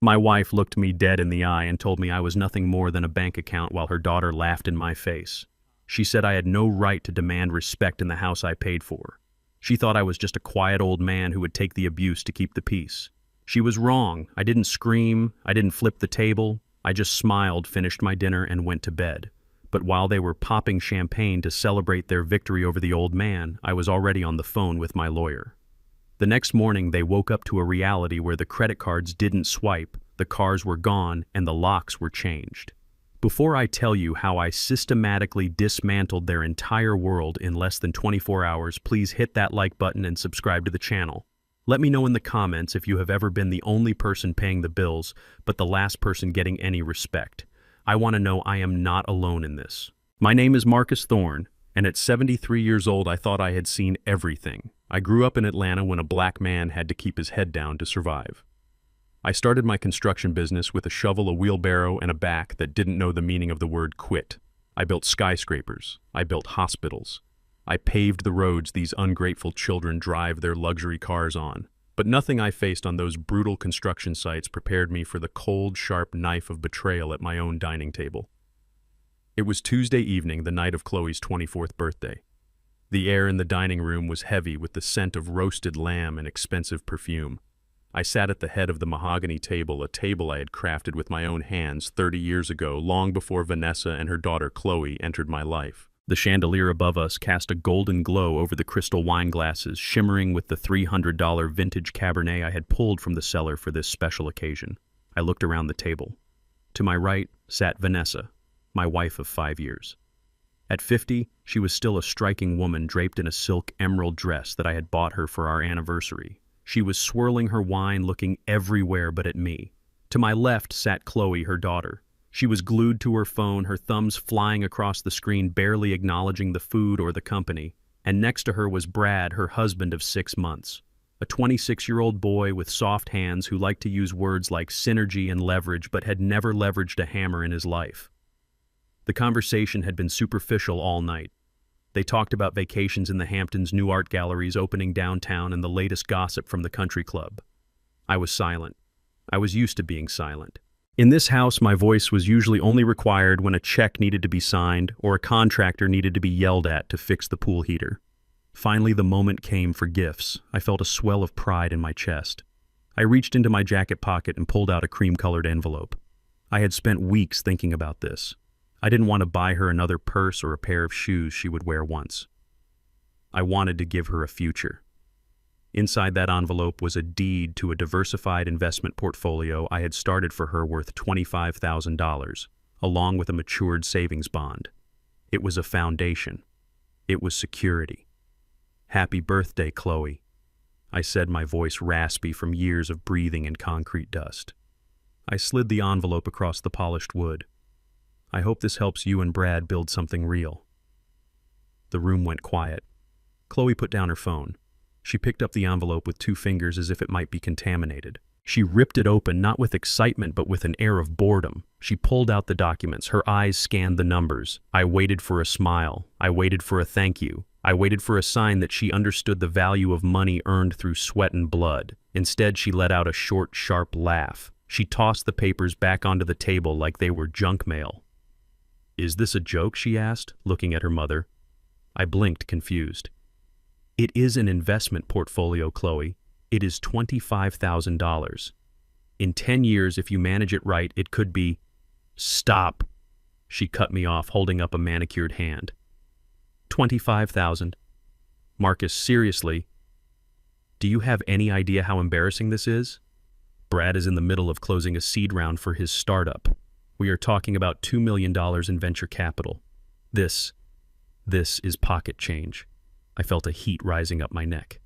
My wife looked me dead in the eye and told me I was nothing more than a bank account while her daughter laughed in my face. She said I had no right to demand respect in the house I paid for. She thought I was just a quiet old man who would take the abuse to keep the peace. She was wrong. I didn't scream. I didn't flip the table. I just smiled, finished my dinner, and went to bed. But while they were popping champagne to celebrate their victory over the old man, I was already on the phone with my lawyer. The next morning, they woke up to a reality where the credit cards didn't swipe, the cars were gone, and the locks were changed. Before I tell you how I systematically dismantled their entire world in less than 24 hours, please hit that like button and subscribe to the channel. Let me know in the comments if you have ever been the only person paying the bills, but the last person getting any respect. I want to know I am not alone in this. My name is Marcus Thorne, and at 73 years old, I thought I had seen everything. I grew up in Atlanta when a black man had to keep his head down to survive. I started my construction business with a shovel, a wheelbarrow, and a back that didn't know the meaning of the word quit. I built skyscrapers. I built hospitals. I paved the roads these ungrateful children drive their luxury cars on. But nothing I faced on those brutal construction sites prepared me for the cold, sharp knife of betrayal at my own dining table. It was Tuesday evening, the night of Chloe's 24th birthday. The air in the dining room was heavy with the scent of roasted lamb and expensive perfume. I sat at the head of the mahogany table, a table I had crafted with my own hands 30 years ago, long before Vanessa and her daughter Chloe entered my life. The chandelier above us cast a golden glow over the crystal wine glasses, shimmering with the $300 vintage Cabernet I had pulled from the cellar for this special occasion. I looked around the table. To my right sat Vanessa, my wife of 5 years. At 50, she was still a striking woman draped in a silk emerald dress that I had bought her for our anniversary. She was swirling her wine, looking everywhere but at me. To my left sat Chloe, her daughter. She was glued to her phone, her thumbs flying across the screen, barely acknowledging the food or the company. And next to her was Brad, her husband of 6 months. A 26-year-old boy with soft hands who liked to use words like synergy and leverage but had never leveraged a hammer in his life. The conversation had been superficial all night. They talked about vacations in the Hamptons, new art galleries opening downtown, and the latest gossip from the country club. I was silent. I was used to being silent. In this house, my voice was usually only required when a check needed to be signed or a contractor needed to be yelled at to fix the pool heater. Finally, the moment came for gifts. I felt a swell of pride in my chest. I reached into my jacket pocket and pulled out a cream-colored envelope. I had spent weeks thinking about this. I didn't want to buy her another purse or a pair of shoes she would wear once. I wanted to give her a future. Inside that envelope was a deed to a diversified investment portfolio I had started for her worth $25,000, along with a matured savings bond. It was a foundation. It was security. Happy birthday, Chloe, I said, my voice raspy from years of breathing in concrete dust. I slid the envelope across the polished wood. I hope this helps you and Brad build something real. The room went quiet. Chloe put down her phone. She picked up the envelope with 2 fingers as if it might be contaminated. She ripped it open, not with excitement, but with an air of boredom. She pulled out the documents. Her eyes scanned the numbers. I waited for a smile. I waited for a thank you. I waited for a sign that she understood the value of money earned through sweat and blood. Instead, she let out a short, sharp laugh. She tossed the papers back onto the table like they were junk mail. "Is this a joke?" she asked, looking at her mother. I blinked, confused. "It is an investment portfolio, Chloe. It is $25,000. In 10 years, if you manage it right, it could be—" "Stop!" She cut me off, holding up a manicured hand. "25,000. Marcus, seriously, do you have any idea how embarrassing this is? Brad is in the middle of closing a seed round for his startup. We are talking about $2 million in venture capital. This is pocket change." I felt a heat rising up my neck.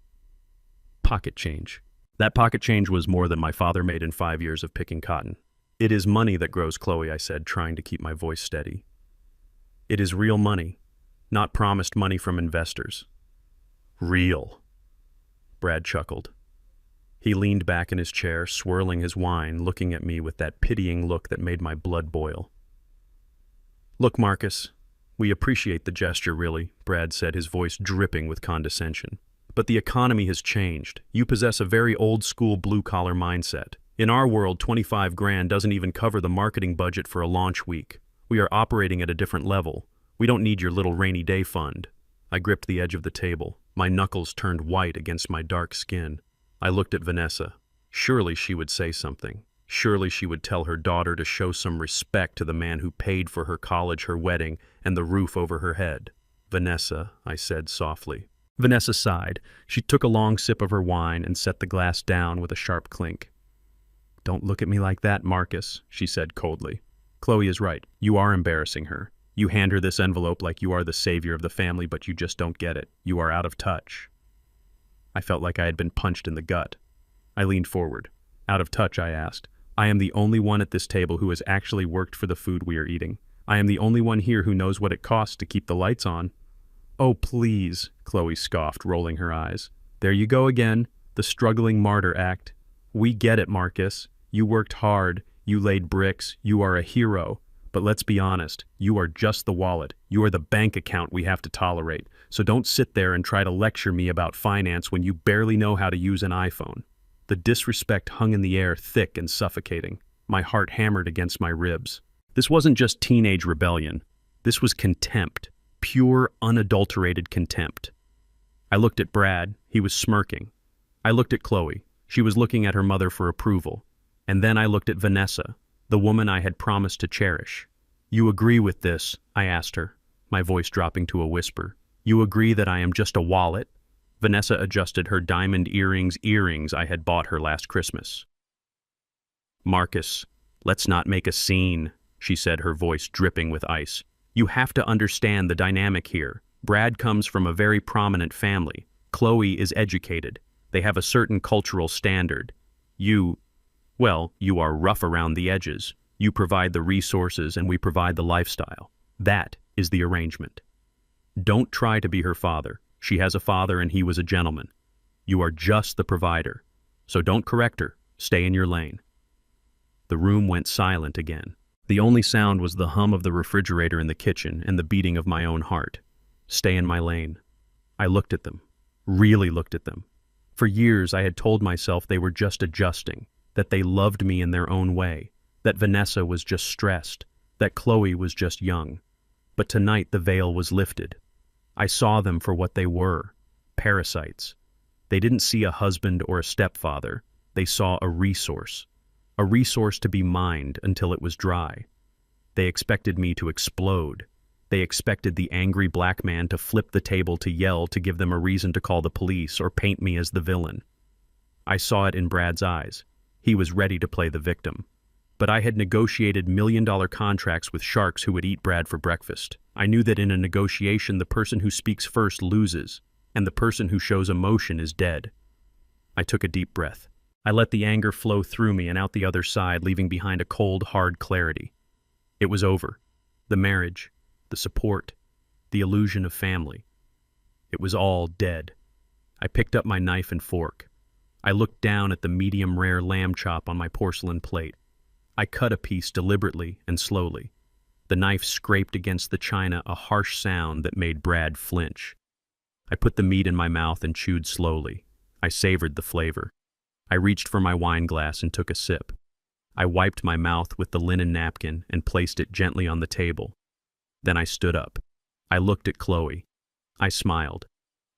Pocket change. That pocket change was more than my father made in 5 years of picking cotton. "It is money that grows, Chloe," I said, trying to keep my voice steady. "It is real money, not promised money from investors." "Real." Brad chuckled. He leaned back in his chair, swirling his wine, looking at me with that pitying look that made my blood boil. "Look, Marcus, we appreciate the gesture, really," Brad said, his voice dripping with condescension. "But the economy has changed. You possess a very old-school blue-collar mindset. In our world, 25 grand doesn't even cover the marketing budget for a launch week. We are operating at a different level. We don't need your little rainy day fund. I gripped the edge of the table. My knuckles turned white against my dark skin. I looked at Vanessa. Surely she would say something. Surely she would tell her daughter to show some respect to the man who paid for her college, her wedding, and the roof over her head. "Vanessa," I said softly. Vanessa sighed. She took a long sip of her wine and set the glass down with a sharp clink. "Don't look at me like that, Marcus," she said coldly. "Chloe is right. You are embarrassing her. You hand her this envelope like you are the savior of the family, but you just don't get it. You are out of touch." I felt like I had been punched in the gut. I leaned forward. "Out of touch?" I asked. "I am the only one at this table who has actually worked for the food we are eating. I am the only one here who knows what it costs to keep the lights on." "Oh, please," Chloe scoffed, rolling her eyes. "There you go again, the struggling martyr act. We get it, Marcus. You worked hard, you laid bricks, you are a hero. But let's be honest, you are just the wallet. You are the bank account we have to tolerate. So don't sit there and try to lecture me about finance when you barely know how to use an iPhone." The disrespect hung in the air, thick and suffocating. My heart hammered against my ribs. This wasn't just teenage rebellion. This was contempt. Pure, unadulterated contempt. I looked at Brad. He was smirking. I looked at Chloe. She was looking at her mother for approval. And then I looked at Vanessa, the woman I had promised to cherish. "You agree with this?" I asked her, my voice dropping to a whisper. "You agree that I am just a wallet?" Vanessa adjusted her diamond earrings I had bought her last Christmas. "Marcus, let's not make a scene," she said, her voice dripping with ice. "You have to understand the dynamic here. Brad comes from a very prominent family. Chloe is educated. They have a certain cultural standard. You are rough around the edges. You provide the resources and we provide the lifestyle. That is the arrangement. Don't try to be her father. She has a father and he was a gentleman. You are just the provider. So don't correct her. Stay in your lane." The room went silent again. The only sound was the hum of the refrigerator in the kitchen and the beating of my own heart. Stay in my lane. I looked at them. Really looked at them. For years I had told myself they were just adjusting, that they loved me in their own way, that Vanessa was just stressed, that Chloe was just young. But tonight the veil was lifted. I saw them for what they were, parasites. They didn't see a husband or a stepfather. They saw a resource to be mined until it was dry. They expected me to explode. They expected the angry black man to flip the table, to yell, to give them a reason to call the police or paint me as the villain. I saw it in Brad's eyes. He was ready to play the victim. But I had negotiated million-dollar contracts with sharks who would eat Brad for breakfast. I knew that in a negotiation, the person who speaks first loses, and the person who shows emotion is dead. I took a deep breath. I let the anger flow through me and out the other side, leaving behind a cold, hard clarity. It was over. The marriage, the support, the illusion of family. It was all dead. I picked up my knife and fork. I looked down at the medium-rare lamb chop on my porcelain plate. I cut a piece deliberately and slowly. The knife scraped against the china, a harsh sound that made Brad flinch. I put the meat in my mouth and chewed slowly. I savored the flavor. I reached for my wine glass and took a sip. I wiped my mouth with the linen napkin and placed it gently on the table. Then I stood up. I looked at Chloe. I smiled.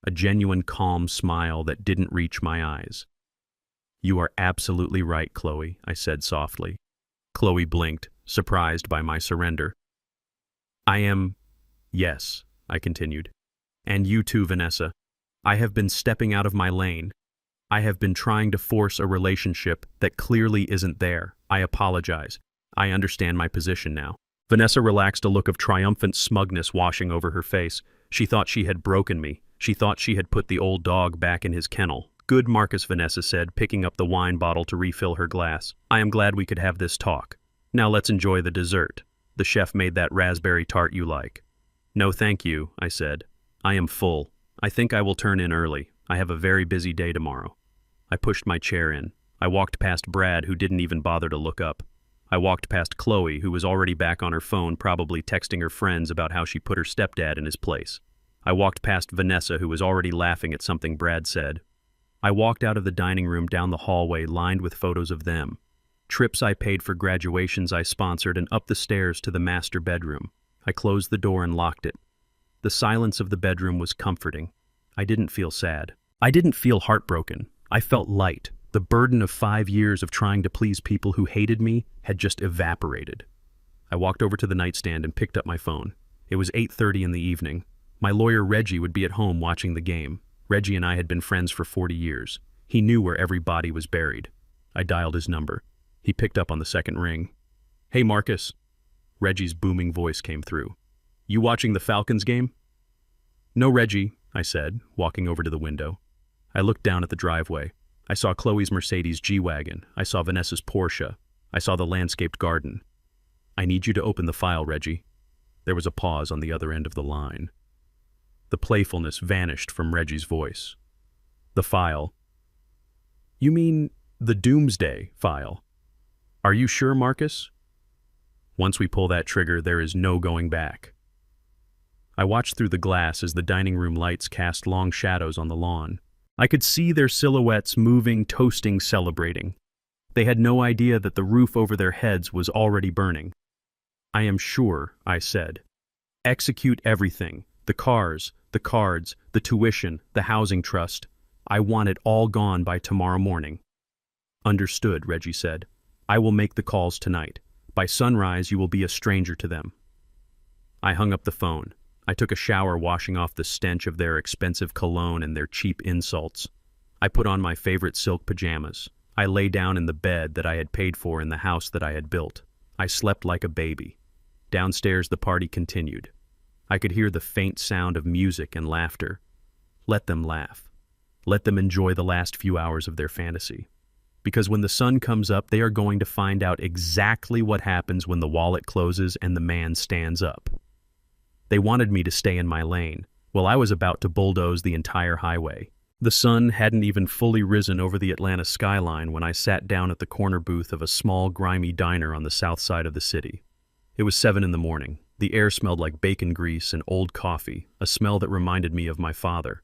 A genuine calm smile that didn't reach my eyes. "You are absolutely right, Chloe," I said softly. Chloe blinked, surprised by my surrender. Yes, I continued. "And you too, Vanessa. I have been stepping out of my lane. I have been trying to force a relationship that clearly isn't there. I apologize. I understand my position now." Vanessa relaxed, a look of triumphant smugness washing over her face. She thought she had broken me. She thought she had put the old dog back in his kennel. "Good, Marcus," Vanessa said, picking up the wine bottle to refill her glass. "I am glad we could have this talk. Now let's enjoy the dessert. The chef made that raspberry tart you like." "No, thank you," I said. "I am full. I think I will turn in early. I have a very busy day tomorrow." I pushed my chair in. I walked past Brad, who didn't even bother to look up. I walked past Chloe, who was already back on her phone, probably texting her friends about how she put her stepdad in his place. I walked past Vanessa, who was already laughing at something Brad said. I walked out of the dining room, down the hallway lined with photos of them, Trips I paid for, graduations I sponsored, and up the stairs to the master bedroom. I closed the door and locked it. The silence of the bedroom was comforting. I didn't feel sad. I didn't feel heartbroken. I felt light. The burden of 5 years of trying to please people who hated me had just evaporated. I walked over to the nightstand and picked up my phone. It was 8:30 in the evening. My lawyer Reggie would be at home watching the game. Reggie and I had been friends for 40 years. He knew where every body was buried. I dialed his number. He picked up on the second ring. "Hey, Marcus." Reggie's booming voice came through. "You watching the Falcons game?" "No, Reggie," I said, walking over to the window. I looked down at the driveway. I saw Chloe's Mercedes G-Wagon. I saw Vanessa's Porsche. I saw the landscaped garden. "I need you to open the file, Reggie." There was a pause on the other end of the line. The playfulness vanished from Reggie's voice. "The file? You mean the doomsday file? Are you sure, Marcus? Once we pull that trigger, there is no going back." I watched through the glass as the dining room lights cast long shadows on the lawn. I could see their silhouettes moving, toasting, celebrating. They had no idea that the roof over their heads was already burning. "I am sure," I said. "Execute everything. The cars, the cards, the tuition, the housing trust. I want it all gone by tomorrow morning." "Understood," Reggie said. "I will make the calls tonight. By sunrise, you will be a stranger to them." I hung up the phone. I took a shower, washing off the stench of their expensive cologne and their cheap insults. I put on my favorite silk pajamas. I lay down in the bed that I had paid for in the house that I had built. I slept like a baby. Downstairs, the party continued. I could hear the faint sound of music and laughter. Let them laugh. Let them enjoy the last few hours of their fantasy. Because when the sun comes up, they are going to find out exactly what happens when the wallet closes and the man stands up. They wanted me to stay in my lane. Well, I was about to bulldoze the entire highway. The sun hadn't even fully risen over the Atlanta skyline when I sat down at the corner booth of a small, grimy diner on the south side of the city. It was 7 in the morning. The air smelled like bacon grease and old coffee, a smell that reminded me of my father.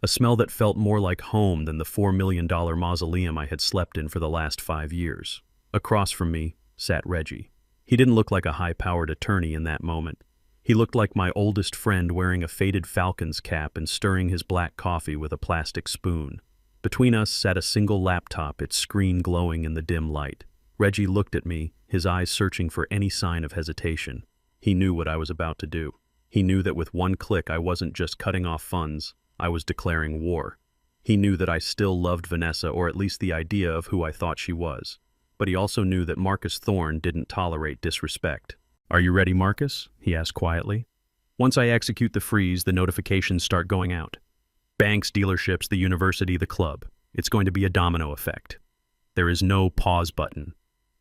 A smell that felt more like home than the $4 million mausoleum I had slept in for the last 5 years. Across from me sat Reggie. He didn't look like a high-powered attorney in that moment. He looked like my oldest friend wearing a faded Falcons cap and stirring his black coffee with a plastic spoon. Between us sat a single laptop, its screen glowing in the dim light. Reggie looked at me, his eyes searching for any sign of hesitation. He knew what I was about to do. He knew that with one click I wasn't just cutting off funds, I was declaring war. He knew that I still loved Vanessa, or at least the idea of who I thought she was. But he also knew that Marcus Thorne didn't tolerate disrespect. "Are you ready, Marcus?" he asked quietly. "Once I execute the freeze, the notifications start going out. Banks, dealerships, the university, the club. It's going to be a domino effect. There is no pause button."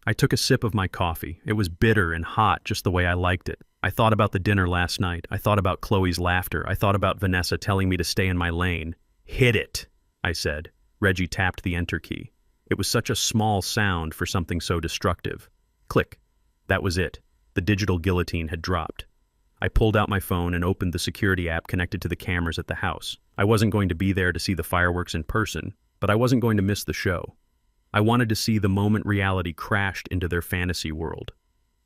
I took a sip of my coffee. It was bitter and hot, just the way I liked it. I thought about the dinner last night. I thought about Chloe's laughter. I thought about Vanessa telling me to stay in my lane. "Hit it," I said. Reggie tapped the enter key. It was such a small sound for something so destructive. Click. That was it. The digital guillotine had dropped. I pulled out my phone and opened the security app connected to the cameras at the house. I wasn't going to be there to see the fireworks in person, but I wasn't going to miss the show. I wanted to see the moment reality crashed into their fantasy world.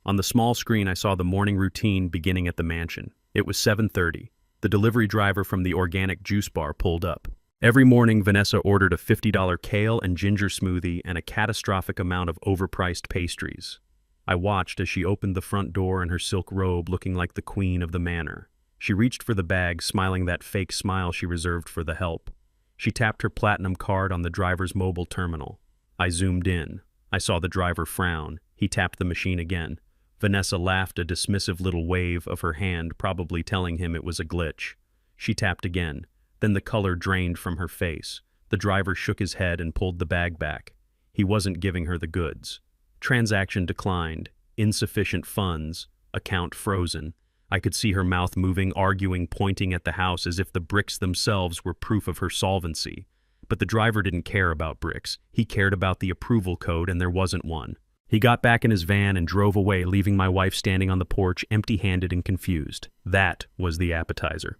On the small screen, I saw the morning routine beginning at the mansion. It was 7:30. The delivery driver from the organic juice bar pulled up. Every morning, Vanessa ordered a $50 kale and ginger smoothie and a catastrophic amount of overpriced pastries. I watched as she opened the front door in her silk robe, looking like the queen of the manor. She reached for the bag, smiling that fake smile she reserved for the help. She tapped her platinum card on the driver's mobile terminal. I zoomed in. I saw the driver frown. He tapped the machine again. Vanessa laughed a dismissive little wave of her hand, probably telling him it was a glitch. She tapped again. Then the color drained from her face. The driver shook his head and pulled the bag back. He wasn't giving her the goods. Transaction declined. Insufficient funds. Account frozen. I could see her mouth moving, arguing, pointing at the house as if the bricks themselves were proof of her solvency. But the driver didn't care about bricks. He cared about the approval code, and there wasn't one. He got back in his van and drove away, leaving my wife standing on the porch, empty-handed and confused. That was the appetizer.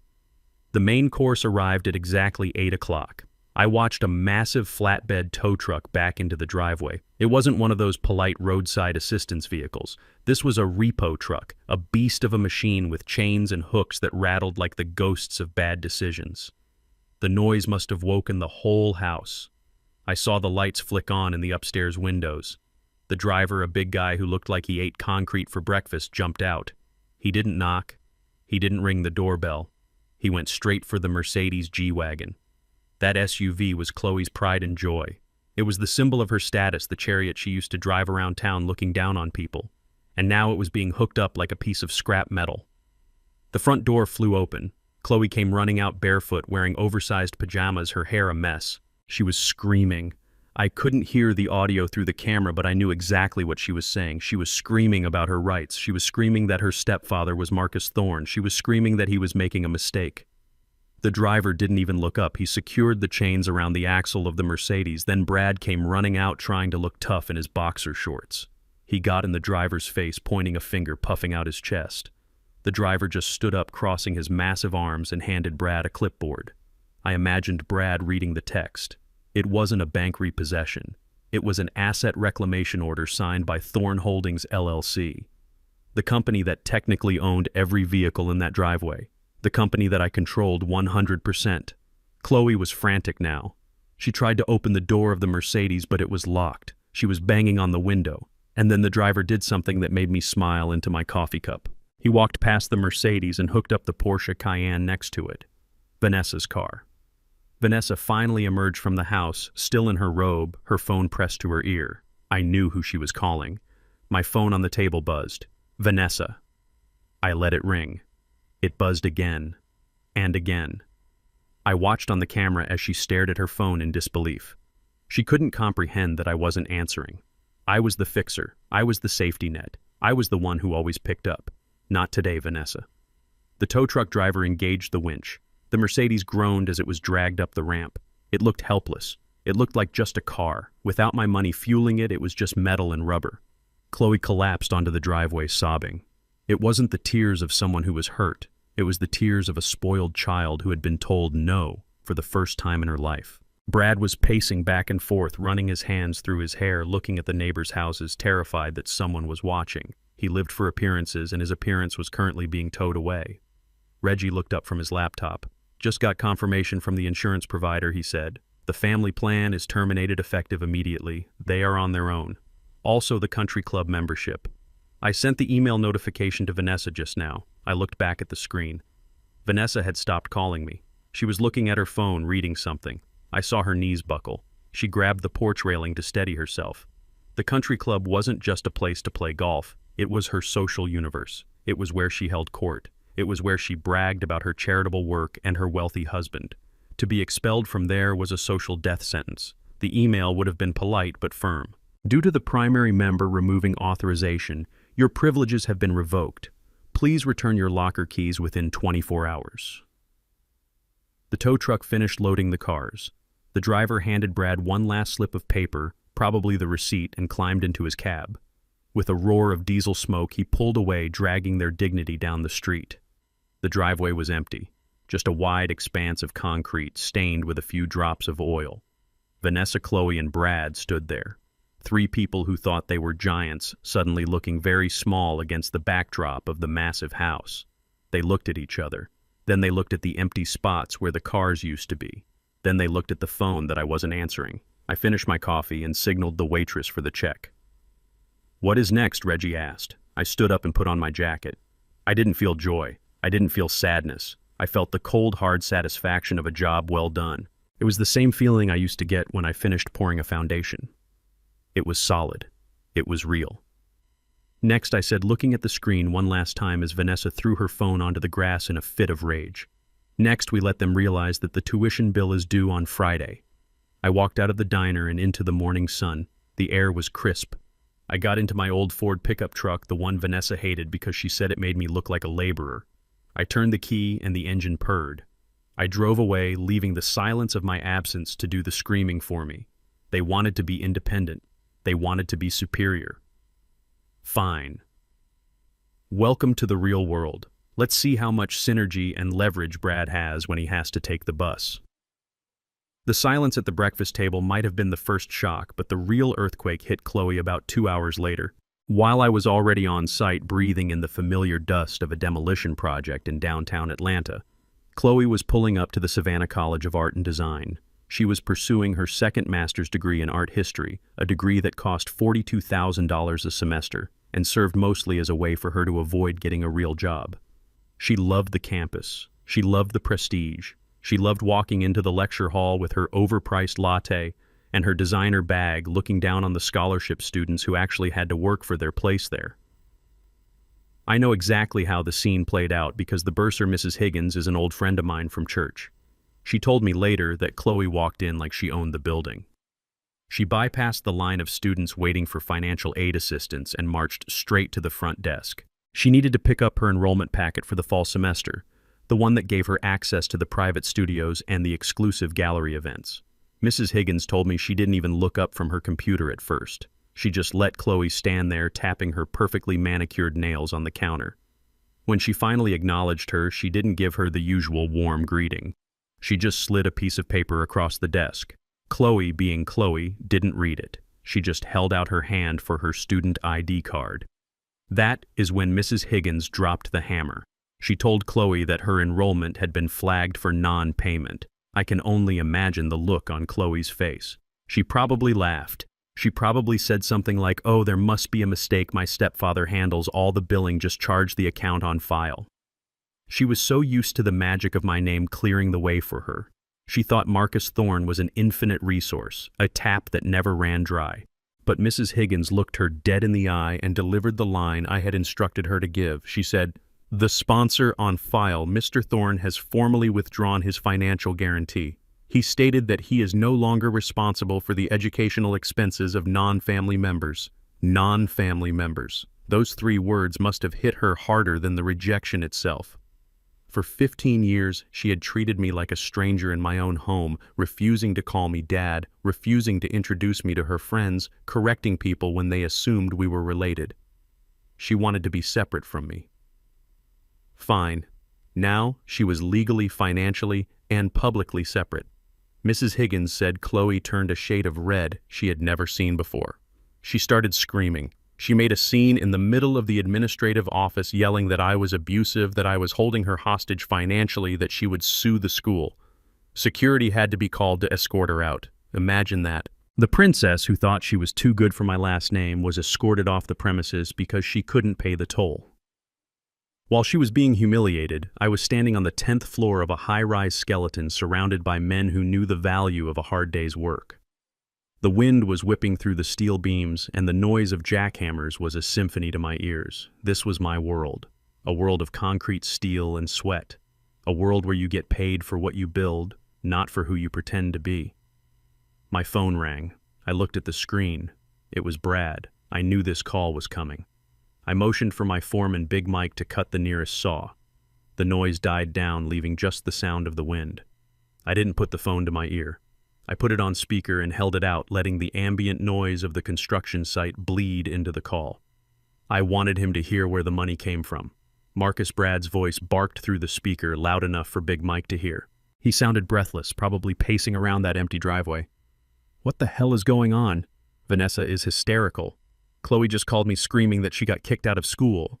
The main course arrived at exactly 8 o'clock. I watched a massive flatbed tow truck back into the driveway. It wasn't one of those polite roadside assistance vehicles. This was a repo truck, a beast of a machine with chains and hooks that rattled like the ghosts of bad decisions. The noise must have woken the whole house. I saw the lights flick on in the upstairs windows. The driver, a big guy who looked like he ate concrete for breakfast, jumped out. He didn't knock. He didn't ring the doorbell. He went straight for the Mercedes G-Wagon. That SUV was Chloe's pride and joy. It was the symbol of her status, the chariot she used to drive around town looking down on people. And now it was being hooked up like a piece of scrap metal. The front door flew open. Chloe came running out barefoot, wearing oversized pajamas, her hair a mess. She was screaming. I couldn't hear the audio through the camera, but I knew exactly what she was saying. She was screaming about her rights. She was screaming that her stepfather was Marcus Thorne. She was screaming that he was making a mistake. The driver didn't even look up. He secured the chains around the axle of the Mercedes. Then Brad came running out, trying to look tough in his boxer shorts. He got in the driver's face, pointing a finger, puffing out his chest. The driver just stood up, crossing his massive arms, and handed Brad a clipboard. I imagined Brad reading the text. It wasn't a bank repossession. It was an asset reclamation order signed by Thorne Holdings, LLC, the company that technically owned every vehicle in that driveway. The company that I controlled 100%. Chloe was frantic now. She tried to open the door of the Mercedes, but it was locked. She was banging on the window. And then the driver did something that made me smile into my coffee cup. He walked past the Mercedes and hooked up the Porsche Cayenne next to it. Vanessa's car. Vanessa finally emerged from the house, still in her robe, her phone pressed to her ear. I knew who she was calling. My phone on the table buzzed. Vanessa. I let it ring. It buzzed again, and again. I watched on the camera as she stared at her phone in disbelief. She couldn't comprehend that I wasn't answering. I was the fixer. I was the safety net. I was the one who always picked up. Not today, Vanessa. The tow truck driver engaged the winch. The Mercedes groaned as it was dragged up the ramp. It looked helpless. It looked like just a car. Without my money fueling it, it was just metal and rubber. Chloe collapsed onto the driveway, sobbing. It wasn't the tears of someone who was hurt. It was the tears of a spoiled child who had been told no for the first time in her life. Brad was pacing back and forth, running his hands through his hair, looking at the neighbors' houses, terrified that someone was watching. He lived for appearances, and his appearance was currently being towed away. Reggie looked up from his laptop. Just got confirmation from the insurance provider, he said. The family plan is terminated effective immediately. They are on their own. Also the country club membership. I sent the email notification to Vanessa just now. I looked back at the screen. Vanessa had stopped calling me. She was looking at her phone, reading something. I saw her knees buckle. She grabbed the porch railing to steady herself. The country club wasn't just a place to play golf. It was her social universe. It was where she held court. It was where she bragged about her charitable work and her wealthy husband. To be expelled from there was a social death sentence. The email would have been polite but firm. Due to the primary member removing authorization, your privileges have been revoked. Please return your locker keys within 24 hours. The tow truck finished loading the cars. The driver handed Brad one last slip of paper, probably the receipt, and climbed into his cab. With a roar of diesel smoke, he pulled away, dragging their dignity down the street. The driveway was empty, just a wide expanse of concrete stained with a few drops of oil. Vanessa, Chloe, and Brad stood there. Three people who thought they were giants, suddenly looking very small against the backdrop of the massive house. They looked at each other. Then they looked at the empty spots where the cars used to be. Then they looked at the phone that I wasn't answering. I finished my coffee and signaled the waitress for the check. "What is next?" Reggie asked. I stood up and put on my jacket. I didn't feel joy. I didn't feel sadness. I felt the cold, hard satisfaction of a job well done. It was the same feeling I used to get when I finished pouring a foundation. It was solid. It was real. Next, I said, looking at the screen one last time as Vanessa threw her phone onto the grass in a fit of rage. Next, we let them realize that the tuition bill is due on Friday. I walked out of the diner and into the morning sun. The air was crisp. I got into my old Ford pickup truck, the one Vanessa hated because she said it made me look like a laborer. I turned the key and the engine purred. I drove away, leaving the silence of my absence to do the screaming for me. They wanted to be independent. They wanted to be superior. Fine. Welcome to the real world. Let's see how much synergy and leverage Brad has when he has to take the bus. The silence at the breakfast table might have been the first shock, but the real earthquake hit Chloe about 2 hours later. While I was already on site breathing in the familiar dust of a demolition project in downtown Atlanta, Chloe was pulling up to the Savannah College of Art and Design. She was pursuing her second master's degree in art history, a degree that cost $42,000 a semester and served mostly as a way for her to avoid getting a real job. She loved the campus. She loved the prestige. She loved walking into the lecture hall with her overpriced latte and her designer bag, looking down on the scholarship students who actually had to work for their place there. I know exactly how the scene played out because the bursar, Mrs. Higgins, is an old friend of mine from church. She told me later that Chloe walked in like she owned the building. She bypassed the line of students waiting for financial aid assistance and marched straight to the front desk. She needed to pick up her enrollment packet for the fall semester, the one that gave her access to the private studios and the exclusive gallery events. Mrs. Higgins told me she didn't even look up from her computer at first. She just let Chloe stand there tapping her perfectly manicured nails on the counter. When she finally acknowledged her, she didn't give her the usual warm greeting. She just slid a piece of paper across the desk. Chloe, being Chloe, didn't read it. She just held out her hand for her student ID card. That is when Mrs. Higgins dropped the hammer. She told Chloe that her enrollment had been flagged for non-payment. I can only imagine the look on Chloe's face. She probably laughed. She probably said something like, "Oh, there must be a mistake. My stepfather handles all the billing. Just charge the account on file." She was so used to the magic of my name clearing the way for her. She thought Marcus Thorne was an infinite resource, a tap that never ran dry. But Mrs. Higgins looked her dead in the eye and delivered the line I had instructed her to give. She said, "The sponsor on file, Mr. Thorne, has formally withdrawn his financial guarantee. He stated that he is no longer responsible for the educational expenses of non-family members." Non-family members. Those 3 words must have hit her harder than the rejection itself. For 15 years, she had treated me like a stranger in my own home, refusing to call me dad, refusing to introduce me to her friends, correcting people when they assumed we were related. She wanted to be separate from me. Fine. Now, she was legally, financially, and publicly separate. Mrs. Higgins said Chloe turned a shade of red she had never seen before. She started screaming. She made a scene in the middle of the administrative office, yelling that I was abusive, that I was holding her hostage financially, that she would sue the school. Security had to be called to escort her out. Imagine that. The princess, who thought she was too good for my last name, was escorted off the premises because she couldn't pay the toll. While she was being humiliated, I was standing on the 10th floor of a high-rise skeleton surrounded by men who knew the value of a hard day's work. The wind was whipping through the steel beams, and the noise of jackhammers was a symphony to my ears. This was my world, a world of concrete, steel, and sweat, a world where you get paid for what you build, not for who you pretend to be. My phone rang. I looked at the screen. It was Brad. I knew this call was coming. I motioned for my foreman, Big Mike, to cut the nearest saw. The noise died down, leaving just the sound of the wind. I didn't put the phone to my ear. I put it on speaker and held it out, letting the ambient noise of the construction site bleed into the call. I wanted him to hear where the money came from. Marcus Brad's voice barked through the speaker, loud enough for Big Mike to hear. He sounded breathless, probably pacing around that empty driveway. "What the hell is going on? Vanessa is hysterical. Chloe just called me screaming that she got kicked out of school.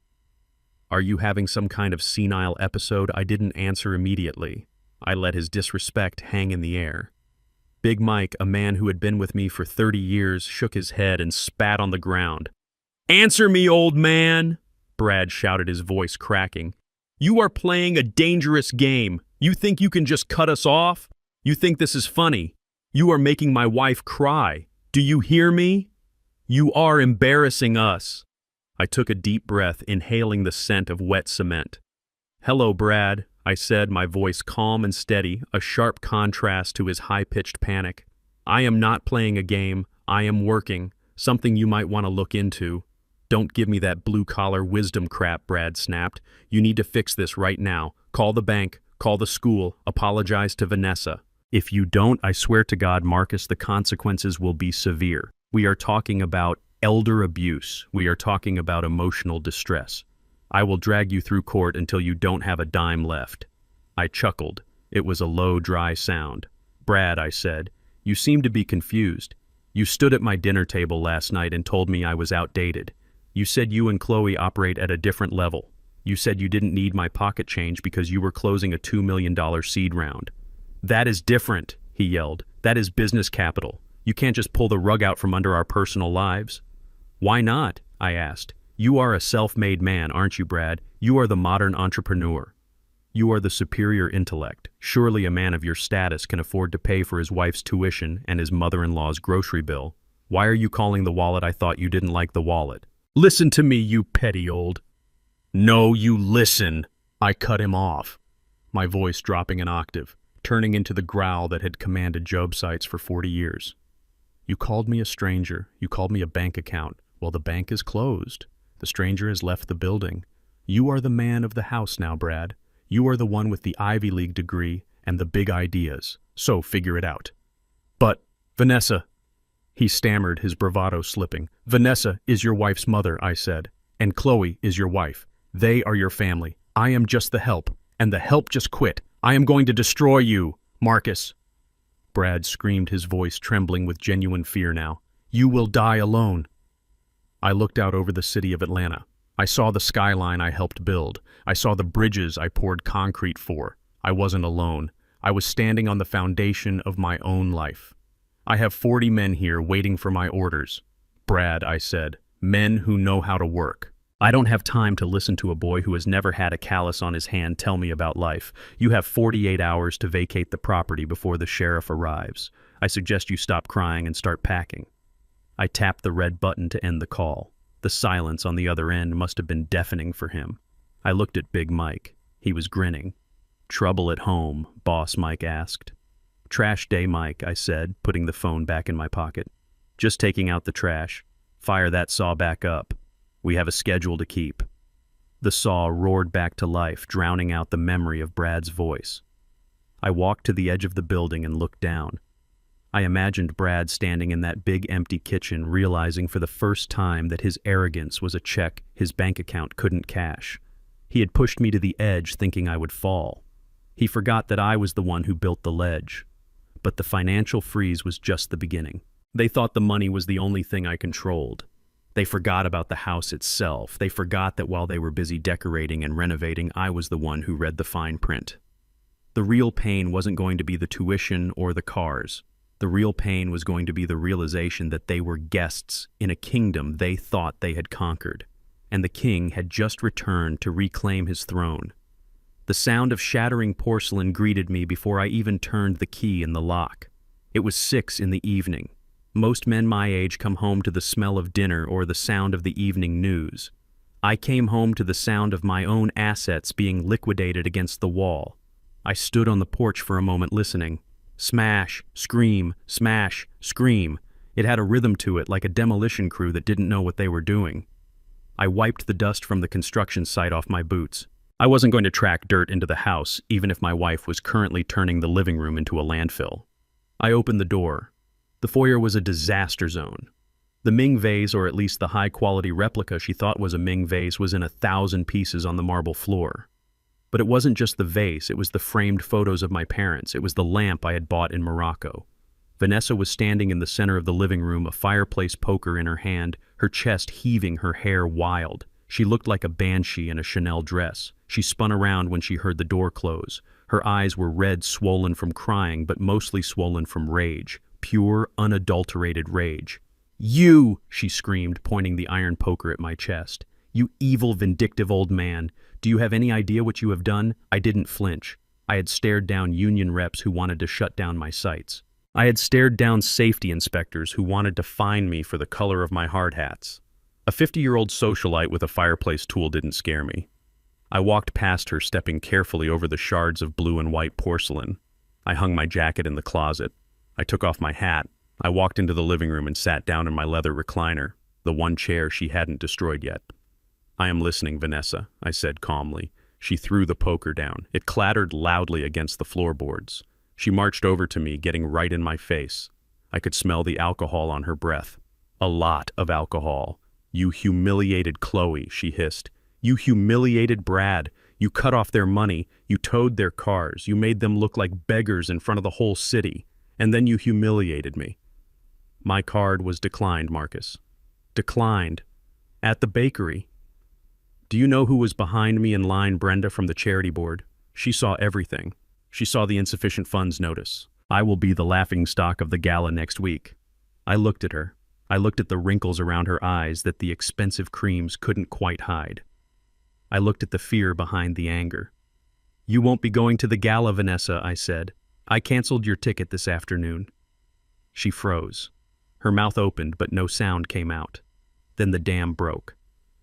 Are you having some kind of senile episode?" I didn't answer immediately. I let his disrespect hang in the air. Big Mike, a man who had been with me for 30 years, shook his head and spat on the ground. "Answer me, old man!" Brad shouted, his voice cracking. "You are playing a dangerous game. You think you can just cut us off? You think this is funny? You are making my wife cry. Do you hear me? You are embarrassing us." I took a deep breath, inhaling the scent of wet cement. "Hello, Brad," I said, my voice calm and steady, a sharp contrast to his high-pitched panic. "I am not playing a game. I am working, something you might want to look into." "Don't give me that blue-collar wisdom crap," Brad snapped. "You need to fix this right now. Call the bank, call the school, apologize to Vanessa. If you don't, I swear to God, Marcus, the consequences will be severe. We are talking about elder abuse. We are talking about emotional distress. I will drag you through court until you don't have a dime left." I chuckled. It was a low, dry sound. Brad, I said, you seem to be confused. You stood at my dinner table last night and told me I was outdated. You said you and Chloe operate at a different level. You said you didn't need my pocket change because you were closing a $2 million seed round. That is different, he yelled. That is business capital. You can't just pull the rug out from under our personal lives. Why not? I asked. You are a self-made man, aren't you, Brad? You are the modern entrepreneur. You are the superior intellect. Surely a man of your status can afford to pay for his wife's tuition and his mother-in-law's grocery bill. Why are you calling the wallet? I thought you didn't like the wallet. Listen to me, you petty old. No, you listen. I cut him off, my voice dropping an octave, turning into the growl that had commanded job sites for 40 years. You called me a stranger. You called me a bank account. Well, the bank is closed. The stranger has left the building. You are the man of the house now, Brad. You are the one with the Ivy League degree and the big ideas. So figure it out. But, Vanessa, he stammered, his bravado slipping. Vanessa is your wife's mother, I said, and Chloe is your wife. They are your family. I am just the help, and the help just quit. I am going to destroy you, Marcus. Brad screamed, his voice trembling with genuine fear now. You will die alone. I looked out over the city of Atlanta. I saw the skyline I helped build. I saw the bridges I poured concrete for. I wasn't alone. I was standing on the foundation of my own life. I have 40 men here waiting for my orders. Brad, I said, men who know how to work. I don't have time to listen to a boy who has never had a callus on his hand tell me about life. You have 48 hours to vacate the property before the sheriff arrives. I suggest you stop crying and start packing. I tapped the red button to end the call. The silence on the other end must have been deafening for him. I looked at Big Mike. He was grinning. Trouble at home, Boss Mike asked. Trash day, Mike, I said, putting the phone back in my pocket. Just taking out the trash. Fire that saw back up. We have a schedule to keep. The saw roared back to life, drowning out the memory of Brad's voice. I walked to the edge of the building and looked down. I imagined Brad standing in that big empty kitchen, realizing for the first time that his arrogance was a check his bank account couldn't cash. He had pushed me to the edge thinking I would fall. He forgot that I was the one who built the ledge. But the financial freeze was just the beginning. They thought the money was the only thing I controlled. They forgot about the house itself. They forgot that while they were busy decorating and renovating, I was the one who read the fine print. The real pain wasn't going to be the tuition or the cars. The real pain was going to be the realization that they were guests in a kingdom they thought they had conquered, and the king had just returned to reclaim his throne. The sound of shattering porcelain greeted me before I even turned the key in the lock. It was 6 in the evening. Most men my age come home to the smell of dinner or the sound of the evening news. I came home to the sound of my own assets being liquidated against the wall. I stood on the porch for a moment listening. Smash, scream, smash, scream. It had a rhythm to it, like a demolition crew that didn't know what they were doing. I wiped the dust from the construction site off my boots. I wasn't going to track dirt into the house, even if my wife was currently turning the living room into a landfill. I opened the door. The foyer was a disaster zone. The Ming vase, or at least the high-quality replica she thought was a Ming vase, was in 1,000 pieces on the marble floor. But it wasn't just the vase, it was the framed photos of my parents. It was the lamp I had bought in Morocco. Vanessa was standing in the center of the living room, a fireplace poker in her hand, her chest heaving, her hair wild. She looked like a banshee in a Chanel dress. She spun around when she heard the door close. Her eyes were red, swollen from crying, but mostly swollen from rage. Pure, unadulterated rage. You, she screamed, pointing the iron poker at my chest. You evil, vindictive old man. Do you have any idea what you have done? I didn't flinch. I had stared down union reps who wanted to shut down my sites. I had stared down safety inspectors who wanted to fine me for the color of my hard hats. A 50-year-old socialite with a fireplace tool didn't scare me. I walked past her, stepping carefully over the shards of blue and white porcelain. I hung my jacket in the closet. I took off my hat. I walked into the living room and sat down in my leather recliner, the one chair she hadn't destroyed yet. I am listening, Vanessa, I said calmly. She threw the poker down. It clattered loudly against the floorboards. She marched over to me, getting right in my face. I could smell the alcohol on her breath. A lot of alcohol. You humiliated Chloe, she hissed. You humiliated Brad. You cut off their money. You towed their cars. You made them look like beggars in front of the whole city. And then you humiliated me. My card was declined, Marcus. Declined. At the bakery. Do you know who was behind me in line? Brenda from the charity board. She saw everything. She saw the insufficient funds notice. I will be the laughingstock of the gala next week. I looked at her. I looked at the wrinkles around her eyes that the expensive creams couldn't quite hide. I looked at the fear behind the anger. You won't be going to the gala, Vanessa, I said. I canceled your ticket this afternoon. She froze. Her mouth opened, but no sound came out. Then the dam broke.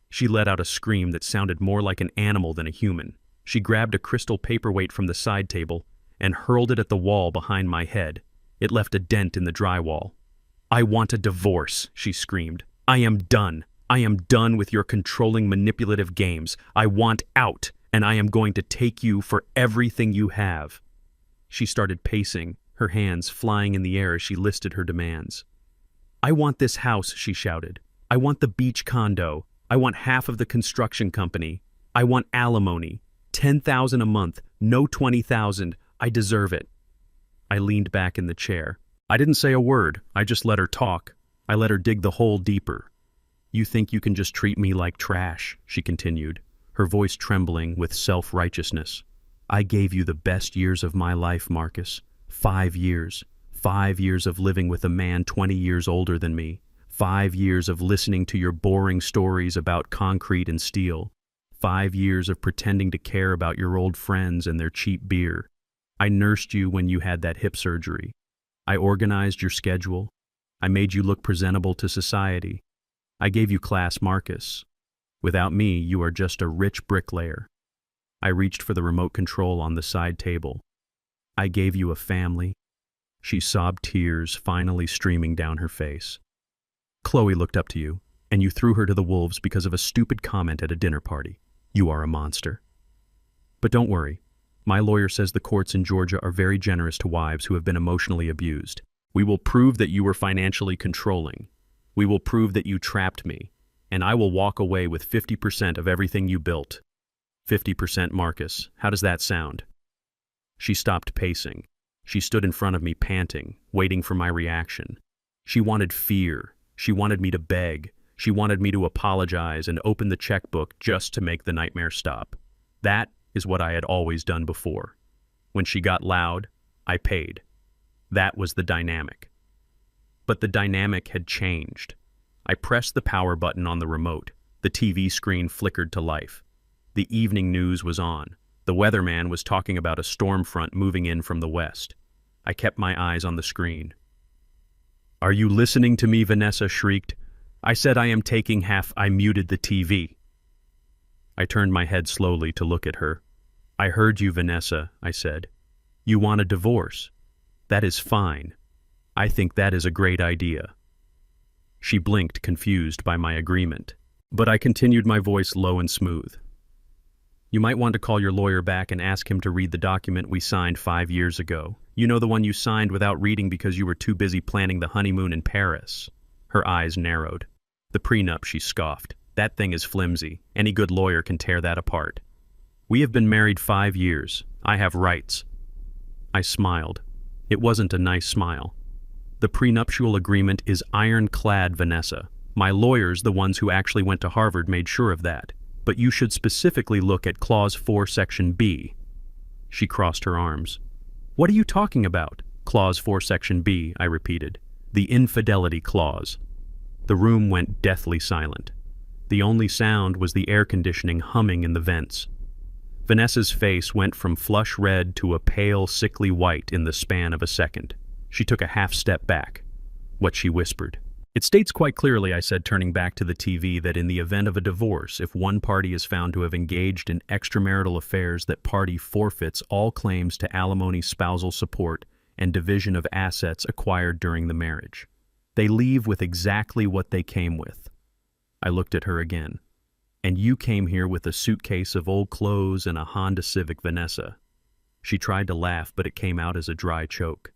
She let out a scream that sounded more like an animal than a human. She grabbed a crystal paperweight from the side table and hurled it at the wall behind my head. It left a dent in the drywall. I want a divorce, she screamed. I am done. I am done with your controlling, manipulative games. I want out, and I am going to take you for everything you have. She started pacing, her hands flying in the air as she listed her demands. I want this house, she shouted. I want the beach condo. I want half of the construction company. I want alimony. $10,000 a month, no $20,000. I deserve it. I leaned back in the chair. I didn't say a word. I just let her talk. I let her dig the hole deeper. You think you can just treat me like trash, she continued, her voice trembling with self-righteousness. I gave you the best years of my life, Marcus. 5 years. 5 years of living with a man 20 years older than me. 5 years of listening to your boring stories about concrete and steel. 5 years of pretending to care about your old friends and their cheap beer. I nursed you when you had that hip surgery. I organized your schedule. I made you look presentable to society. I gave you class, Marcus. Without me, you are just a rich bricklayer. I reached for the remote control on the side table. I gave you a family. She sobbed, tears finally streaming down her face. Chloe looked up to you, and you threw her to the wolves because of a stupid comment at a dinner party. You are a monster. But don't worry. My lawyer says the courts in Georgia are very generous to wives who have been emotionally abused. We will prove that you were financially controlling. We will prove that you trapped me, and I will walk away with 50% of everything you built. 50%, Marcus. How does that sound? She stopped pacing. She stood in front of me panting, waiting for my reaction. She wanted fear. She wanted me to beg. She wanted me to apologize and open the checkbook just to make the nightmare stop. That is what I had always done before. When she got loud, I paid. That was the dynamic. But the dynamic had changed. I pressed the power button on the remote. The TV screen flickered to life. The evening news was on. The weatherman was talking about a storm front moving in from the west. I kept my eyes on the screen. Are you listening to me? Vanessa shrieked. I said I am taking half. I muted the TV. I turned my head slowly to look at her. I heard you, Vanessa, I said. You want a divorce. That is fine. I think that is a great idea. She blinked, confused by my agreement. But I continued, my voice low and smooth. You might want to call your lawyer back and ask him to read the document we signed 5 years ago. You know, the one you signed without reading because you were too busy planning the honeymoon in Paris. Her eyes narrowed. The prenup, she scoffed. That thing is flimsy. Any good lawyer can tear that apart. We have been married 5 years. I have rights. I smiled. It wasn't a nice smile. The prenuptial agreement is ironclad, Vanessa. My lawyers, the ones who actually went to Harvard, made sure of that. But you should specifically look at Clause 4, Section B. She crossed her arms. What are you talking about? Clause 4, Section B, I repeated. The infidelity clause. The room went deathly silent. The only sound was the air conditioning humming in the vents. Vanessa's face went from flush red to a pale, sickly white in the span of a second. She took a half step back. What she whispered. It states quite clearly, I said, turning back to the TV, that in the event of a divorce, if one party is found to have engaged in extramarital affairs, that party forfeits all claims to alimony, spousal support, and division of assets acquired during the marriage. They leave with exactly what they came with. I looked at her again. And you came here with a suitcase of old clothes and a Honda Civic, Vanessa. She tried to laugh, but it came out as a dry choke.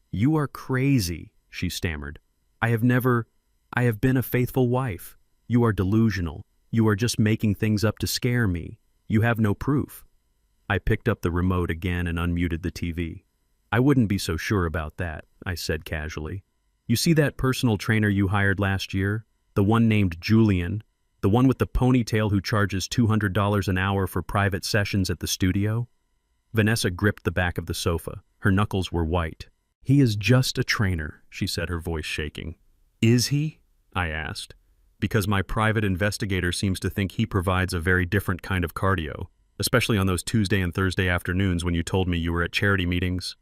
You are crazy, she stammered. I have been a faithful wife. You are delusional. You are just making things up to scare me. You have no proof. I picked up the remote again and unmuted the TV. I wouldn't be so sure about that, I said casually. You see that personal trainer you hired last year? The one named Julian? The one with the ponytail who charges $200 an hour for private sessions at the studio? Vanessa gripped the back of the sofa. Her knuckles were white. He is just a trainer, she said, her voice shaking. Is he? I asked. Because my private investigator seems to think he provides a very different kind of cardio, especially on those Tuesday and Thursday afternoons when you told me you were at charity meetings.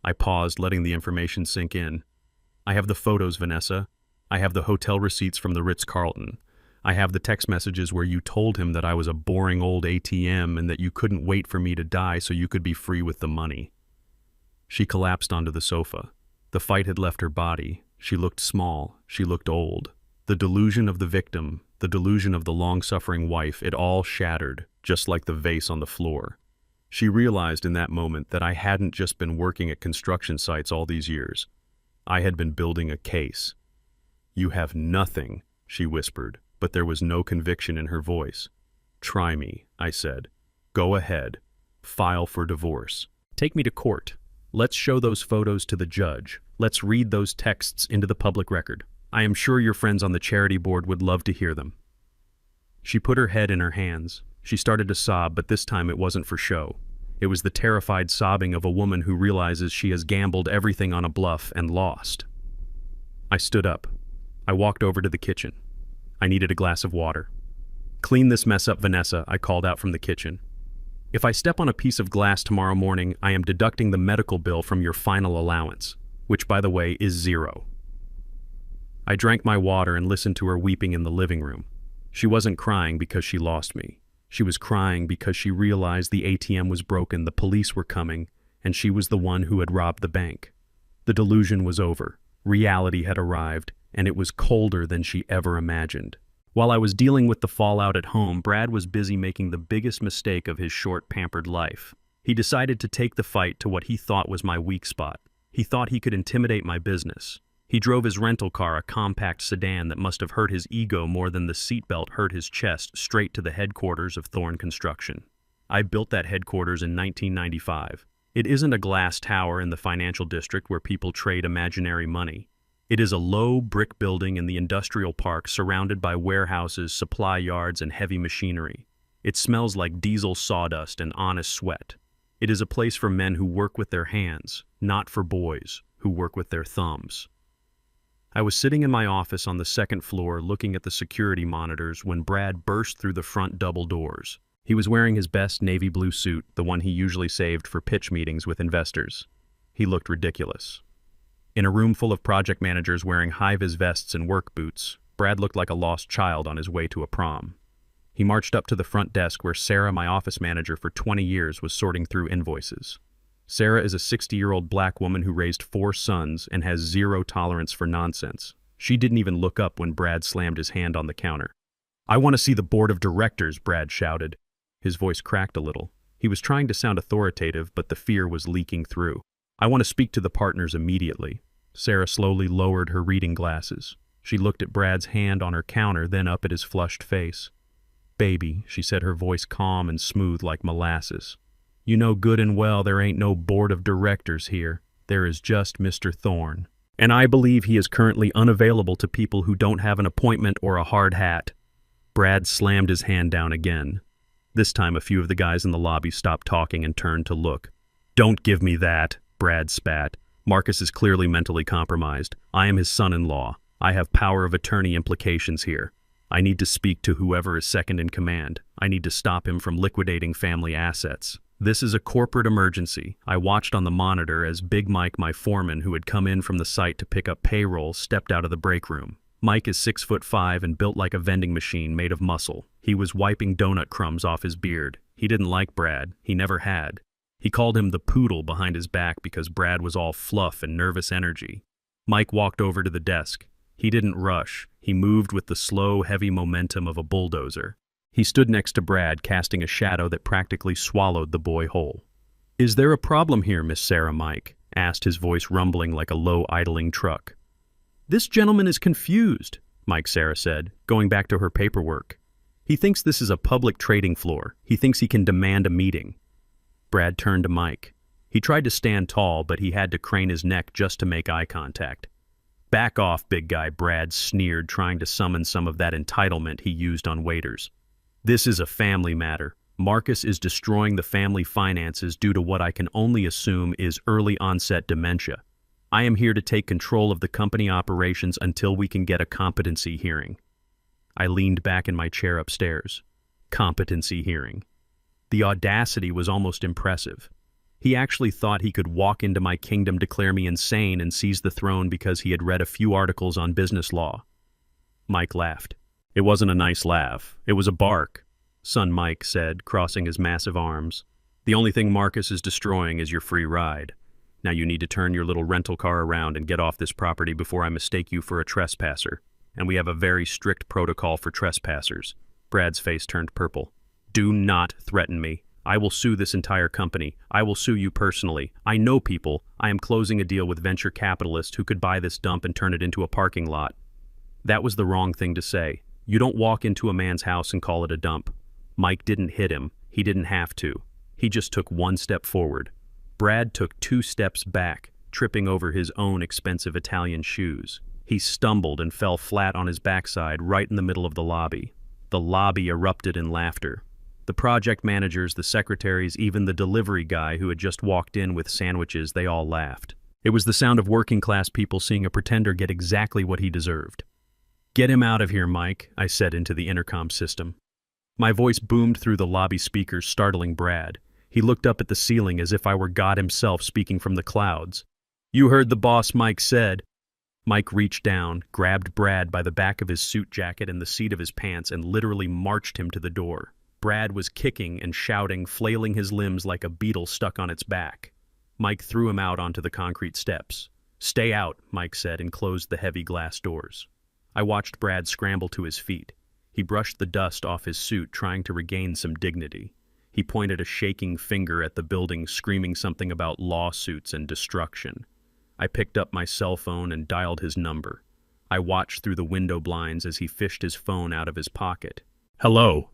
I paused, letting the information sink in. I have the photos, Vanessa. I have the hotel receipts from the Ritz-Carlton. I have the text messages where you told him that I was a boring old ATM and that you couldn't wait for me to die so you could be free with the money. She collapsed onto the sofa. The fight had left her body. She looked small. She looked old. The delusion of the victim, the delusion of the long-suffering wife, it all shattered, just like the vase on the floor. She realized in that moment that I hadn't just been working at construction sites all these years. I had been building a case. You have nothing, she whispered, but there was no conviction in her voice. Try me, I said. Go ahead. File for divorce. Take me to court. Let's show those photos to the judge. Let's read those texts into the public record. I am sure your friends on the charity board would love to hear them. She put her head in her hands. She started to sob, but this time it wasn't for show. It was the terrified sobbing of a woman who realizes she has gambled everything on a bluff and lost. I stood up. I walked over to the kitchen. I needed a glass of water. Clean this mess up, Vanessa, I called out from the kitchen. If I step on a piece of glass tomorrow morning, I am deducting the medical bill from your final allowance, which, by the way, is $0. I drank my water and listened to her weeping in the living room. She wasn't crying because she lost me. She was crying because she realized the ATM was broken, the police were coming, and she was the one who had robbed the bank. The delusion was over. Reality had arrived, and it was colder than she ever imagined. While I was dealing with the fallout at home, Brad was busy making the biggest mistake of his short, pampered life. He decided to take the fight to what he thought was my weak spot. He thought he could intimidate my business. He drove his rental car, a compact sedan that must have hurt his ego more than the seatbelt hurt his chest, straight to the headquarters of Thorne Construction. I built that headquarters in 1995. It isn't a glass tower in the financial district where people trade imaginary money. It is a low brick building in the industrial park surrounded by warehouses, supply yards, and heavy machinery. It smells like diesel sawdust and honest sweat. It is a place for men who work with their hands, not for boys who work with their thumbs. I was sitting in my office on the second floor looking at the security monitors when Brad burst through the front double doors. He was wearing his best navy blue suit, the one he usually saved for pitch meetings with investors. He looked ridiculous. In a room full of project managers wearing high-vis vests and work boots, Brad looked like a lost child on his way to a prom. He marched up to the front desk where Sarah, my office manager for 20 years, was sorting through invoices. Sarah is a 60-year-old black woman who raised 4 sons and has zero tolerance for nonsense. She didn't even look up when Brad slammed his hand on the counter. "I want to see the board of directors," Brad shouted. His voice cracked a little. He was trying to sound authoritative, but the fear was leaking through. "I want to speak to the partners immediately." Sarah slowly lowered her reading glasses. She looked at Brad's hand on her counter, then up at his flushed face. "Baby," she said, her voice calm and smooth like molasses. "You know good and well there ain't no board of directors here. There is just Mr. Thorne. And I believe he is currently unavailable to people who don't have an appointment or a hard hat." Brad slammed his hand down again. This time a few of the guys in the lobby stopped talking and turned to look. "Don't give me that," Brad spat. "Marcus is clearly mentally compromised. I am his son-in-law. I have power of attorney implications here. I need to speak to whoever is second in command. I need to stop him from liquidating family assets. This is a corporate emergency." I watched on the monitor as Big Mike, my foreman, who had come in from the site to pick up payroll, stepped out of the break room. Mike is 6'5" and built like a vending machine made of muscle. He was wiping donut crumbs off his beard. He didn't like Brad. He never had. He called him the poodle behind his back because Brad was all fluff and nervous energy. Mike walked over to the desk. He didn't rush. He moved with the slow, heavy momentum of a bulldozer. He stood next to Brad, casting a shadow that practically swallowed the boy whole. "Is there a problem here, Miss Sarah?" Mike asked, his voice rumbling like a low, idling truck. "This gentleman is confused," Mike Sarah said, going back to her paperwork. "He thinks this is a public trading floor. He thinks he can demand a meeting." Brad turned to Mike. He tried to stand tall, but he had to crane his neck just to make eye contact. "Back off, big guy," Brad sneered, trying to summon some of that entitlement he used on waiters. "This is a family matter. Marcus is destroying the family finances due to what I can only assume is early-onset dementia. I am here to take control of the company operations until we can get a competency hearing." I leaned back in my chair upstairs. Competency hearing. The audacity was almost impressive. He actually thought he could walk into my kingdom, declare me insane, and seize the throne because he had read a few articles on business law. Mike laughed. "It wasn't a nice laugh. It was a bark," son Mike said, crossing his massive arms. "The only thing Marcus is destroying is your free ride. Now you need to turn your little rental car around and get off this property before I mistake you for a trespasser. And we have a very strict protocol for trespassers." Brad's face turned purple. "Do not threaten me. I will sue this entire company. I will sue you personally. I know people. I am closing a deal with venture capitalists who could buy this dump and turn it into a parking lot." That was the wrong thing to say. You don't walk into a man's house and call it a dump. Mike didn't hit him. He didn't have to. He just took one step forward. Brad took 2 steps back, tripping over his own expensive Italian shoes. He stumbled and fell flat on his backside right in the middle of the lobby. The lobby erupted in laughter. The project managers, the secretaries, even the delivery guy who had just walked in with sandwiches, they all laughed. It was the sound of working-class people seeing a pretender get exactly what he deserved. "Get him out of here, Mike," I said into the intercom system. My voice boomed through the lobby speakers, startling Brad. He looked up at the ceiling as if I were God himself speaking from the clouds. "You heard the boss," Mike said. Mike reached down, grabbed Brad by the back of his suit jacket and the seat of his pants, and literally marched him to the door. Brad was kicking and shouting, flailing his limbs like a beetle stuck on its back. Mike threw him out onto the concrete steps. "Stay out," Mike said, and closed the heavy glass doors. I watched Brad scramble to his feet. He brushed the dust off his suit, trying to regain some dignity. He pointed a shaking finger at the building, screaming something about lawsuits and destruction. I picked up my cell phone and dialed his number. I watched through the window blinds as he fished his phone out of his pocket. "Hello,"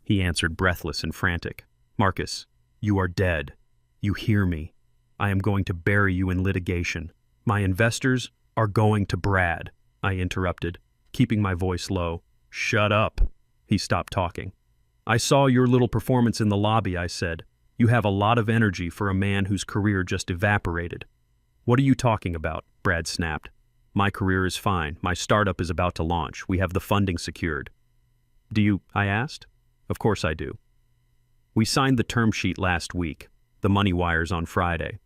he answered, breathless and frantic. "Marcus, you are dead. You hear me. I am going to bury you in litigation. My investors are going to Brad," I interrupted, keeping my voice low. "Shut up." He stopped talking. "I saw your little performance in the lobby," I said. "You have a lot of energy for a man whose career just evaporated." "What are you talking about?" Brad snapped. "My career is fine. My startup is about to launch. We have the funding secured." "Do you?" I asked. "Of course I do. We signed the term sheet last week. The money wires on Friday."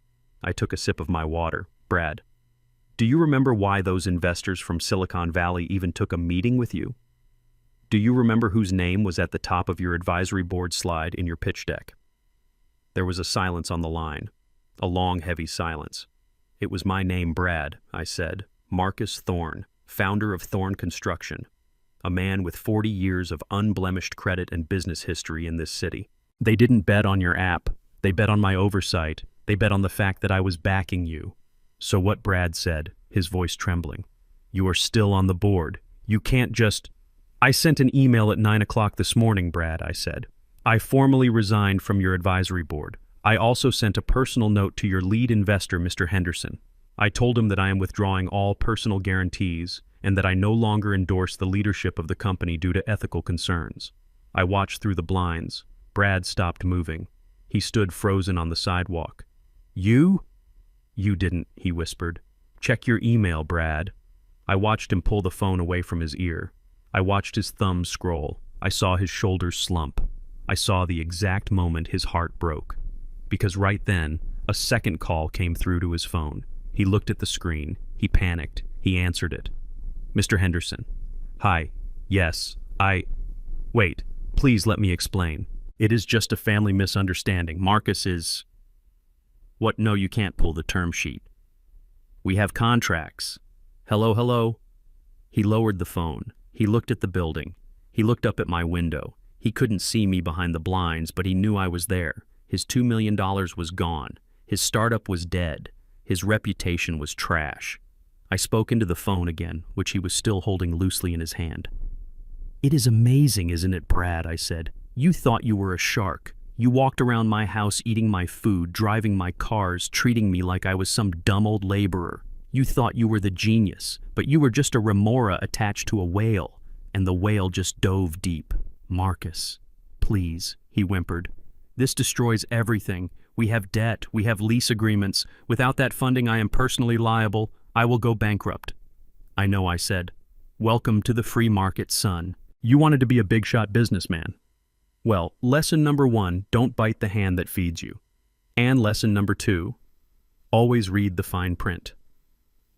I took a sip of my water. "Brad, do you remember why those investors from Silicon Valley even took a meeting with you? Do you remember whose name was at the top of your advisory board slide in your pitch deck?" There was a silence on the line. A long, heavy silence. "It was my name, Brad," I said. "Marcus Thorne, founder of Thorne Construction. A man with 40 years of unblemished credit and business history in this city. They didn't bet on your app. They bet on my oversight. They bet on the fact that I was backing you." "So what?" Brad said, his voice trembling. "You are still on the board. You can't just—" "I sent an email at 9 o'clock this morning, Brad," I said. "I formally resigned from your advisory board. I also sent a personal note to your lead investor, Mr. Henderson. I told him that I am withdrawing all personal guarantees and that I no longer endorse the leadership of the company due to ethical concerns." I watched through the blinds. Brad stopped moving. He stood frozen on the sidewalk. "You?" "You didn't," he whispered. "Check your email, Brad." I watched him pull the phone away from his ear. I watched his thumbs scroll. I saw his shoulders slump. I saw the exact moment his heart broke. Because right then, a second call came through to his phone. He looked at the screen. He panicked. He answered it. "Mr. Henderson." "Hi. Yes, Wait, please let me explain. It is just a family misunderstanding. Marcus is—" "What? No, you can't pull the term sheet. We have contracts. Hello?" He lowered the phone. He looked at the building. He looked up at my window. He couldn't see me behind the blinds, but he knew I was there. His $2 million was gone. His startup was dead. His reputation was trash. I spoke into the phone again, which he was still holding loosely in his hand. "It is amazing, isn't it, Brad?" I said. "You thought you were a shark. You walked around my house eating my food, driving my cars, treating me like I was some dumb old laborer. You thought you were the genius, but you were just a remora attached to a whale, and the whale just dove deep. Marcus, please, he whimpered. This destroys everything. We have debt, we have lease agreements. Without that funding, I am personally liable. I will go bankrupt. I know, I said. Welcome to the free market, son. You wanted to be a big-shot businessman. Well, lesson number 1, don't bite the hand that feeds you. And lesson number 2, always read the fine print.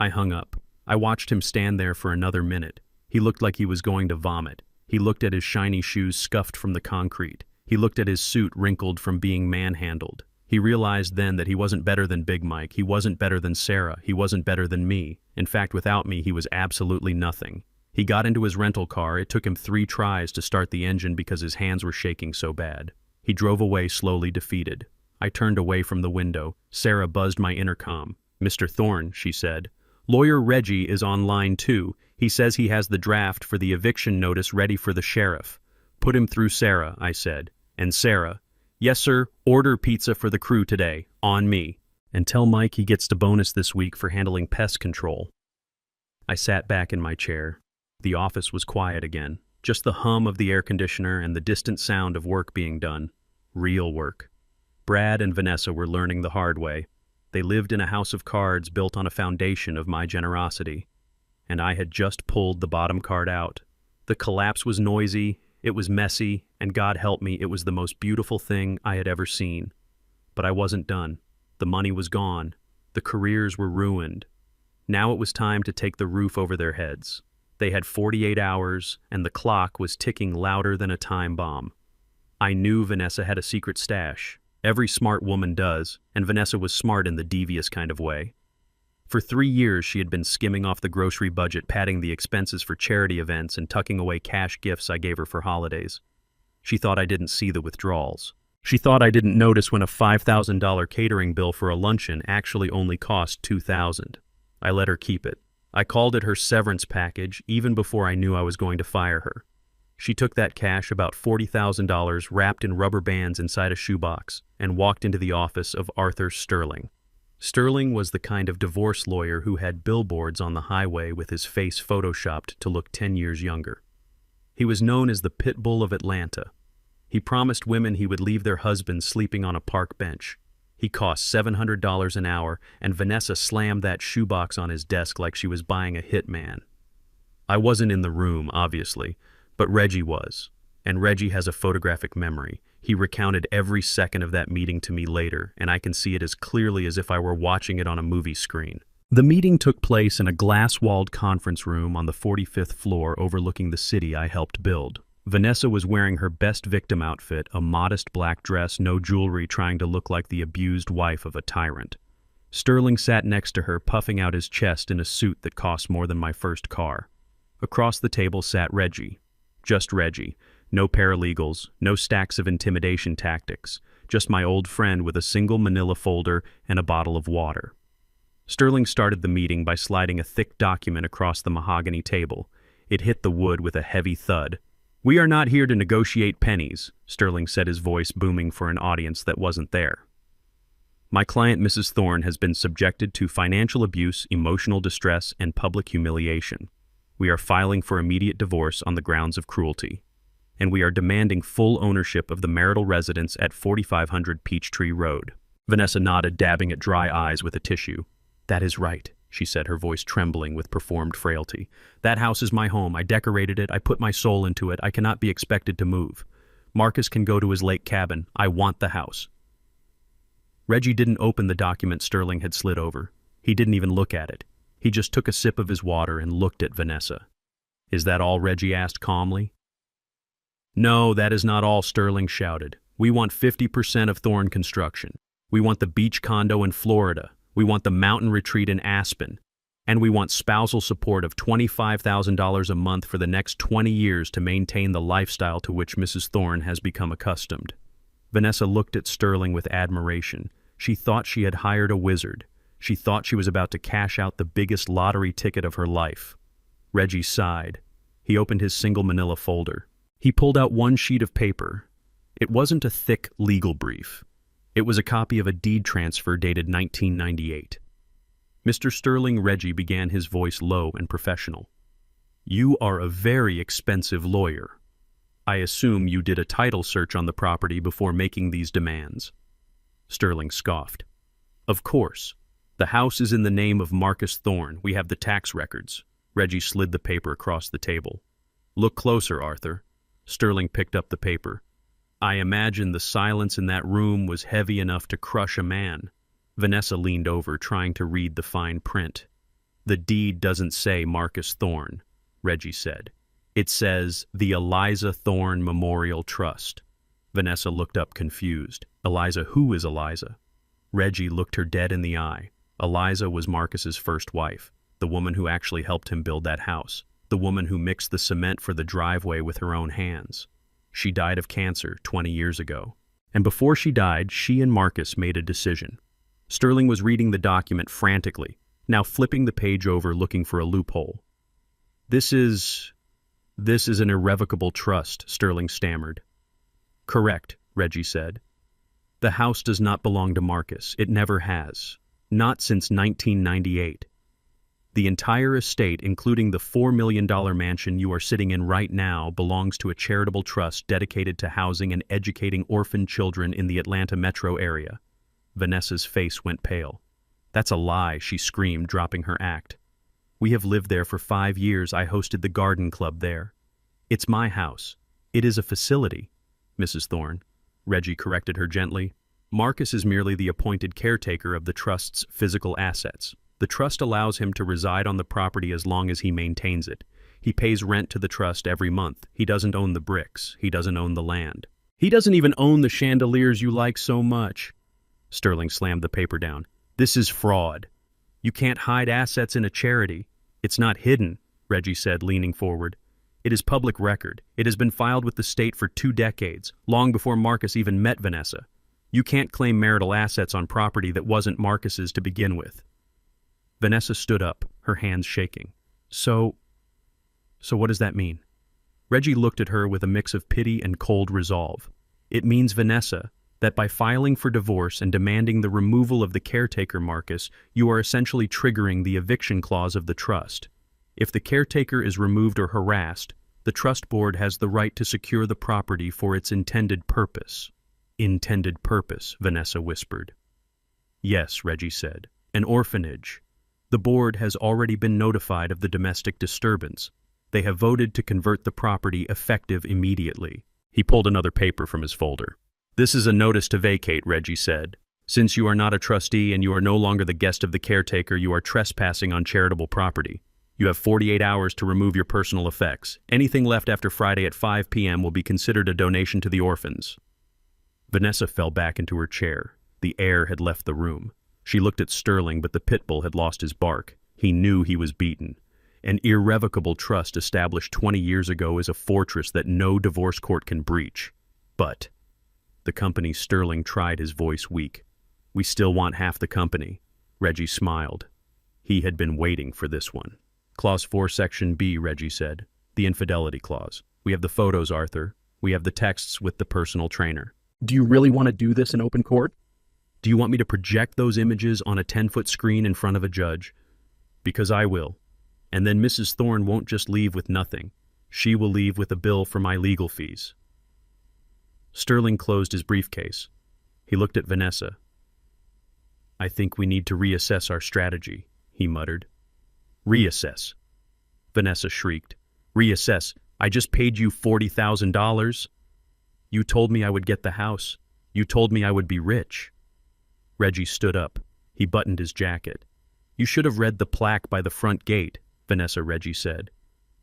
I hung up. I watched him stand there for another minute. He looked like he was going to vomit. He looked at his shiny shoes scuffed from the concrete. He looked at his suit wrinkled from being manhandled. He realized then that he wasn't better than Big Mike. He wasn't better than Sarah. He wasn't better than me. In fact, without me, he was absolutely nothing. He got into his rental car. It took him 3 tries to start the engine because his hands were shaking so bad. He drove away slowly defeated. I turned away from the window. Sarah buzzed my intercom. Mr. Thorne, she said. Lawyer Reggie is on line 2. He says he has the draft for the eviction notice ready for the sheriff. Put him through, Sarah, I said. And Sarah, yes, sir, order pizza for the crew today. On me. And tell Mike he gets the bonus this week for handling pest control. I sat back in my chair. The office was quiet again. Just the hum of the air conditioner and the distant sound of work being done. Real work. Brad and Vanessa were learning the hard way. They lived in a house of cards built on a foundation of my generosity. And I had just pulled the bottom card out. The collapse was noisy, it was messy, and God help me, it was the most beautiful thing I had ever seen. But I wasn't done. The money was gone. The careers were ruined. Now it was time to take the roof over their heads. They had 48 hours, and the clock was ticking louder than a time bomb. I knew Vanessa had a secret stash. Every smart woman does, and Vanessa was smart in the devious kind of way. For 3 years, she had been skimming off the grocery budget, padding the expenses for charity events, and tucking away cash gifts I gave her for holidays. She thought I didn't see the withdrawals. She thought I didn't notice when a $5,000 catering bill for a luncheon actually only cost $2,000. I let her keep it. I called it her severance package even before I knew I was going to fire her. She took that cash, about $40,000, wrapped in rubber bands inside a shoebox, and walked into the office of Arthur Sterling. Sterling was the kind of divorce lawyer who had billboards on the highway with his face photoshopped to look 10 years younger. He was known as the pit bull of Atlanta. He promised women he would leave their husbands sleeping on a park bench. He cost $700 an hour, and Vanessa slammed that shoebox on his desk like she was buying a hitman. I wasn't in the room, obviously, but Reggie was. And Reggie has a photographic memory. He recounted every second of that meeting to me later, and I can see it as clearly as if I were watching it on a movie screen. The meeting took place in a glass-walled conference room on the 45th floor overlooking the city I helped build. Vanessa was wearing her best victim outfit, a modest black dress, no jewelry, trying to look like the abused wife of a tyrant. Sterling sat next to her, puffing out his chest in a suit that cost more than my first car. Across the table sat Reggie. Just Reggie. No paralegals, no stacks of intimidation tactics. Just my old friend with a single manila folder and a bottle of water. Sterling started the meeting by sliding a thick document across the mahogany table. It hit the wood with a heavy thud. "We are not here to negotiate pennies," Sterling said, his voice booming for an audience that wasn't there. "My client, Mrs. Thorne, has been subjected to financial abuse, emotional distress, and public humiliation. We are filing for immediate divorce on the grounds of cruelty. And we are demanding full ownership of the marital residence at 4500 Peachtree Road." Vanessa nodded, dabbing at dry eyes with a tissue. "That is right," she said, her voice trembling with performed frailty. "That house is my home. I decorated it. I put my soul into it. I cannot be expected to move. Marcus can go to his lake cabin. I want the house." Reggie didn't open the document Sterling had slid over. He didn't even look at it. He just took a sip of his water and looked at Vanessa. "Is that all?" Reggie asked calmly. "No, that is not all," Sterling shouted. "We want 50% of Thorne Construction. We want the beach condo in Florida. We want the mountain retreat in Aspen. And we want spousal support of $25,000 a month for the next 20 years to maintain the lifestyle to which Mrs. Thorne has become accustomed." Vanessa looked at Sterling with admiration. She thought she had hired a wizard. She thought she was about to cash out the biggest lottery ticket of her life. Reggie sighed. He opened his single manila folder. He pulled out one sheet of paper. It wasn't a thick legal brief. It was a copy of a deed transfer dated 1998. Mr. Sterling Reggie began, his voice low and professional. "You are a very expensive lawyer. I assume you did a title search on the property before making these demands." Sterling scoffed. "Of course. The house is in the name of Marcus Thorne. We have the tax records." Reggie slid the paper across the table. "Look closer, Arthur." Sterling picked up the paper. "I imagine the silence in that room was heavy enough to crush a man." Vanessa leaned over, trying to read the fine print. "The deed doesn't say Marcus Thorne," Reggie said. "It says the Eliza Thorne Memorial Trust." Vanessa looked up confused. "Eliza, who is Eliza?" Reggie looked her dead in the eye. Eliza was Marcus's first wife, the woman who actually helped him build that house, the woman who mixed the cement for the driveway with her own hands. She died of cancer 20 years ago. And before she died, she and Marcus made a decision. Sterling was reading the document frantically, now flipping the page over looking for a loophole. This is an irrevocable trust," Sterling stammered. "Correct," Reggie said. "The house does not belong to Marcus. It never has. Not since 1998. The entire estate, including the $4 million mansion you are sitting in right now, belongs to a charitable trust dedicated to housing and educating orphan children in the Atlanta metro area." Vanessa's face went pale. "That's a lie," she screamed, dropping her act. "We have lived there for 5 years. I hosted the garden club there. It's my house. It is a facility, Mrs. Thorne," Reggie corrected her gently. "Marcus is merely the appointed caretaker of the trust's physical assets. The trust allows him to reside on the property as long as he maintains it. He pays rent to the trust every month. He doesn't own the bricks. He doesn't own the land. He doesn't even own the chandeliers you like so much." Sterling slammed the paper down. "This is fraud. You can't hide assets in a charity." "It's not hidden," Reggie said, leaning forward. "It is public record. It has been filed with the state for 2 decades, long before Marcus even met Vanessa. You can't claim marital assets on property that wasn't Marcus's to begin with." Vanessa stood up, her hands shaking. So what does that mean?" Reggie looked at her with a mix of pity and cold resolve. "It means, Vanessa, that by filing for divorce and demanding the removal of the caretaker, Marcus, you are essentially triggering the eviction clause of the trust. If the caretaker is removed or harassed, the trust board has the right to secure the property for its intended purpose." "Intended purpose," Vanessa whispered. "Yes," Reggie said. "An orphanage. The board has already been notified of the domestic disturbance. They have voted to convert the property effective immediately." He pulled another paper from his folder. "This is a notice to vacate," Reggie said. "Since you are not a trustee and you are no longer the guest of the caretaker, you are trespassing on charitable property. You have 48 hours to remove your personal effects. Anything left after Friday at 5 p.m. will be considered a donation to the orphans." Vanessa fell back into her chair. The air had left the room. She looked at Sterling, but the pit bull had lost his bark. He knew he was beaten. An irrevocable trust established 20 years ago is a fortress that no divorce court can breach. "But," the company, Sterling tried, his voice weak. "We still want half the company." Reggie smiled. He had been waiting for this one. "Clause 4, Section B," Reggie said. "The infidelity clause. We have the photos, Arthur. We have the texts with the personal trainer." "Do you really want to do this in open court?" "Do you want me to project those images on a 10-foot screen in front of a judge?" "Because I will. And then Mrs. Thorne won't just leave with nothing. She will leave with a bill for my legal fees." Sterling closed his briefcase. He looked at Vanessa. "I think we need to reassess our strategy," he muttered. "Reassess?" Vanessa shrieked. "Reassess? I just paid you $40,000. You told me I would get the house. You told me I would be rich." Reggie stood up. He buttoned his jacket. "You should have read the plaque by the front gate," Vanessa, Reggie said.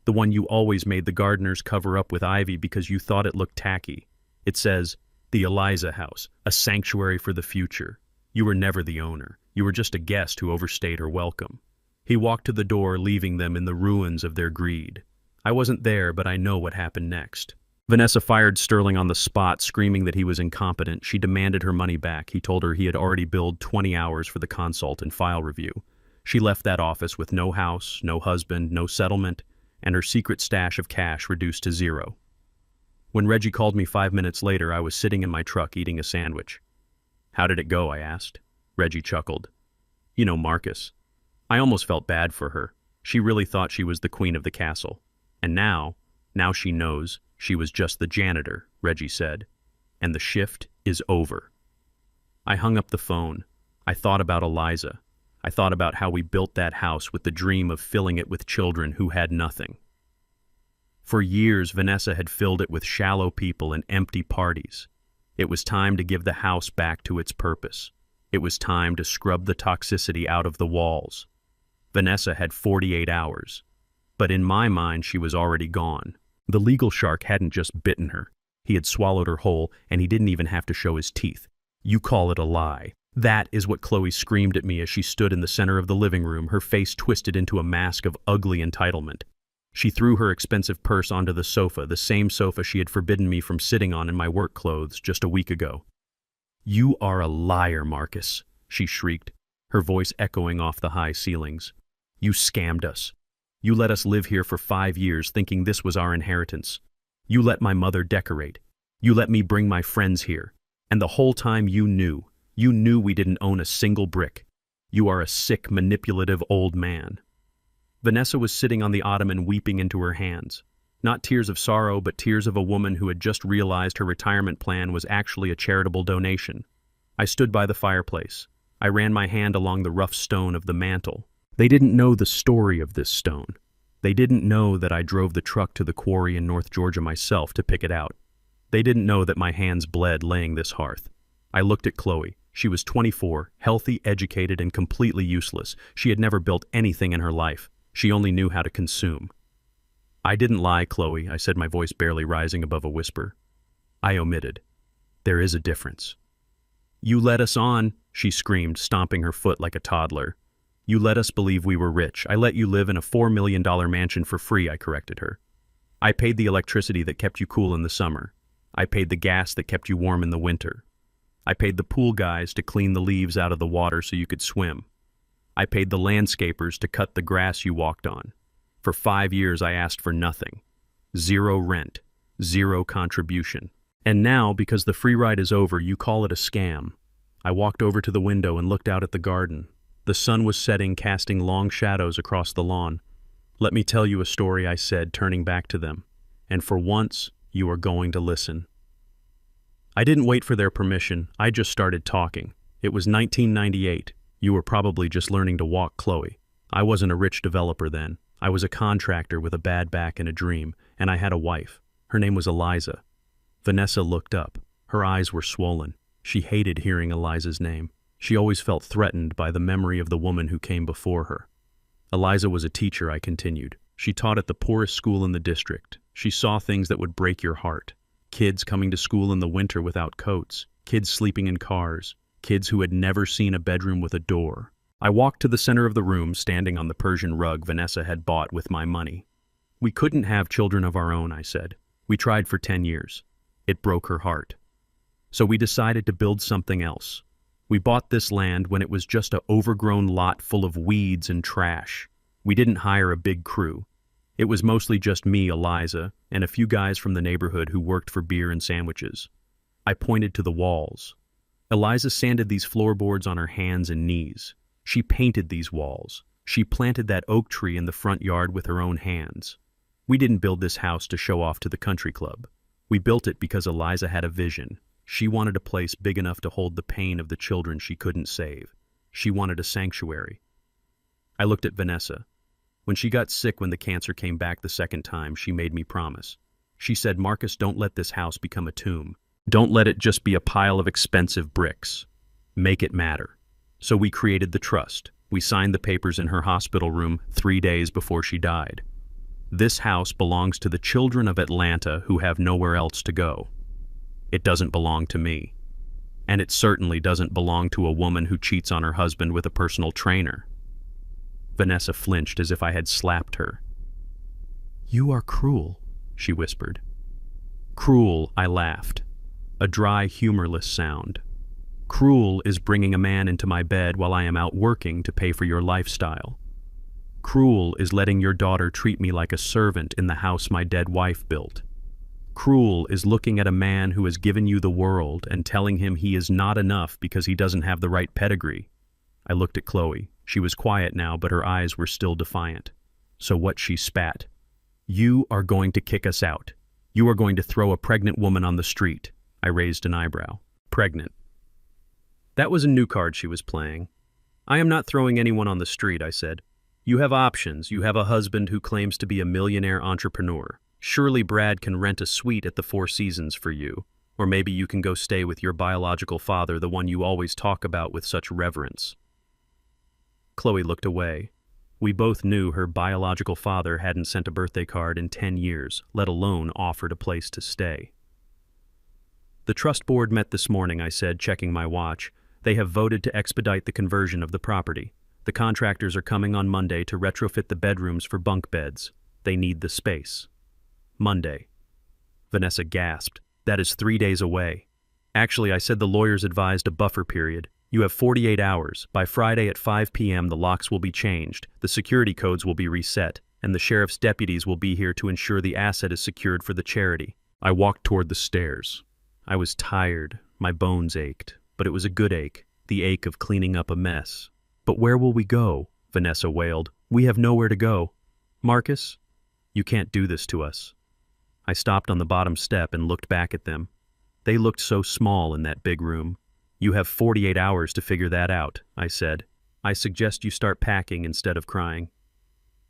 "The one you always made the gardeners cover up with ivy because you thought it looked tacky. It says, 'The Eliza House, a sanctuary for the future.' You were never the owner. You were just a guest who overstayed her welcome." He walked to the door, leaving them in the ruins of their greed. "I wasn't there, but I know what happened next." Vanessa fired Sterling on the spot, screaming that he was incompetent. She demanded her money back. He told her he had already billed 20 hours for the consult and file review. She left that office with no house, no husband, no settlement, and her secret stash of cash reduced to 0. When Reggie called me 5 minutes later, I was sitting in my truck eating a sandwich. "How did it go?" I asked. Reggie chuckled. "You know, Marcus, I almost felt bad for her. She really thought she was the queen of the castle. And now she knows she was just the janitor," Reggie said. "And the shift is over." I hung up the phone. I thought about Eliza. I thought about how we built that house with the dream of filling it with children who had nothing. For years, Vanessa had filled it with shallow people and empty parties. It was time to give the house back to its purpose. It was time to scrub the toxicity out of the walls. Vanessa had 48 hours. But in my mind, she was already gone. The legal shark hadn't just bitten her. He had swallowed her whole, and he didn't even have to show his teeth. "You call it a lie." That is what Chloe screamed at me as she stood in the center of the living room, her face twisted into a mask of ugly entitlement. She threw her expensive purse onto the sofa, the same sofa she had forbidden me from sitting on in my work clothes just a week ago. "You are a liar, Marcus," she shrieked, her voice echoing off the high ceilings. "You scammed us. You let us live here for 5 years thinking this was our inheritance. You let my mother decorate. You let me bring my friends here. And the whole time you knew we didn't own a single brick. You are a sick, manipulative old man." Vanessa was sitting on the ottoman weeping into her hands. Not tears of sorrow, but tears of a woman who had just realized her retirement plan was actually a charitable donation. I stood by the fireplace. I ran my hand along the rough stone of the mantel. They didn't know the story of this stone. They didn't know that I drove the truck to the quarry in North Georgia myself to pick it out. They didn't know that my hands bled laying this hearth. I looked at Chloe. She was 24, healthy, educated, and completely useless. She had never built anything in her life. She only knew how to consume. "I didn't lie, Chloe," I said, my voice barely rising above a whisper. I omitted. "There is a difference." "You led us on," she screamed, stomping her foot like a toddler. "You let us believe we were rich. I let you live in a $4 million mansion for free," I corrected her. "I paid the electricity that kept you cool in the summer. I paid the gas that kept you warm in the winter. I paid the pool guys to clean the leaves out of the water so you could swim. I paid the landscapers to cut the grass you walked on. For 5 years I asked for nothing. 0 rent, 0 contribution. And now, because the free ride is over, you call it a scam." I walked over to the window and looked out at the garden. The sun was setting, casting long shadows across the lawn. "Let me tell you a story," I said, turning back to them. "And for once, you are going to listen." I didn't wait for their permission. I just started talking. It was 1998. You were probably just learning to walk, Chloe. I wasn't a rich developer then. I was a contractor with a bad back and a dream, and I had a wife. Her name was Eliza. Vanessa looked up. Her eyes were swollen. She hated hearing Eliza's name. She always felt threatened by the memory of the woman who came before her. "Eliza was a teacher," I continued. "She taught at the poorest school in the district. She saw things that would break your heart. Kids coming to school in the winter without coats. Kids sleeping in cars. Kids who had never seen a bedroom with a door." I walked to the center of the room, standing on the Persian rug Vanessa had bought with my money. "We couldn't have children of our own," I said. "We tried for 10 years. It broke her heart. So we decided to build something else. We bought this land when it was just an overgrown lot full of weeds and trash. We didn't hire a big crew. It was mostly just me, Eliza, and a few guys from the neighborhood who worked for beer and sandwiches." I pointed to the walls. Eliza sanded these floorboards on her hands and knees. She painted these walls. She planted that oak tree in the front yard with her own hands. We didn't build this house to show off to the country club. We built it because Eliza had a vision. She wanted a place big enough to hold the pain of the children she couldn't save. She wanted a sanctuary. I looked at Vanessa. When she got sick when the cancer came back the second time, she made me promise. She said, "Marcus, don't let this house become a tomb. Don't let it just be a pile of expensive bricks. Make it matter." So we created the trust. We signed the papers in her hospital room 3 days before she died. This house belongs to the children of Atlanta who have nowhere else to go. It doesn't belong to me. And it certainly doesn't belong to a woman who cheats on her husband with a personal trainer. Vanessa flinched as if I had slapped her. "You are cruel," she whispered. "Cruel," I laughed. A dry, humorless sound. "Cruel is bringing a man into my bed while I am out working to pay for your lifestyle. Cruel is letting your daughter treat me like a servant in the house my dead wife built. Cruel is looking at a man who has given you the world and telling him he is not enough because he doesn't have the right pedigree. I looked at Chloe. She was quiet now, but her eyes were still defiant. So what? She spat. You are going to kick us out. You are going to throw a pregnant woman on the street. I raised an eyebrow. Pregnant. That was a new card she was playing. I am not throwing anyone on the street, I said. You have options. You have a husband who claims to be a millionaire entrepreneur. Surely Brad can rent a suite at the Four Seasons for you. Or maybe you can go stay with your biological father, the one you always talk about with such reverence. Chloe looked away. We both knew her biological father hadn't sent a birthday card in 10 years, let alone offered a place to stay. The trust board met this morning, I said, checking my watch. They have voted to expedite the conversion of the property. The contractors are coming on Monday to retrofit the bedrooms for bunk beds. They need the space. Monday. Vanessa gasped. That is 3 days away. Actually, I said the lawyers advised a buffer period. You have 48 hours. By Friday at 5 p.m. the locks will be changed, the security codes will be reset, and the sheriff's deputies will be here to ensure the asset is secured for the charity. I walked toward the stairs. I was tired. My bones ached. But it was a good ache, the ache of cleaning up a mess. But where will we go? Vanessa wailed. We have nowhere to go. Marcus, you can't do this to us. I stopped on the bottom step and looked back at them. They looked so small in that big room. You have 48 hours to figure that out, I said. I suggest you start packing instead of crying.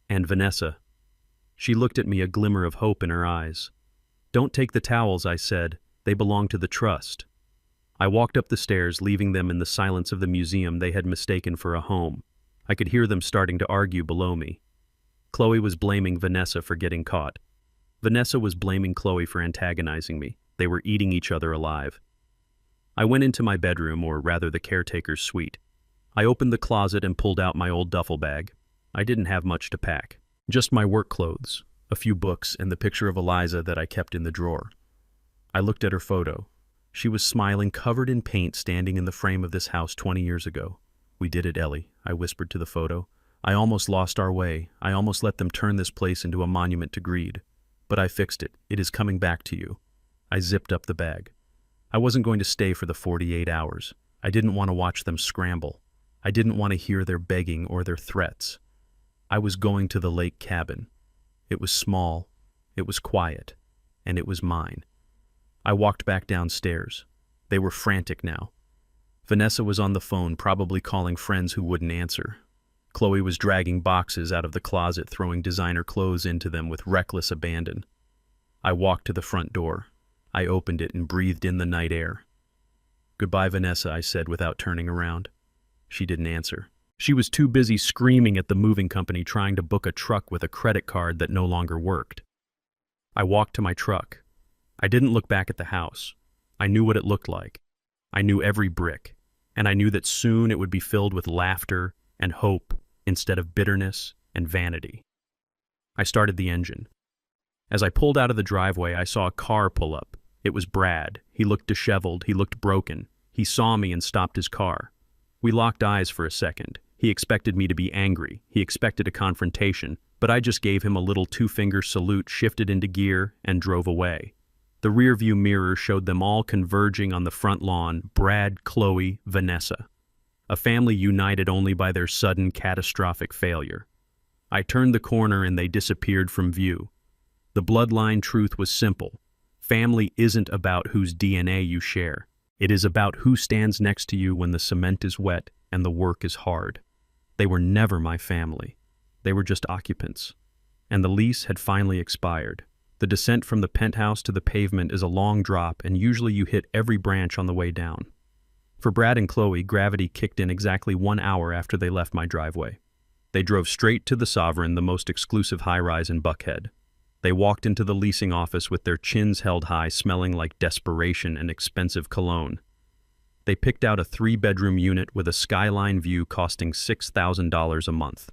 And Vanessa. She looked at me, a glimmer of hope in her eyes. Don't take the towels, I said. They belong to the trust. I walked up the stairs, leaving them in the silence of the museum they had mistaken for a home. I could hear them starting to argue below me. Chloe was blaming Vanessa for getting caught. Vanessa was blaming Chloe for antagonizing me. They were eating each other alive. I went into my bedroom, or rather the caretaker's suite. I opened the closet and pulled out my old duffel bag. I didn't have much to pack. Just my work clothes, a few books, and the picture of Eliza that I kept in the drawer. I looked at her photo. She was smiling, covered in paint, standing in the frame of this house 20 years ago. We did it, Ellie, I whispered to the photo. I almost lost our way. I almost let them turn this place into a monument to greed. But I fixed it. It is coming back to you. I zipped up the bag. I wasn't going to stay for the 48 hours. I didn't want to watch them scramble. I didn't want to hear their begging or their threats. I was going to the lake cabin. It was small, it was quiet, and it was mine. I walked back downstairs. They were frantic now. Vanessa was on the phone, probably calling friends who wouldn't answer. Chloe was dragging boxes out of the closet, throwing designer clothes into them with reckless abandon. I walked to the front door. I opened it and breathed in the night air. Goodbye, Vanessa, I said without turning around. She didn't answer. She was too busy screaming at the moving company, trying to book a truck with a credit card that no longer worked. I walked to my truck. I didn't look back at the house. I knew what it looked like. I knew every brick, and I knew that soon it would be filled with laughter and hope instead of bitterness and vanity. I started the engine. As I pulled out of the driveway, I saw a car pull up. It was Brad. He looked disheveled. He looked broken. He saw me and stopped his car. We locked eyes for a second. He expected me to be angry. He expected a confrontation, but I just gave him a little two-finger salute, shifted into gear, and drove away. The rearview mirror showed them all converging on the front lawn, Brad, Chloe, Vanessa. A family united only by their sudden, catastrophic failure. I turned the corner and they disappeared from view. The bloodline truth was simple. Family isn't about whose DNA you share. It is about who stands next to you when the cement is wet and the work is hard. They were never my family. They were just occupants. And the lease had finally expired. The descent from the penthouse to the pavement is a long drop, and usually you hit every branch on the way down. For Brad and Chloe, gravity kicked in exactly 1 hour after they left my driveway. They drove straight to the Sovereign, the most exclusive high-rise in Buckhead. They walked into the leasing office with their chins held high, smelling like desperation and expensive cologne. They picked out a 3-bedroom unit with a skyline view costing $6,000 a month.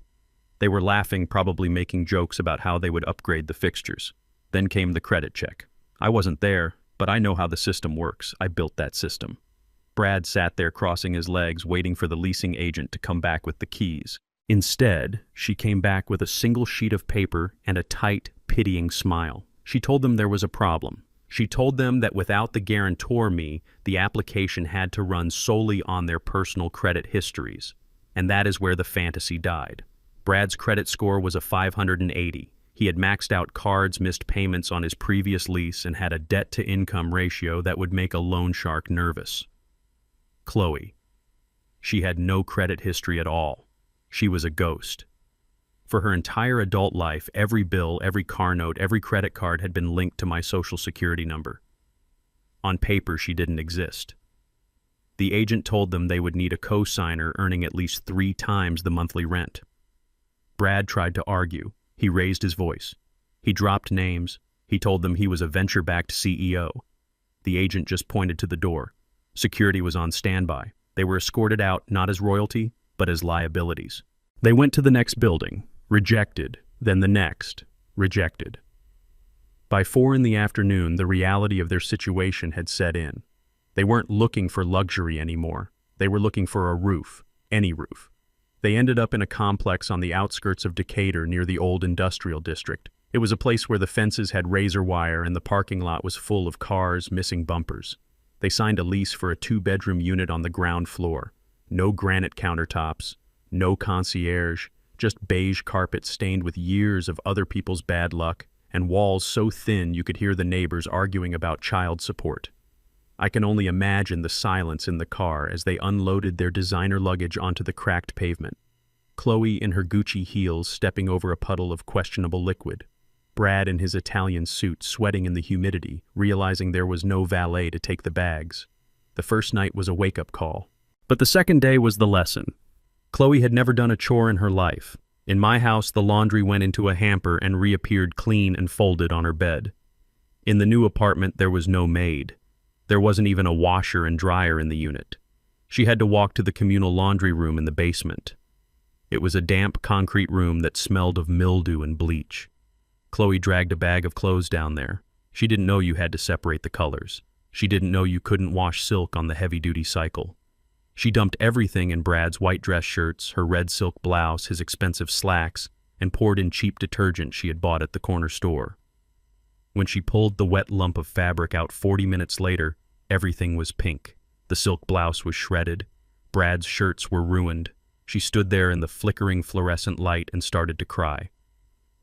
They were laughing, probably making jokes about how they would upgrade the fixtures. Then came the credit check. I wasn't there, but I know how the system works. I built that system. Brad sat there crossing his legs, waiting for the leasing agent to come back with the keys. Instead, she came back with a single sheet of paper and a tight, pitying smile. She told them there was a problem. She told them that without the guarantor me, the application had to run solely on their personal credit histories. And that is where the fantasy died. Brad's credit score was a 580. He had maxed out cards, missed payments on his previous lease, and had a debt-to-income ratio that would make a loan shark nervous. Chloe. She had no credit history at all. She was a ghost. For her entire adult life, every bill, every car note, every credit card had been linked to my social security number. On paper, she didn't exist. The agent told them they would need a co-signer earning at least 3 times the monthly rent. Brad tried to argue. He raised his voice. He dropped names. He told them he was a venture-backed CEO. The agent just pointed to the door. Security was on standby. They were escorted out not as royalty, but as liabilities. They went to the next building. Rejected. Then the next. Rejected. By 4 in the afternoon, the reality of their situation had set in. They weren't looking for luxury anymore. They were looking for a roof. Any roof. They ended up in a complex on the outskirts of Decatur near the old industrial district. It was a place where the fences had razor wire and the parking lot was full of cars missing bumpers. They signed a lease for a 2-bedroom unit on the ground floor. No granite countertops, no concierge, just beige carpet stained with years of other people's bad luck, and walls so thin you could hear the neighbors arguing about child support. I can only imagine the silence in the car as they unloaded their designer luggage onto the cracked pavement. Chloe in her Gucci heels stepping over a puddle of questionable liquid. Brad in his Italian suit sweating in the humidity, realizing there was no valet to take the bags. The first night was a wake-up call. But the second day was the lesson. Chloe had never done a chore in her life. In my house, the laundry went into a hamper and reappeared clean and folded on her bed. In the new apartment, there was no maid. There wasn't even a washer and dryer in the unit. She had to walk to the communal laundry room in the basement. It was a damp concrete room that smelled of mildew and bleach. Chloe dragged a bag of clothes down there. She didn't know you had to separate the colors. She didn't know you couldn't wash silk on the heavy-duty cycle. She dumped everything in Brad's white dress shirts, her red silk blouse, his expensive slacks, and poured in cheap detergent she had bought at the corner store. When she pulled the wet lump of fabric out 40 minutes later, everything was pink. The silk blouse was shredded. Brad's shirts were ruined. She stood there in the flickering fluorescent light and started to cry.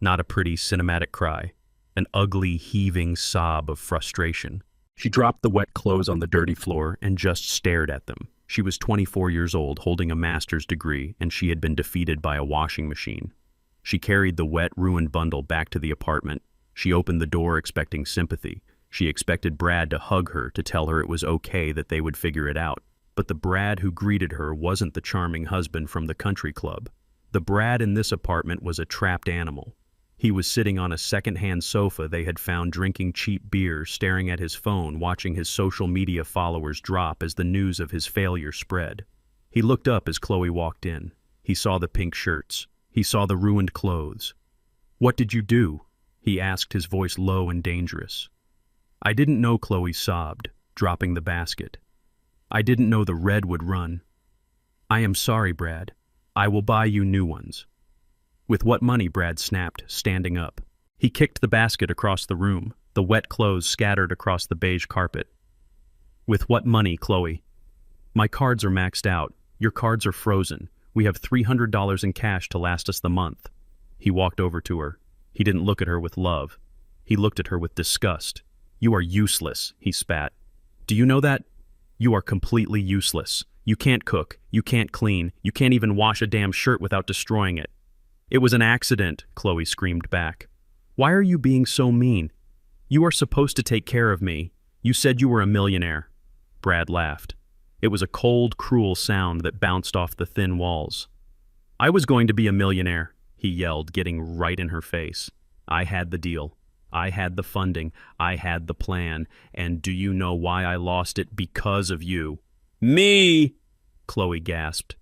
Not a pretty cinematic cry, an ugly, heaving sob of frustration. She dropped the wet clothes on the dirty floor and just stared at them. She was 24 years old, holding a master's degree, and she had been defeated by a washing machine. She carried the wet, ruined bundle back to the apartment. She opened the door expecting sympathy. She expected Brad to hug her, to tell her it was okay, that they would figure it out. But the Brad who greeted her wasn't the charming husband from the country club. The Brad in this apartment was a trapped animal. He was sitting on a second-hand sofa they had found, drinking cheap beer, staring at his phone, watching his social media followers drop as the news of his failure spread. He looked up as Chloe walked in. He saw the pink shirts. He saw the ruined clothes. "What did you do?" he asked, his voice low and dangerous. "I didn't know," Chloe sobbed, dropping the basket. "I didn't know the red would run." "I am sorry, Brad. I will buy you new ones." "With what money?" Brad snapped, standing up. He kicked the basket across the room, the wet clothes scattered across the beige carpet. "With what money, Chloe?" "My cards are maxed out. Your cards are frozen. We have $300 in cash to last us the month." He walked over to her. He didn't look at her with love. He looked at her with disgust. "You are useless," he spat. "Do you know that? You are completely useless. You can't cook. You can't clean. You can't even wash a damn shirt without destroying it." "It was an accident," Chloe screamed back. "Why are you being so mean? You are supposed to take care of me. You said you were a millionaire." Brad laughed. It was a cold, cruel sound that bounced off the thin walls. "I was going to be a millionaire," he yelled, getting right in her face. "I had the deal. I had the funding. I had the plan. And do you know why I lost it? Because of you." "Me!" Chloe gasped.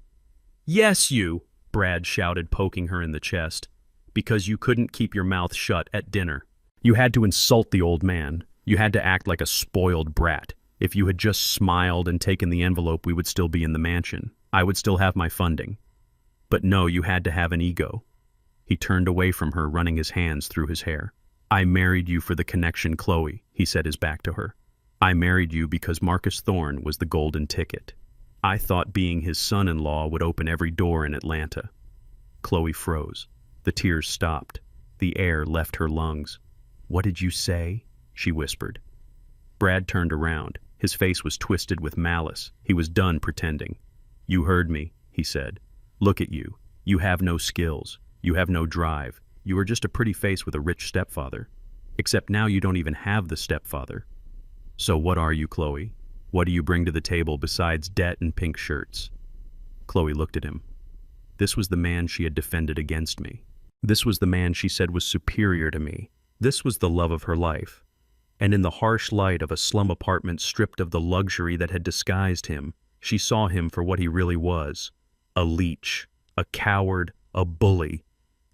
"Yes, you!" Brad shouted, poking her in the chest. "Because you couldn't keep your mouth shut at dinner. You had to insult the old man. You had to act like a spoiled brat. If you had just smiled and taken the envelope, we would still be in the mansion. I would still have my funding. But no, you had to have an ego." He turned away from her, running his hands through his hair. I married you for the connection, Chloe, he said, his back to her. I married you because Marcus Thorne was the golden ticket. I thought being his son-in-law would open every door in Atlanta. Chloe froze. The tears stopped. The air left her lungs. What did you say? She whispered. Brad turned around. His face was twisted with malice. He was done pretending. You heard me, he said. Look at you. You have no skills. You have no drive. You are just a pretty face with a rich stepfather. Except now you don't even have the stepfather. So what are you, Chloe? What do you bring to the table besides debt and pink shirts? Chloe looked at him. This was the man she had defended against me. This was the man she said was superior to me. This was the love of her life. And in the harsh light of a slum apartment stripped of the luxury that had disguised him, she saw him for what he really was. A leech, a coward, a bully.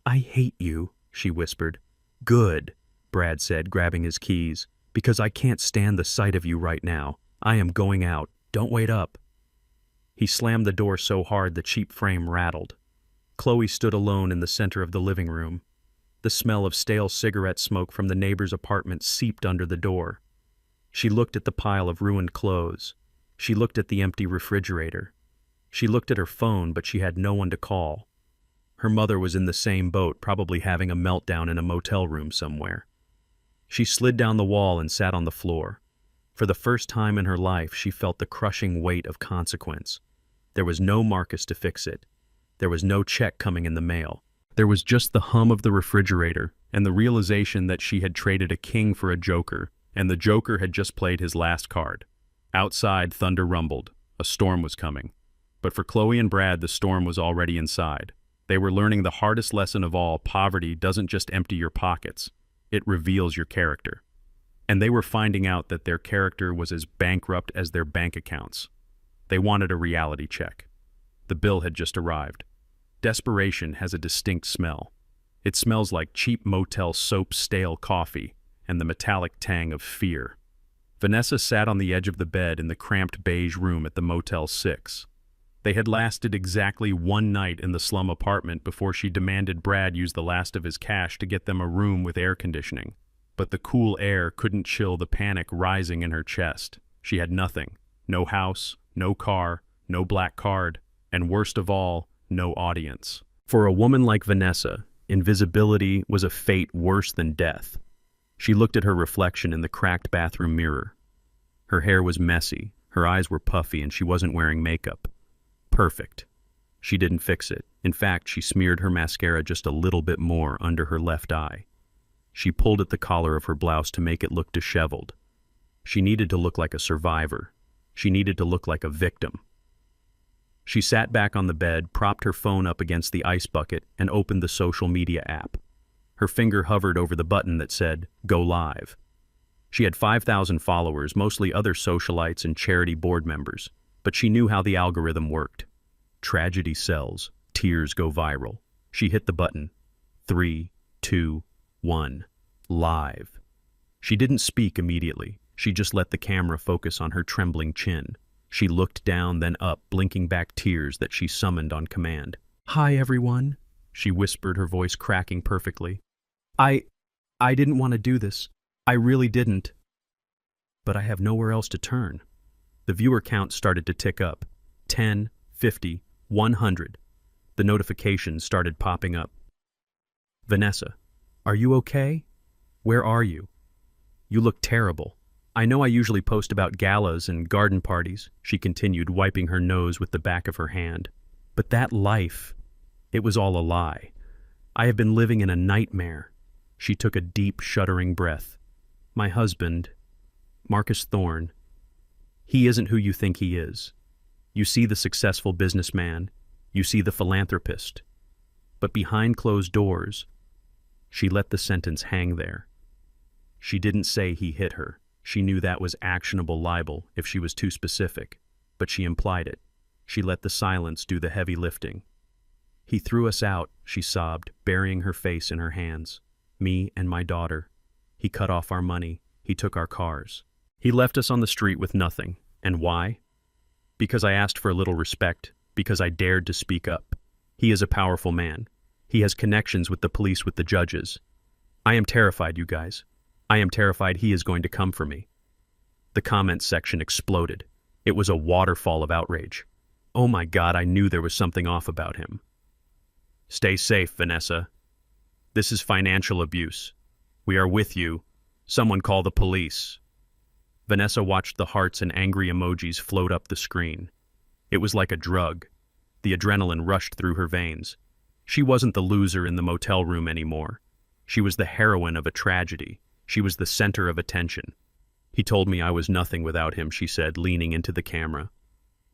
I hate you, she whispered. Good, Brad said, grabbing his keys, because I can't stand the sight of you right now. I am going out. Don't wait up. He slammed the door so hard the cheap frame rattled. Chloe stood alone in the center of the living room. The smell of stale cigarette smoke from the neighbor's apartment seeped under the door. She looked at the pile of ruined clothes. She looked at the empty refrigerator. She looked at her phone, but she had no one to call. Her mother was in the same boat, probably having a meltdown in a motel room somewhere. She slid down the wall and sat on the floor. For the first time in her life, she felt the crushing weight of consequence. There was no Marcus to fix it. There was no check coming in the mail. There was just the hum of the refrigerator and the realization that she had traded a king for a joker, and the joker had just played his last card. Outside, thunder rumbled. A storm was coming. But for Chloe and Brad, the storm was already inside. They were learning the hardest lesson of all: poverty doesn't just empty your pockets. It reveals your character. And they were finding out that their character was as bankrupt as their bank accounts. They wanted a reality check. The bill had just arrived. Desperation has a distinct smell. It smells like cheap motel soap, stale coffee, and the metallic tang of fear. Vanessa sat on the edge of the bed in the cramped beige room at the Motel 6. They had lasted exactly one night in the slum apartment before she demanded Brad use the last of his cash to get them a room with air conditioning. But the cool air couldn't chill the panic rising in her chest. She had nothing. No house, no car, no black card, and worst of all, no audience. For a woman like Vanessa, invisibility was a fate worse than death. She looked at her reflection in the cracked bathroom mirror. Her hair was messy, her eyes were puffy, and she wasn't wearing makeup. Perfect. She didn't fix it. In fact, she smeared her mascara just a little bit more under her left eye. She pulled at the collar of her blouse to make it look disheveled. She needed to look like a survivor. She needed to look like a victim. She sat back on the bed, propped her phone up against the ice bucket, and opened the social media app. Her finger hovered over the button that said, Go Live. She had 5,000 followers, mostly other socialites and charity board members, but she knew how the algorithm worked. Tragedy sells, tears go viral. She hit the button. 3, 2, 1. Live. She didn't speak immediately. She just let the camera focus on her trembling chin. She looked down, then up, blinking back tears that she summoned on command. Hi, everyone, she whispered, her voice cracking perfectly. I didn't want to do this. I really didn't. But I have nowhere else to turn. The viewer count started to tick up. 10, 50, 100. The notifications started popping up. Vanessa, are you okay? Where are you? You look terrible. I know I usually post about galas and garden parties, she continued, wiping her nose with the back of her hand. But that life, it was all a lie. I have been living in a nightmare. She took a deep, shuddering breath. My husband, Marcus Thorne, he isn't who you think he is. You see the successful businessman, you see the philanthropist. But behind closed doors, she let the sentence hang there. She didn't say he hit her. She knew that was actionable libel if she was too specific, but she implied it. She let the silence do the heavy lifting. He threw us out, she sobbed, burying her face in her hands. Me and my daughter. He cut off our money. He took our cars. He left us on the street with nothing. And why? Because I asked for a little respect, because I dared to speak up. He is a powerful man. He has connections with the police, with the judges. I am terrified, you guys. I am terrified he is going to come for me. The comments section exploded. It was a waterfall of outrage. Oh my God, I knew there was something off about him. Stay safe, Vanessa. This is financial abuse. We are with you. Someone call the police. Vanessa watched the hearts and angry emojis float up the screen. It was like a drug. The adrenaline rushed through her veins. She wasn't the loser in the motel room anymore. She was the heroine of a tragedy. She was the center of attention. He told me I was nothing without him, she said, leaning into the camera.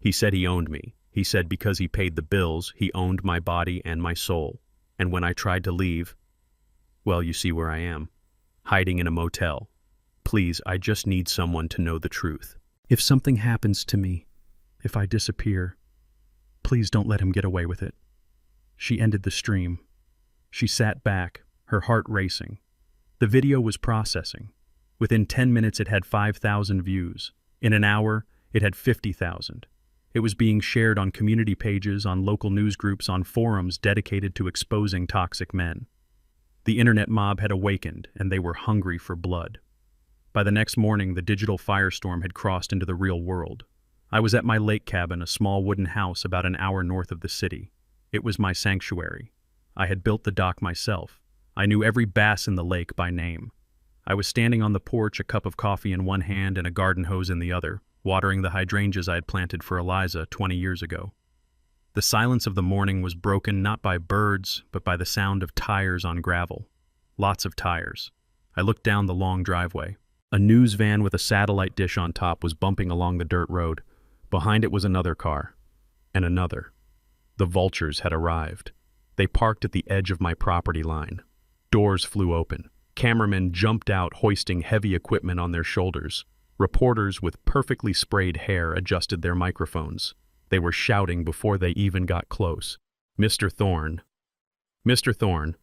He said he owned me. He said because he paid the bills, he owned my body and my soul. And when I tried to leave, well, you see where I am. Hiding in a motel. Please, I just need someone to know the truth. If something happens to me, if I disappear, please don't let him get away with it. She ended the stream. She sat back, her heart racing. The video was processing. Within 10 minutes, it had 5,000 views. In an hour, it had 50,000. It was being shared on community pages, on local news groups, on forums dedicated to exposing toxic men. The internet mob had awakened, and they were hungry for blood. By the next morning, the digital firestorm had crossed into the real world. I was at my lake cabin, a small wooden house about an hour north of the city. It was my sanctuary. I had built the dock myself. I knew every bass in the lake by name. I was standing on the porch, a cup of coffee in one hand and a garden hose in the other, watering the hydrangeas I had planted for Eliza 20 years ago. The silence of the morning was broken not by birds, but by the sound of tires on gravel. Lots of tires. I looked down the long driveway. A news van with a satellite dish on top was bumping along the dirt road. Behind it was another car. And another. The vultures had arrived. They parked at the edge of my property line. Doors flew open. Cameramen jumped out, hoisting heavy equipment on their shoulders. Reporters with perfectly sprayed hair adjusted their microphones. They were shouting before they even got close. Mr. Thorne. Mr. Thorne,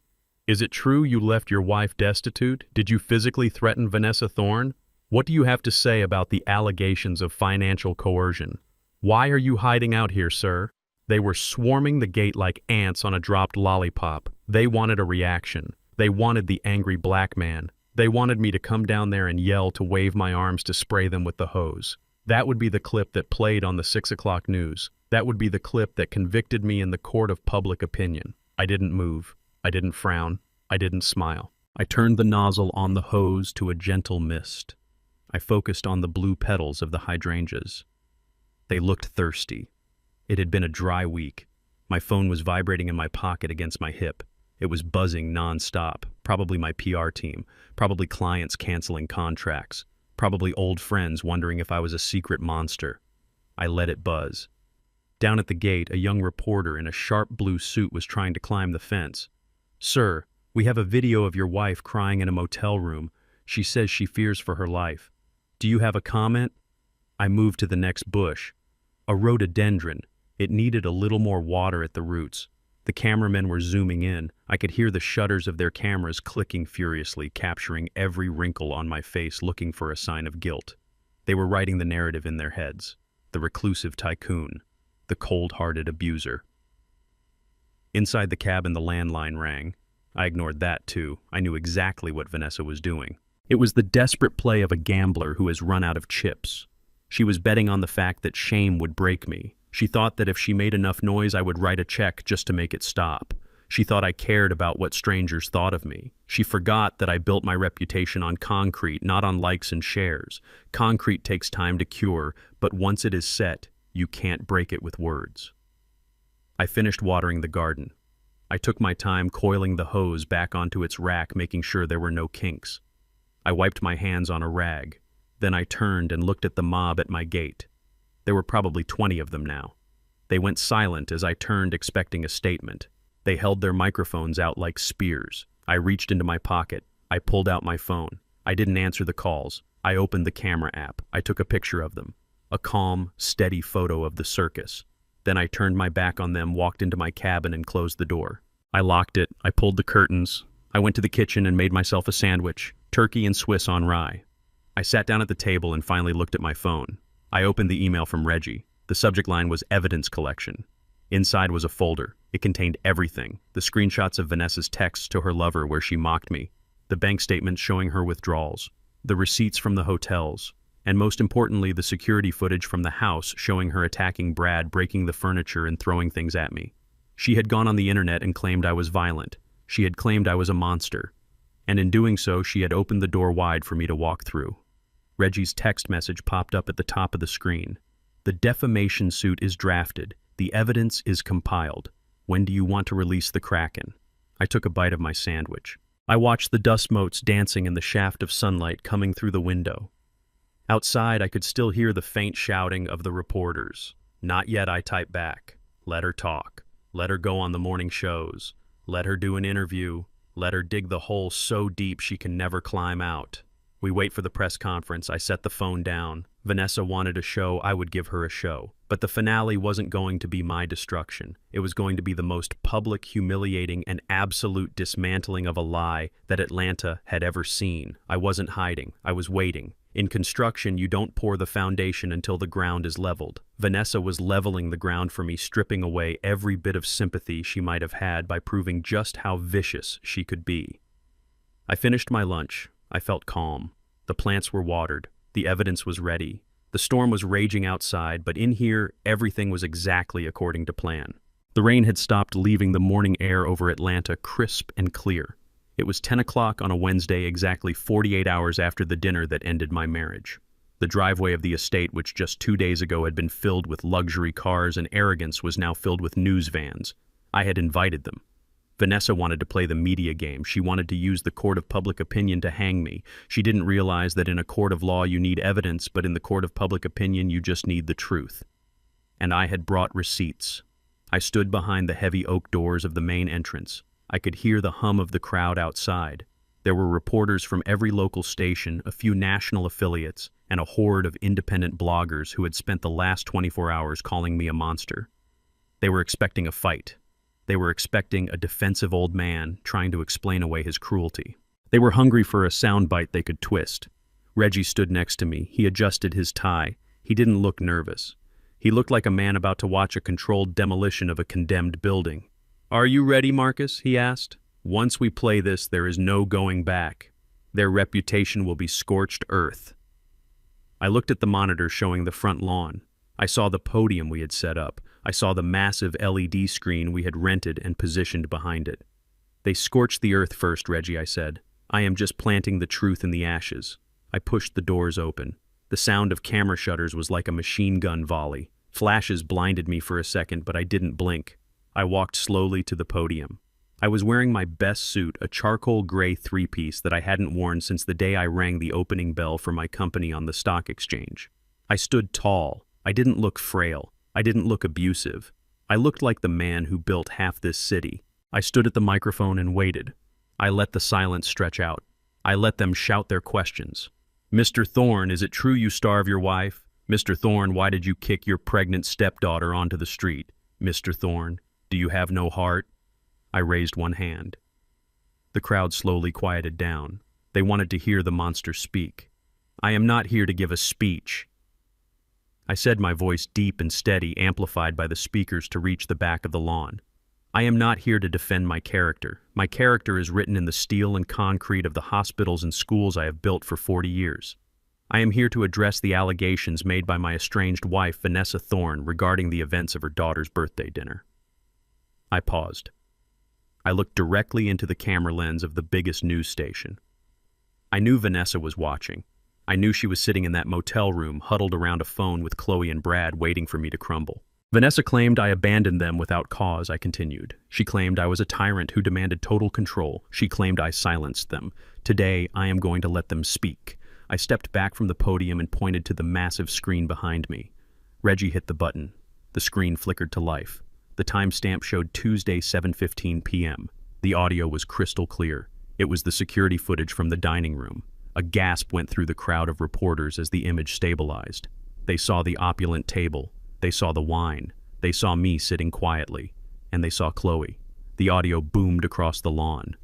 is it true you left your wife destitute? Did you physically threaten Vanessa Thorne? What do you have to say about the allegations of financial coercion? Why are you hiding out here, sir? They were swarming the gate like ants on a dropped lollipop. They wanted a reaction. They wanted the angry black man. They wanted me to come down there and yell, to wave my arms, to spray them with the hose. That would be the clip that played on the 6 o'clock news. That would be the clip that convicted me in the court of public opinion. I didn't move. I didn't frown. I didn't smile. I turned the nozzle on the hose to a gentle mist. I focused on the blue petals of the hydrangeas. They looked thirsty. It had been a dry week. My phone was vibrating in my pocket against my hip. It was buzzing non-stop. Probably my PR team. Probably clients canceling contracts. Probably old friends wondering if I was a secret monster. I let it buzz. Down at the gate, a young reporter in a sharp blue suit was trying to climb the fence. "Sir, we have a video of your wife crying in a motel room. She says she fears for her life. Do you have a comment?" I moved to the next bush. A rhododendron. It needed a little more water at the roots. The cameramen were zooming in. I could hear the shutters of their cameras clicking furiously, capturing every wrinkle on my face, looking for a sign of guilt. They were writing the narrative in their heads. The reclusive tycoon. The cold-hearted abuser. Inside the cabin, the landline rang. I ignored that, too. I knew exactly what Vanessa was doing. It was the desperate play of a gambler who has run out of chips. She was betting on the fact that shame would break me. She thought that if she made enough noise, I would write a check just to make it stop. She thought I cared about what strangers thought of me. She forgot that I built my reputation on concrete, not on likes and shares. Concrete takes time to cure, but once it is set, you can't break it with words. I finished watering the garden. I took my time coiling the hose back onto its rack, making sure there were no kinks. I wiped my hands on a rag. Then I turned and looked at the mob at my gate. There were probably 20 of them now. They went silent as I turned, expecting a statement. They held their microphones out like spears. I reached into my pocket. I pulled out my phone. I didn't answer the calls. I opened the camera app. I took a picture of them. A calm, steady photo of the circus. Then I turned my back on them, walked into my cabin, and closed the door. I locked it. I pulled the curtains. I went to the kitchen and made myself a sandwich, turkey and Swiss on rye. I sat down at the table and finally looked at my phone. I opened the email from Reggie. The subject line was evidence collection. Inside was a folder. It contained everything. The screenshots of Vanessa's texts to her lover where she mocked me. the bank statements showing her withdrawals, the receipts from the hotels, and most importantly, the security footage from the house showing her attacking Brad, breaking the furniture and throwing things at me. She had gone on the internet and claimed I was violent. She had claimed I was a monster. And in doing so, she had opened the door wide for me to walk through. Reggie's text message popped up at the top of the screen. The defamation suit is drafted. The evidence is compiled. When do you want to release the Kraken? I took a bite of my sandwich. I watched the dust motes dancing in the shaft of sunlight coming through the window. Outside, I could still hear the faint shouting of the reporters. Not yet, I typed back. Let her talk. Let her go on the morning shows. Let her do an interview. Let her dig the hole so deep she can never climb out. We wait for the press conference. I set the phone down. Vanessa wanted a show. I would give her a show. But the finale wasn't going to be my destruction. It was going to be the most public, humiliating, and absolute dismantling of a lie that Atlanta had ever seen. I wasn't hiding. I was waiting. In construction, you don't pour the foundation until the ground is leveled. Vanessa was leveling the ground for me, stripping away every bit of sympathy she might have had by proving just how vicious she could be. I finished my lunch. I felt calm. The plants were watered. The evidence was ready. The storm was raging outside, but in here, everything was exactly according to plan. The rain had stopped, leaving the morning air over Atlanta crisp and clear. It was 10 o'clock on a Wednesday, exactly 48 hours after the dinner that ended my marriage. The driveway of the estate, which just 2 days ago had been filled with luxury cars and arrogance, was now filled with news vans. I had invited them. Vanessa wanted to play the media game. She wanted to use the court of public opinion to hang me. She didn't realize that in a court of law you need evidence, but in the court of public opinion you just need the truth. And I had brought receipts. I stood behind the heavy oak doors of the main entrance. I could hear the hum of the crowd outside. There were reporters from every local station, a few national affiliates, and a horde of independent bloggers who had spent the last 24 hours calling me a monster. They were expecting a fight. They were expecting a defensive old man trying to explain away his cruelty. They were hungry for a soundbite they could twist. Reggie stood next to me. He adjusted his tie. He didn't look nervous. He looked like a man about to watch a controlled demolition of a condemned building. "Are you ready, Marcus?" he asked. "Once we play this, there is no going back. Their reputation will be scorched earth." I looked at the monitor showing the front lawn. I saw the podium we had set up. I saw the massive LED screen we had rented and positioned behind it. "They scorched the earth first, Reggie," I said. "I am just planting the truth in the ashes." I pushed the doors open. The sound of camera shutters was like a machine gun volley. Flashes blinded me for a second, but I didn't blink. I walked slowly to the podium. I was wearing my best suit, a charcoal gray three-piece that I hadn't worn since the day I rang the opening bell for my company on the stock exchange. I stood tall. I didn't look frail. I didn't look abusive. I looked like the man who built half this city. I stood at the microphone and waited. I let the silence stretch out. I let them shout their questions. "Mr. Thorne, is it true you starve your wife? Mr. Thorne, why did you kick your pregnant stepdaughter onto the street? Mr. Thorne, do you have no heart?" I raised one hand. The crowd slowly quieted down. They wanted to hear the monster speak. "I am not here to give a speech." I said, my voice deep and steady, amplified by the speakers to reach the back of the lawn. "I am not here to defend my character. My character is written in the steel and concrete of the hospitals and schools I have built for 40 years. I am here to address the allegations made by my estranged wife, Vanessa Thorne, regarding the events of her daughter's birthday dinner." I paused. I looked directly into the camera lens of the biggest news station. I knew Vanessa was watching. I knew she was sitting in that motel room, huddled around a phone with Chloe and Brad, waiting for me to crumble. "Vanessa claimed I abandoned them without cause," I continued. "She claimed I was a tyrant who demanded total control. She claimed I silenced them. Today, I am going to let them speak." I stepped back from the podium and pointed to the massive screen behind me. Reggie hit the button. The screen flickered to life. The timestamp showed Tuesday, 7:15 p.m. The audio was crystal clear. It was the security footage from the dining room. A gasp went through the crowd of reporters as the image stabilized. They saw the opulent table. They saw the wine. They saw me sitting quietly. And they saw Chloe. The audio boomed across the lawn.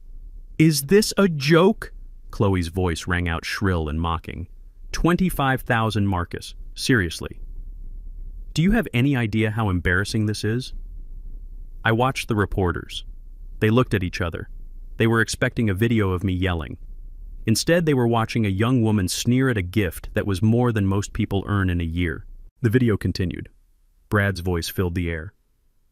"Is this a joke?" Chloe's voice rang out shrill and mocking. 25,000, Marcus. Seriously. Do you have any idea how embarrassing this is?" I watched the reporters. They looked at each other. They were expecting a video of me yelling. Instead, they were watching a young woman sneer at a gift that was more than most people earn in a year. The video continued. Brad's voice filled the air.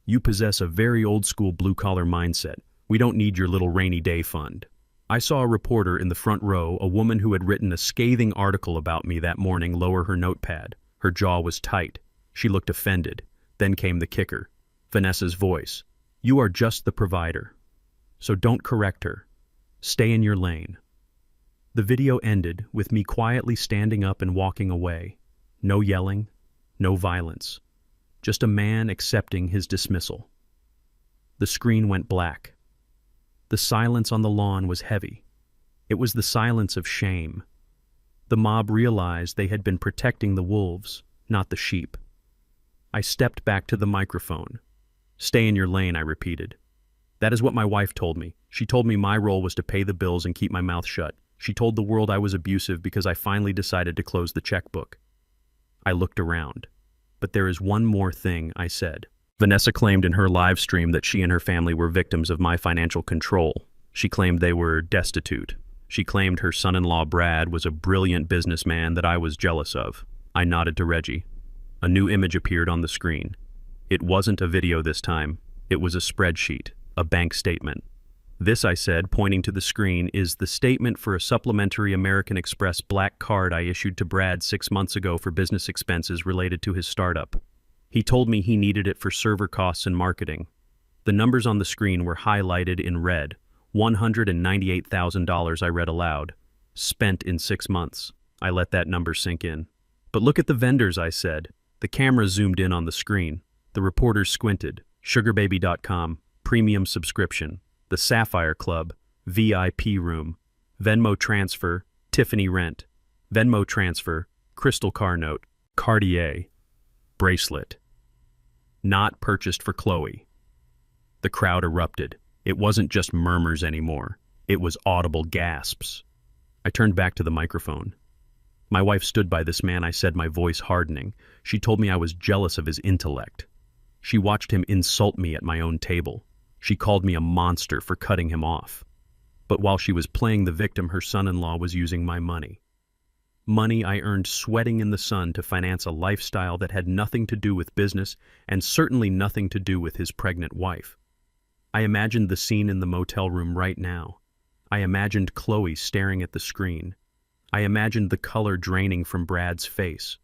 "You possess a very old-school blue-collar mindset. We don't need your little rainy day fund." I saw a reporter in the front row, a woman who had written a scathing article about me that morning, lower her notepad. Her jaw was tight. She looked offended. Then came the kicker. Vanessa's voice. "You are just the provider. So don't correct her. Stay in your lane." The video ended with me quietly standing up and walking away. No yelling, no violence. Just a man accepting his dismissal. The screen went black. The silence on the lawn was heavy. It was the silence of shame. The mob realized they had been protecting the wolves, not the sheep. I stepped back to the microphone. "Stay in your lane," I repeated. "That is what my wife told me. She told me my role was to pay the bills and keep my mouth shut. She told the world I was abusive because I finally decided to close the checkbook." I looked around. "But there is one more thing," I said. Vanessa claimed in her live stream that she and her family were victims of my financial control. She claimed they were destitute. She claimed her son-in-law Brad was a brilliant businessman that I was jealous of. I nodded to Reggie. A new image appeared on the screen. It wasn't a video this time. It was a spreadsheet, a bank statement. "This," I said, pointing to the screen, "is the statement for a supplementary American Express black card I issued to Brad 6 months ago for business expenses related to his startup. He told me he needed it for server costs and marketing." The numbers on the screen were highlighted in red. $198,000, I read aloud. "Spent in 6 months. I let that number sink in. "But look at the vendors," I said. The camera zoomed in on the screen. The reporters squinted. Sugarbaby.com, premium subscription. The Sapphire Club, VIP room. Venmo transfer, Tiffany rent. Venmo transfer, Crystal car note. Cartier. Bracelet. Not purchased for Chloe. The crowd erupted. It wasn't just murmurs anymore. It was audible gasps. I turned back to the microphone. "My wife stood by this man," I said, my voice hardening. "She told me I was jealous of his intellect. She watched him insult me at my own table. She called me a monster for cutting him off. But while she was playing the victim, her son-in-law was using my money. Money I earned sweating in the sun to finance a lifestyle that had nothing to do with business and certainly nothing to do with his pregnant wife. I imagined the scene in the motel room right now. I imagined Chloe staring at the screen. I imagined the color draining from Brad's face.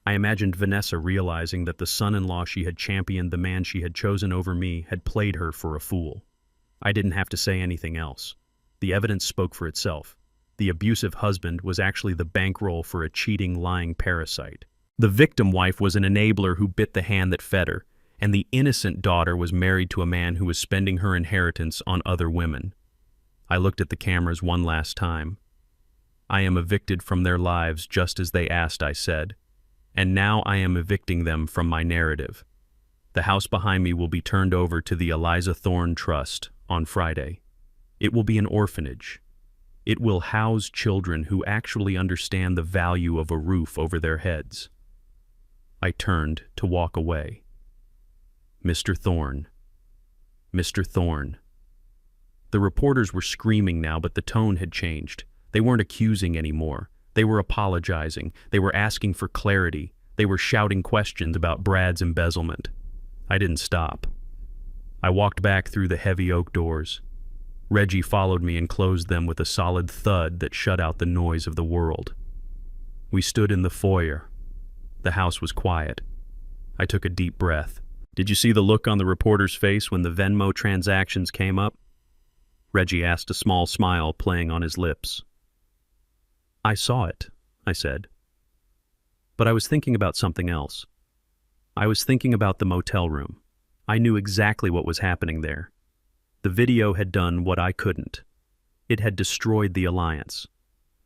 I imagined Vanessa realizing that the son-in-law she had championed, the man she had chosen over me, had played her for a fool. I didn't have to say anything else. The evidence spoke for itself. The abusive husband was actually the bankroll for a cheating, lying parasite. The victim wife was an enabler who bit the hand that fed her, and the innocent daughter was married to a man who was spending her inheritance on other women. I looked at the cameras one last time. "I am evicted from their lives just as they asked," I said. "And now I am evicting them from my narrative. The house behind me will be turned over to the Eliza Thorne Trust on Friday. It will be an orphanage. It will house children who actually understand the value of a roof over their heads." I turned to walk away. "Mr. Thorne. Mr. Thorne." The reporters were screaming now, but the tone had changed. They weren't accusing anymore. They were apologizing. They were asking for clarity. They were shouting questions about Brad's embezzlement. I didn't stop. I walked back through the heavy oak doors. Reggie followed me and closed them with a solid thud that shut out the noise of the world. We stood in the foyer. The house was quiet. I took a deep breath. "Did you see the look on the reporter's face when the Venmo transactions came up?" Reggie asked, a small smile playing on his lips. "I saw it," I said. But I was thinking about something else. I was thinking about the motel room. I knew exactly what was happening there. The video had done what I couldn't. It had destroyed the alliance.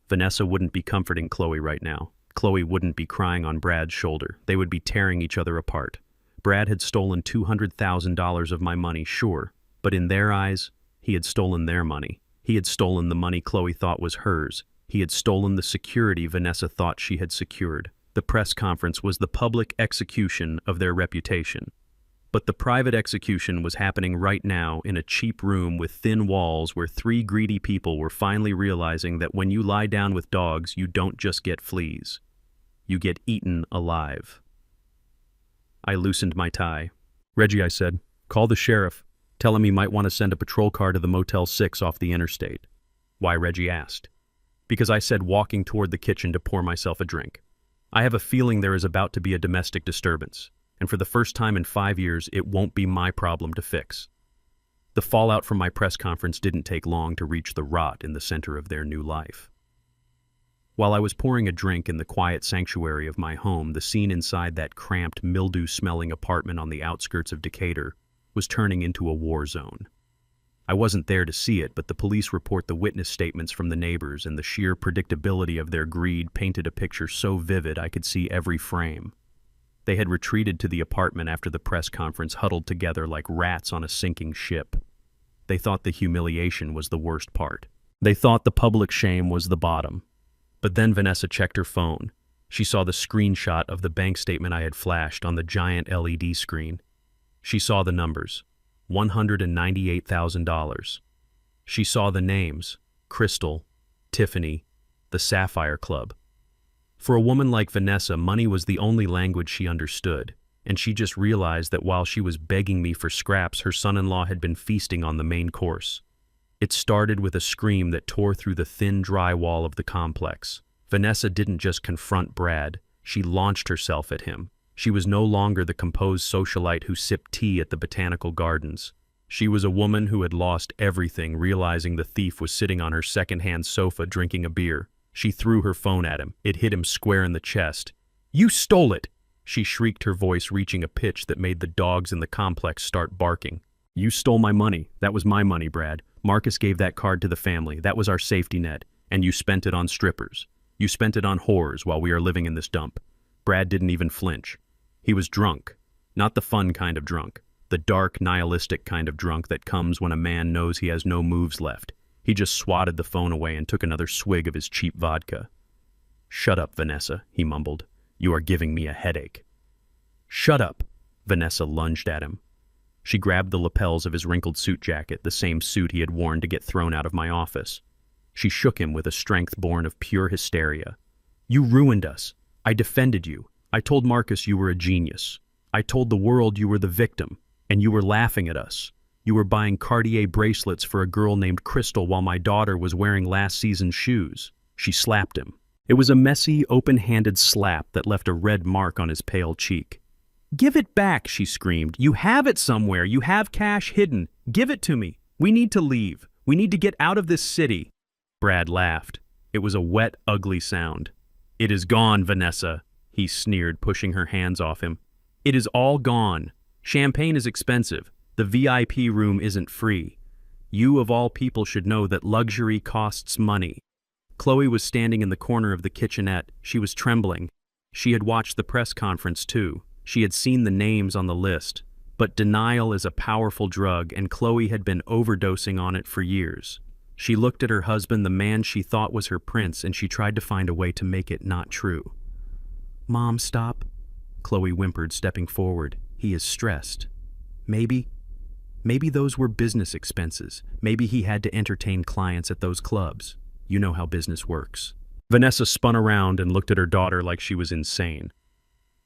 Vanessa wouldn't be comforting Chloe right now. Chloe wouldn't be crying on Brad's shoulder. They would be tearing each other apart. Brad had stolen $200,000 of my money, sure, but in their eyes, he had stolen their money. He had stolen the money Chloe thought was hers. He had stolen the security Vanessa thought she had secured. The press conference was the public execution of their reputation. But the private execution was happening right now in a cheap room with thin walls where three greedy people were finally realizing that when you lie down with dogs, you don't just get fleas. You get eaten alive. I loosened my tie. "Reggie," I said, "call the sheriff. Tell him he might want to send a patrol car to the Motel 6 off the interstate." "Why?" Reggie asked. "Because," I said, walking toward the kitchen to pour myself a drink. "I have a feeling there is about to be a domestic disturbance. And for the first time in 5 years, it won't be my problem to fix." The fallout from my press conference didn't take long to reach the rot in the center of their new life. While I was pouring a drink in the quiet sanctuary of my home, the scene inside that cramped, mildew-smelling apartment on the outskirts of Decatur was turning into a war zone. I wasn't there to see it, but the police report, the witness statements from the neighbors, and the sheer predictability of their greed painted a picture so vivid I could see every frame. They had retreated to the apartment after the press conference, huddled together like rats on a sinking ship. They thought the humiliation was the worst part. They thought the public shame was the bottom. But then Vanessa checked her phone. She saw the screenshot of the bank statement I had flashed on the giant LED screen. She saw the numbers. $198,000. She saw the names: Crystal, Tiffany, the Sapphire Club. For a woman like Vanessa, money was the only language she understood, and she just realized that while she was begging me for scraps, her son-in-law had been feasting on the main course. It started with a scream that tore through the thin, dry wall of the complex. Vanessa didn't just confront Brad, she launched herself at him. She was no longer the composed socialite who sipped tea at the botanical gardens. She was a woman who had lost everything, realizing the thief was sitting on her second-hand sofa drinking a beer. She threw her phone at him. It hit him square in the chest. "You stole it!" she shrieked, her voice reaching a pitch that made the dogs in the complex start barking. "You stole my money. That was my money, Brad. Marcus gave that card to the family. That was our safety net. And you spent it on strippers. You spent it on whores while we are living in this dump." Brad didn't even flinch. He was drunk. Not the fun kind of drunk. The dark, nihilistic kind of drunk that comes when a man knows he has no moves left. He just swatted the phone away and took another swig of his cheap vodka. "Shut up, Vanessa," he mumbled. "You are giving me a headache." "Shut up!" Vanessa lunged at him. She grabbed the lapels of his wrinkled suit jacket, the same suit he had worn to get thrown out of my office. She shook him with a strength born of pure hysteria. "You ruined us. I defended you. I told Marcus you were a genius. I told the world you were the victim, and you were laughing at us. You were buying Cartier bracelets for a girl named Crystal while my daughter was wearing last season's shoes." She slapped him. It was a messy, open-handed slap that left a red mark on his pale cheek. "Give it back," she screamed. "You have it somewhere. You have cash hidden. Give it to me. We need to leave. We need to get out of this city." Brad laughed. It was a wet, ugly sound. "It is gone, Vanessa," he sneered, pushing her hands off him. "It is all gone. Champagne is expensive. The VIP room isn't free. You, of all people, should know that luxury costs money." Chloe was standing in the corner of the kitchenette. She was trembling. She had watched the press conference, too. She had seen the names on the list. But denial is a powerful drug, and Chloe had been overdosing on it for years. She looked at her husband, the man she thought was her prince, and she tried to find a way to make it not true. "Mom, stop," Chloe whimpered, stepping forward. "He is stressed. Maybe those were business expenses. Maybe he had to entertain clients at those clubs. You know how business works." Vanessa spun around and looked at her daughter like she was insane.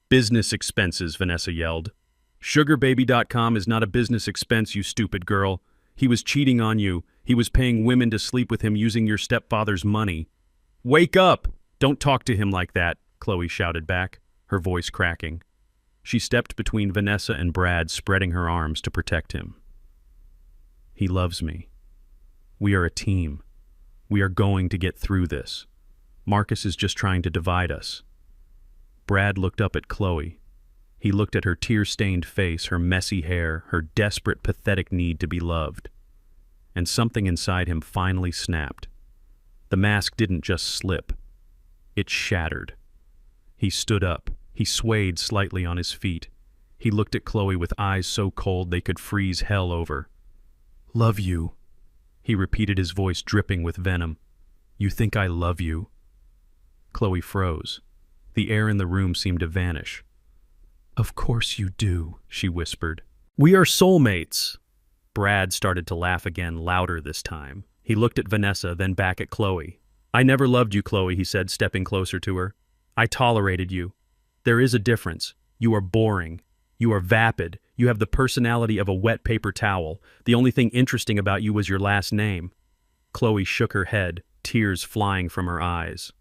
"Business expenses," Vanessa yelled. "Sugarbaby.com is not a business expense, you stupid girl. He was cheating on you. He was paying women to sleep with him using your stepfather's money." "Wake up! Don't talk to him like that," Chloe shouted back, her voice cracking. She stepped between Vanessa and Brad, spreading her arms to protect him. "He loves me. We are a team. We are going to get through this. Marcus is just trying to divide us." Brad looked up at Chloe. He looked at her tear-stained face, her messy hair, her desperate, pathetic need to be loved. And something inside him finally snapped. The mask didn't just slip. It shattered. He stood up. He swayed slightly on his feet. He looked at Chloe with eyes so cold they could freeze hell over. "Love you," he repeated, his voice dripping with venom. "You think I love you?" Chloe froze. The air in the room seemed to vanish. "Of course you do," she whispered. We are soulmates. Brad started to laugh again, louder this time. He looked at Vanessa, then back at Chloe. I never loved you, Chloe, he said, stepping closer to her. I tolerated you. There is a difference. You are boring. You are vapid. You have the personality of a wet paper towel. The only thing interesting about you was your last name. Chloe shook her head, tears flying from her eyes.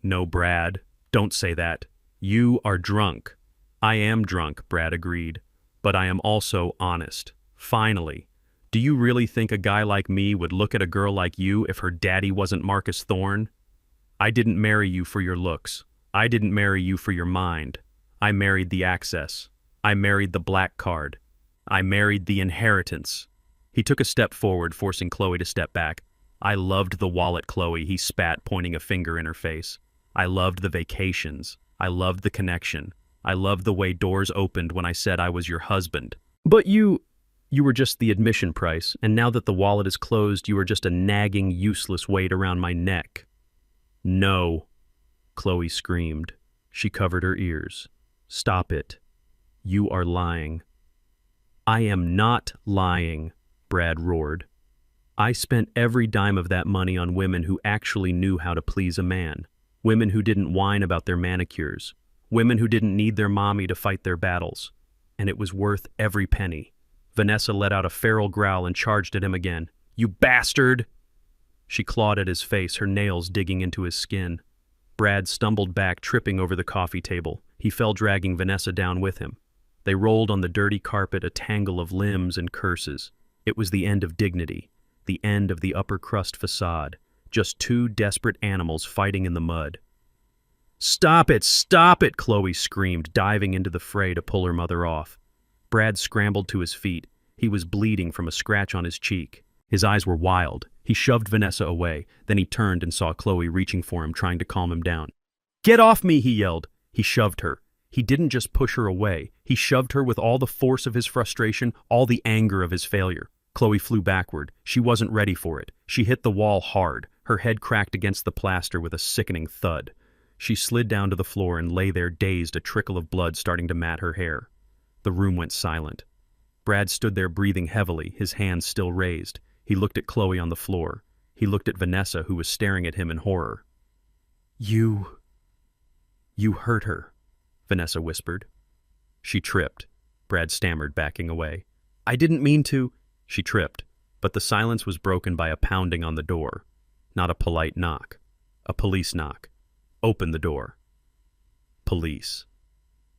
No, Brad, don't say that. You are drunk. I am drunk, Brad agreed. But I am also honest. Finally. Do you really think a guy like me would look at a girl like you if her daddy wasn't Marcus Thorne? I didn't marry you for your looks. I didn't marry you for your mind. I married the access. I married the black card. I married the inheritance. He took a step forward, forcing Chloe to step back. I loved the wallet, Chloe, he spat, pointing a finger in her face. I loved the vacations. I loved the connection. I loved the way doors opened when I said I was your husband. But you were just the admission price, and now that the wallet is closed, you are just a nagging, useless weight around my neck. No, Chloe screamed. She covered her ears. Stop it. You are lying. I am not lying, Brad roared. I spent every dime of that money on women who actually knew how to please a man. Women who didn't whine about their manicures. Women who didn't need their mommy to fight their battles. And it was worth every penny. Vanessa let out a feral growl and charged at him again. You bastard! She clawed at his face, her nails digging into his skin. Brad stumbled back, tripping over the coffee table. He fell, dragging Vanessa down with him. They rolled on the dirty carpet, a tangle of limbs and curses. It was the end of dignity, the end of the upper crust facade. Just two desperate animals fighting in the mud. Stop it, Chloe screamed, diving into the fray to pull her mother off. Brad scrambled to his feet. He was bleeding from a scratch on his cheek. His eyes were wild. He shoved Vanessa away. Then he turned and saw Chloe reaching for him, trying to calm him down. Get off me, he yelled. He shoved her. He didn't just push her away. He shoved her with all the force of his frustration, all the anger of his failure. Chloe flew backward. She wasn't ready for it. She hit the wall hard. Her head cracked against the plaster with a sickening thud. She slid down to the floor and lay there dazed, a trickle of blood starting to mat her hair. The room went silent. Brad stood there breathing heavily, his hands still raised. He looked at Chloe on the floor. He looked at Vanessa, who was staring at him in horror. You hurt her, Vanessa whispered. She tripped. Brad stammered, backing away. I didn't mean to. She tripped, but the silence was broken by a pounding on the door. Not a polite knock. A police knock. Open the door. Police.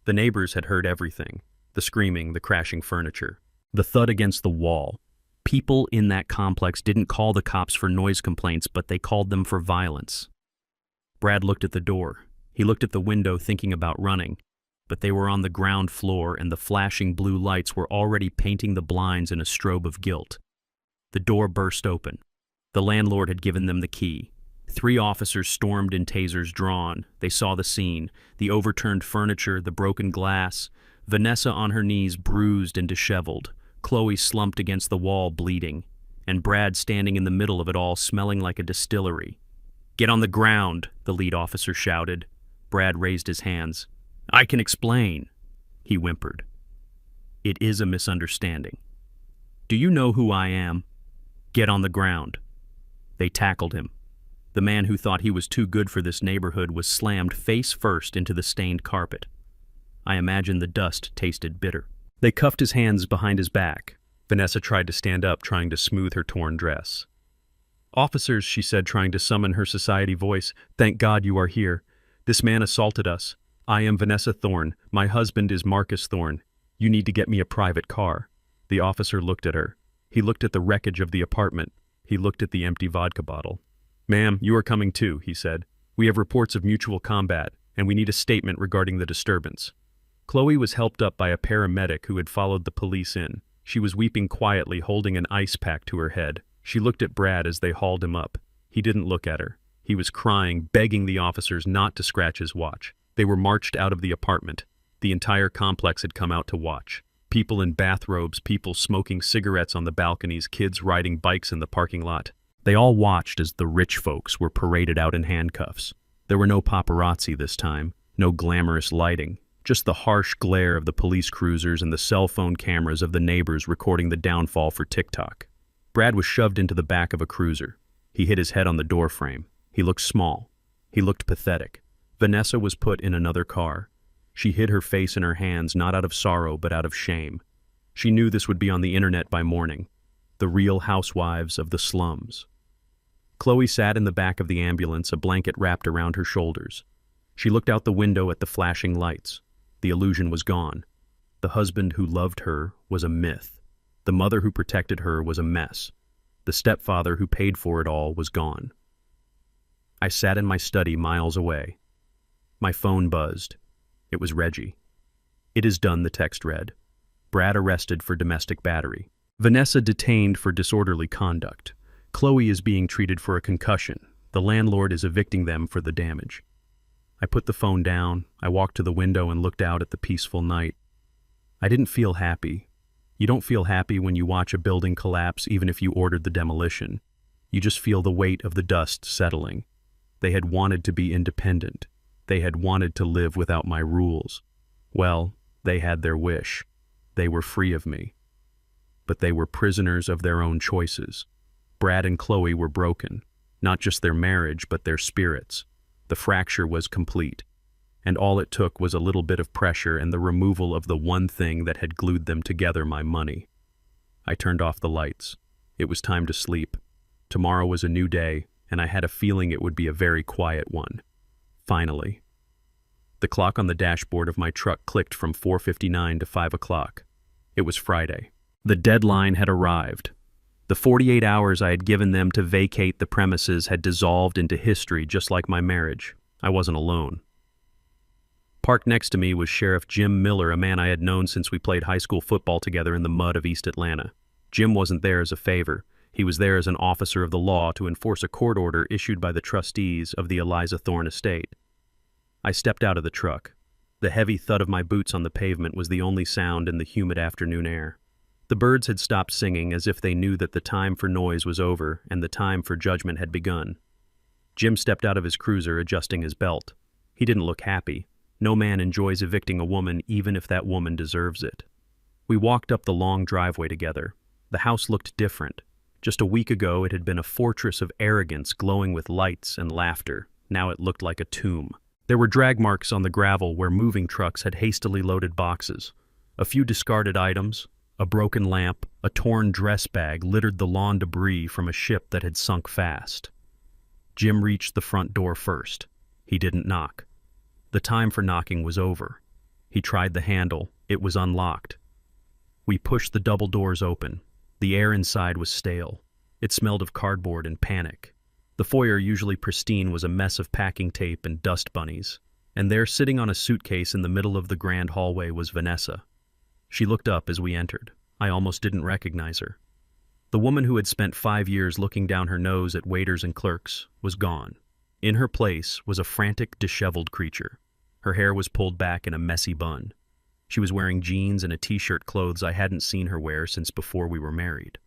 The neighbors had heard everything. The screaming, the crashing furniture, the thud against the wall. People in that complex didn't call the cops for noise complaints, but they called them for violence. Brad looked at the door. He looked at the window, thinking about running. But they were on the ground floor, and the flashing blue lights were already painting the blinds in a strobe of guilt. The door burst open. The landlord had given them the key. 3 officers stormed in, tasers drawn. They saw the scene, the overturned furniture, the broken glass. Vanessa on her knees, bruised and disheveled. Chloe slumped against the wall, bleeding. And Brad standing in the middle of it all, smelling like a distillery. Get on the ground, the lead officer shouted. Brad raised his hands. I can explain, he whimpered. It is a misunderstanding. Do you know who I am? Get on the ground. They tackled him. The man who thought he was too good for this neighborhood was slammed face first into the stained carpet. I imagine the dust tasted bitter. They cuffed his hands behind his back. Vanessa tried to stand up, trying to smooth her torn dress. Officers, she said, trying to summon her society voice, thank God you are here. This man assaulted us. I am Vanessa Thorne. My husband is Marcus Thorne. You need to get me a private car. The officer looked at her. He looked at the wreckage of the apartment. He looked at the empty vodka bottle. Ma'am, you are coming too, he said. We have reports of mutual combat, and we need a statement regarding the disturbance. Chloe was helped up by a paramedic who had followed the police in. She was weeping quietly, holding an ice pack to her head. She looked at Brad as they hauled him up. He didn't look at her. He was crying, begging the officers not to scratch his watch. They were marched out of the apartment. The entire complex had come out to watch. People in bathrobes, people smoking cigarettes on the balconies, kids riding bikes in the parking lot. They all watched as the rich folks were paraded out in handcuffs. There were no paparazzi this time, no glamorous lighting. Just the harsh glare of the police cruisers and the cell phone cameras of the neighbors recording the downfall for TikTok. Brad was shoved into the back of a cruiser. He hit his head on the doorframe. He looked small. He looked pathetic. Vanessa was put in another car. She hid her face in her hands, not out of sorrow, but out of shame. She knew this would be on the internet by morning. The real housewives of the slums. Chloe sat in the back of the ambulance, a blanket wrapped around her shoulders. She looked out the window at the flashing lights. The illusion was gone. The husband who loved her was a myth. The mother who protected her was a mess. The stepfather who paid for it all was gone. I sat in my study miles away. My phone buzzed. It was Reggie. "It is done," the text read. "Brad arrested for domestic battery. Vanessa detained for disorderly conduct. Chloe is being treated for a concussion. The landlord is evicting them for the damage." I put the phone down. I walked to the window and looked out at the peaceful night. I didn't feel happy. You don't feel happy when you watch a building collapse, even if you ordered the demolition. You just feel the weight of the dust settling. They had wanted to be independent. They had wanted to live without my rules. Well, they had their wish. They were free of me. But they were prisoners of their own choices. Brad and Chloe were broken. Not just their marriage, but their spirits. The fracture was complete. And all it took was a little bit of pressure and the removal of the one thing that had glued them together, my money. I turned off the lights. It was time to sleep. Tomorrow was a new day, and I had a feeling it would be a very quiet one. Finally. The clock on the dashboard of my truck clicked from 4:59 to 5 o'clock. It was Friday. The deadline had arrived. The 48 hours I had given them to vacate the premises had dissolved into history, just like my marriage. I wasn't alone. Parked next to me was Sheriff Jim Miller, a man I had known since we played high school football together in the mud of East Atlanta. Jim wasn't there as a favor. He was there as an officer of the law to enforce a court order issued by the trustees of the Eliza Thorne estate. I stepped out of the truck. The heavy thud of my boots on the pavement was the only sound in the humid afternoon air. The birds had stopped singing, as if they knew that the time for noise was over and the time for judgment had begun. Jim stepped out of his cruiser, adjusting his belt. He didn't look happy. No man enjoys evicting a woman, even if that woman deserves it. We walked up the long driveway together. The house looked different. Just a week ago, it had been a fortress of arrogance glowing with lights and laughter. Now it looked like a tomb. There were drag marks on the gravel where moving trucks had hastily loaded boxes. A few discarded items, a broken lamp, a torn dress bag littered the lawn debris from a ship that had sunk fast. Jim reached the front door first. He didn't knock. The time for knocking was over. He tried the handle. It was unlocked. We pushed the double doors open. The air inside was stale. It smelled of cardboard and panic. The foyer, usually pristine, was a mess of packing tape and dust bunnies. And there, sitting on a suitcase in the middle of the grand hallway, was Vanessa. She looked up as we entered. I almost didn't recognize her. The woman who had spent 5 years looking down her nose at waiters and clerks was gone. In her place was a frantic, disheveled creature. Her hair was pulled back in a messy bun. She was wearing jeans and a t-shirt, clothes I hadn't seen her wear since before we were married.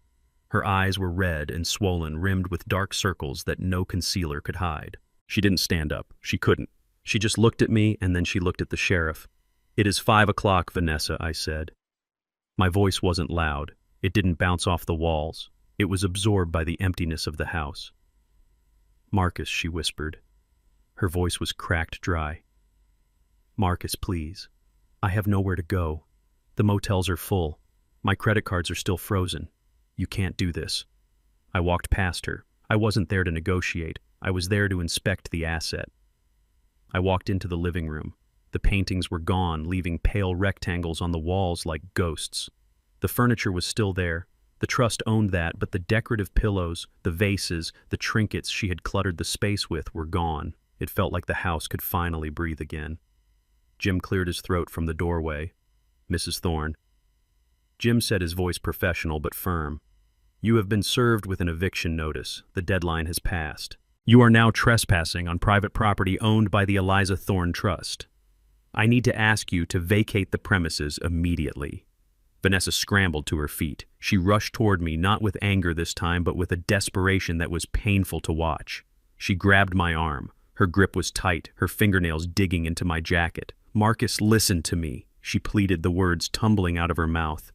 Her eyes were red and swollen, rimmed with dark circles that no concealer could hide. She didn't stand up. She couldn't. She just looked at me, and then she looked at the sheriff. "It is 5 o'clock, Vanessa," I said. My voice wasn't loud. It didn't bounce off the walls. It was absorbed by the emptiness of the house. "Marcus," she whispered. Her voice was cracked dry. "Marcus, please. I have nowhere to go. The motels are full. My credit cards are still frozen. You can't do this." I walked past her. I wasn't there to negotiate. I was there to inspect the asset. I walked into the living room. The paintings were gone, leaving pale rectangles on the walls like ghosts. The furniture was still there. The trust owned that, but the decorative pillows, the vases, the trinkets she had cluttered the space with were gone. It felt like the house could finally breathe again. Jim cleared his throat from the doorway. "Mrs. Thorne." Jim said, his voice professional but firm. "You have been served with an eviction notice. The deadline has passed. You are now trespassing on private property owned by the Eliza Thorne Trust. I need to ask you to vacate the premises immediately." Vanessa scrambled to her feet. She rushed toward me, not with anger this time, but with a desperation that was painful to watch. She grabbed my arm. Her grip was tight, her fingernails digging into my jacket. Marcus, listen to me, she pleaded, the words tumbling out of her mouth.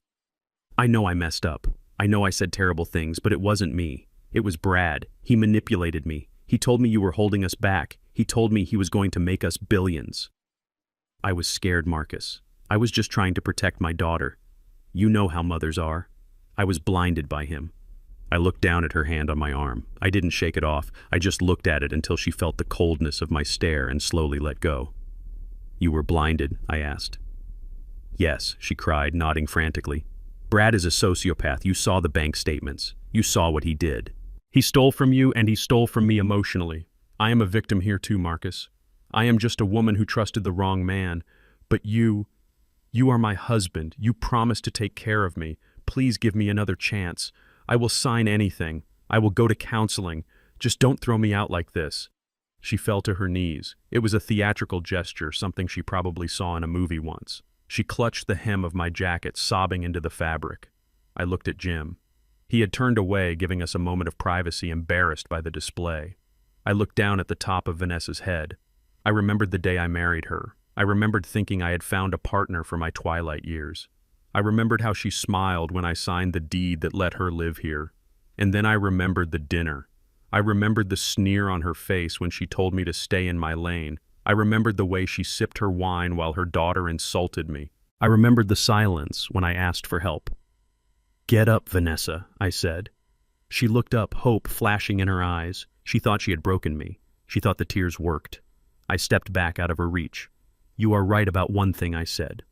I know I messed up. I know I said terrible things, but it wasn't me. It was Brad. He manipulated me. He told me you were holding us back. He told me he was going to make us billions. I was scared, Marcus. I was just trying to protect my daughter. You know how mothers are. I was blinded by him. I looked down at her hand on my arm. I didn't shake it off. I just looked at it until she felt the coldness of my stare and slowly let go. You were blinded? I asked. Yes, she cried, nodding frantically. Brad is a sociopath. You saw the bank statements. You saw what he did. He stole from you, and he stole from me emotionally. I am a victim here too, Marcus. I am just a woman who trusted the wrong man. But you are my husband. You promised to take care of me. Please give me another chance. I will sign anything. I will go to counseling. Just don't throw me out like this. She fell to her knees. It was a theatrical gesture, something she probably saw in a movie once. She clutched the hem of my jacket, sobbing into the fabric. I looked at Jim. He had turned away, giving us a moment of privacy, embarrassed by the display. I looked down at the top of Vanessa's head. I remembered the day I married her. I remembered thinking I had found a partner for my twilight years. I remembered how she smiled when I signed the deed that let her live here. And then I remembered the dinner. I remembered the sneer on her face when she told me to stay in my lane. I remembered the way she sipped her wine while her daughter insulted me. I remembered the silence when I asked for help. Get up, Vanessa, I said. She looked up, hope flashing in her eyes. She thought she had broken me. She thought the tears worked. I stepped back out of her reach. You are right about one thing, I said.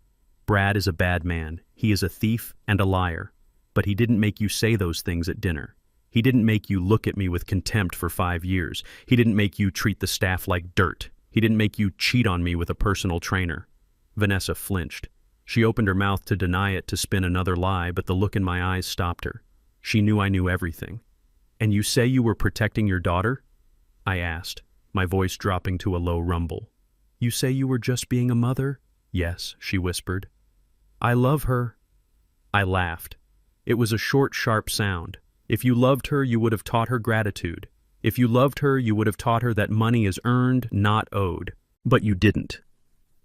Brad is a bad man. He is a thief and a liar. But he didn't make you say those things at dinner. He didn't make you look at me with contempt for 5 years. He didn't make you treat the staff like dirt. He didn't make you cheat on me with a personal trainer. Vanessa flinched. She opened her mouth to deny it, to spin another lie, but the look in my eyes stopped her. She knew I knew everything. And you say you were protecting your daughter? I asked, my voice dropping to a low rumble. You say you were just being a mother? Yes, she whispered. I love her. I laughed. It was a short, sharp sound. If you loved her, you would have taught her gratitude. If you loved her, you would have taught her that money is earned, not owed. But you didn't.